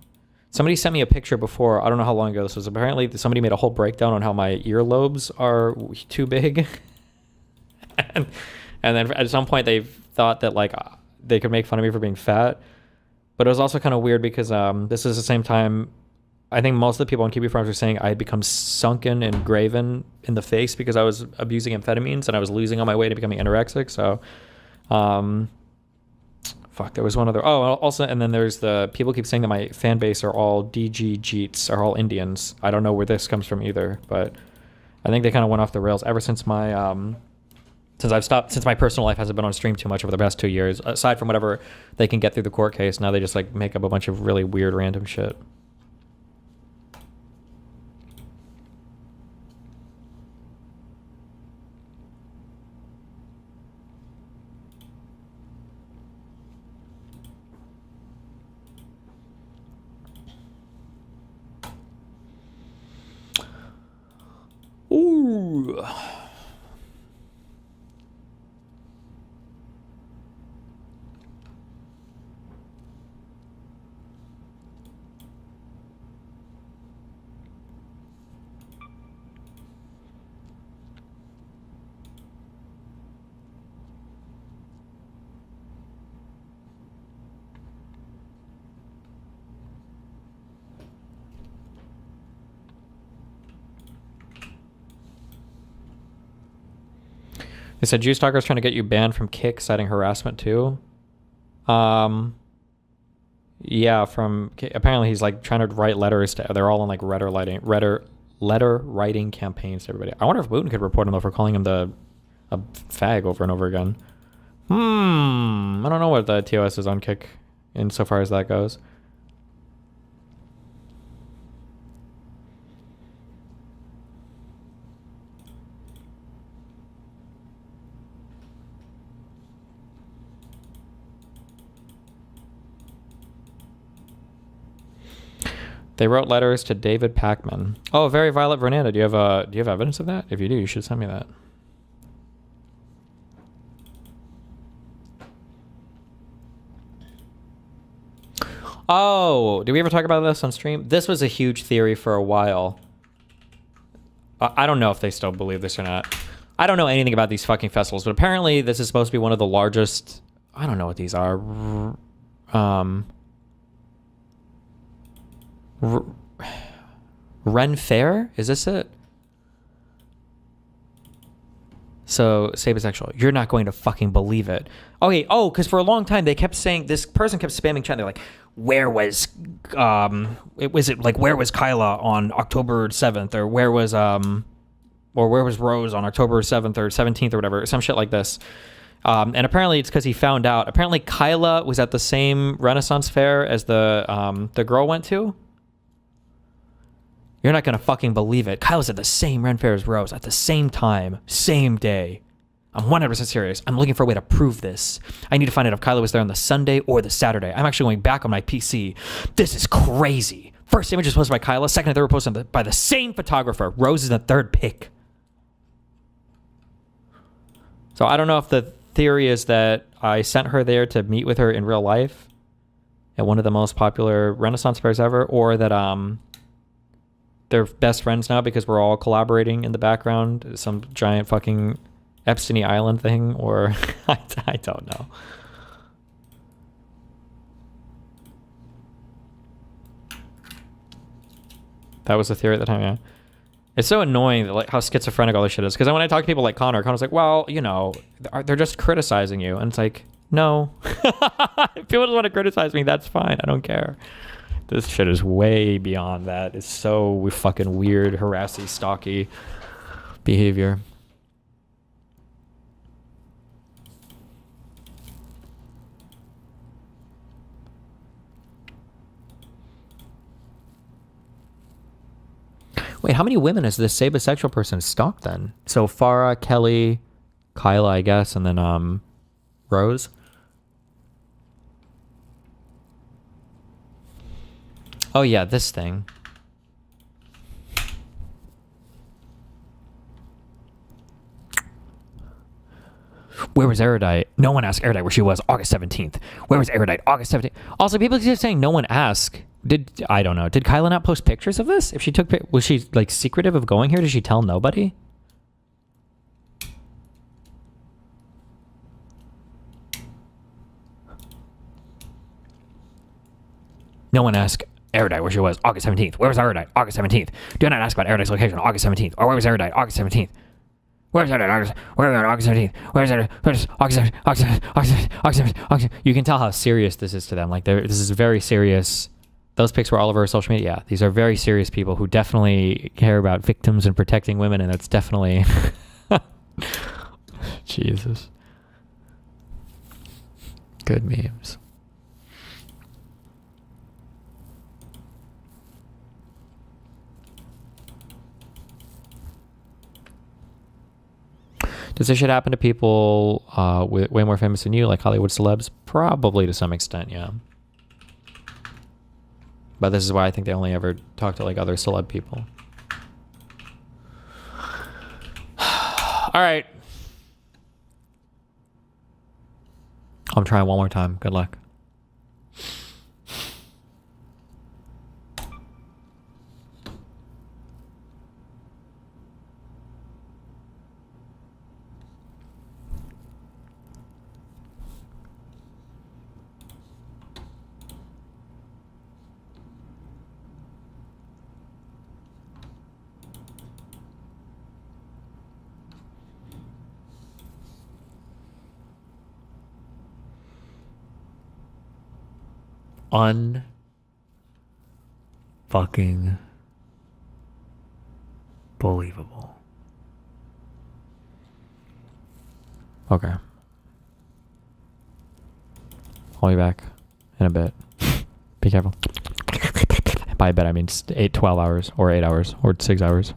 Somebody sent me a picture before. I don't know how long ago this was. Apparently, somebody made a whole breakdown on how my earlobes are too big. and then at some point, they thought that like they could make fun of me for being fat. But it was also kind of weird because this is the same time. I think most of the people on QB Farms were saying I had become sunken and graven in the face because I was abusing amphetamines and I was losing on my way to becoming anorexic. So, fuck, there was one other. Oh, also, and then there's the people keep saying that my fan base are all DG Jeets, are all Indians. I don't know where this comes from either, but I think they kind of went off the rails ever since my since my personal life hasn't been on stream too much over the past 2 years. Aside from whatever they can get through the court case, now they just like make up a bunch of really weird random shit. Ooh. They said Jew Stalker's trying to get you banned from Kick, citing harassment too. Yeah, apparently he's like trying to write letters to. They're all in like letter writing campaigns to everybody. I wonder if Wooten could report him though for calling him a fag over and over again. I don't know what the TOS is on Kick insofar as that goes. They wrote letters to David Pacman. Oh, Very Violet Vernanda. Do you have evidence of that? If you do, you should send me that. Oh, did we ever talk about this on stream? This was a huge theory for a while. I don't know if they still believe this or not. I don't know anything about these fucking festivals, but apparently this is supposed to be one of the largest. I don't know what these are. Ren Fair? Is this it? So, sapiosexual. You're not going to fucking believe it. Okay, because for a long time they kept saying, this person kept spamming chat. They're like, where was Kyla on October 7th? Or where was Rose on October 7th or 17th or whatever? Some shit like this. And apparently it's because he found out. Apparently Kyla was at the same Renaissance fair as the girl went to. You're not going to fucking believe it. Kyla's at the same Ren Fair as Rose at the same time, same day. I'm 100% serious. I'm looking for a way to prove this. I need to find out if Kyla was there on the Sunday or the Saturday. I'm actually going back on my PC. This is crazy. First image was posted by Kyla. Second and third were posted by the same photographer. Rose is the third pick. So I don't know if the theory is that I sent her there to meet with her in real life at one of the most popular Renaissance fairs ever, or that they're best friends now because we're all collaborating in the background, some giant fucking Epstein Island thing, or I don't know. That was the theory at the time, yeah. It's so annoying that, like, how schizophrenic all this shit is. Because when I talk to people like Connor's like, well, you know, they're just criticizing you. And it's like, no. If people just want to criticize me, that's fine. I don't care. This shit is way beyond that. It's so fucking weird, harassy, stalky behavior. Wait, how many women has this sapiosexual person stalked then? So Farah, Kelly, Kyla, I guess, and then Rose. Oh yeah, this thing. Where was Erudite? No one asked Erudite where she was August 17th. Where was Erudite August 17th? Also, people keep saying no one asked. I don't know. Did Kyla not post pictures of this? If she took, was she like secretive of going here? Did she tell nobody? No one asked Erudite where she was August 17th. Where was Erudite August 17th? Do not ask about Erudite's location August 17th. Or where was Erudite August 17th? Where's Erudite August 17th? Where's Erudite August 17th? You can tell how serious this is to them. Like, this is very serious. Those pics were all over social media. Yeah, these are very serious people who definitely care about victims and protecting women, and that's definitely... Jesus. Good memes. Does this shit happen to people way more famous than you, like Hollywood celebs? Probably to some extent, yeah. But this is why I think they only ever talk to like other celeb people. All right. I'm trying one more time. Good luck. Fucking believable. Okay. I'll be back in a bit. Be careful. By a bit, I mean 12 hours or 8 hours or 6 hours.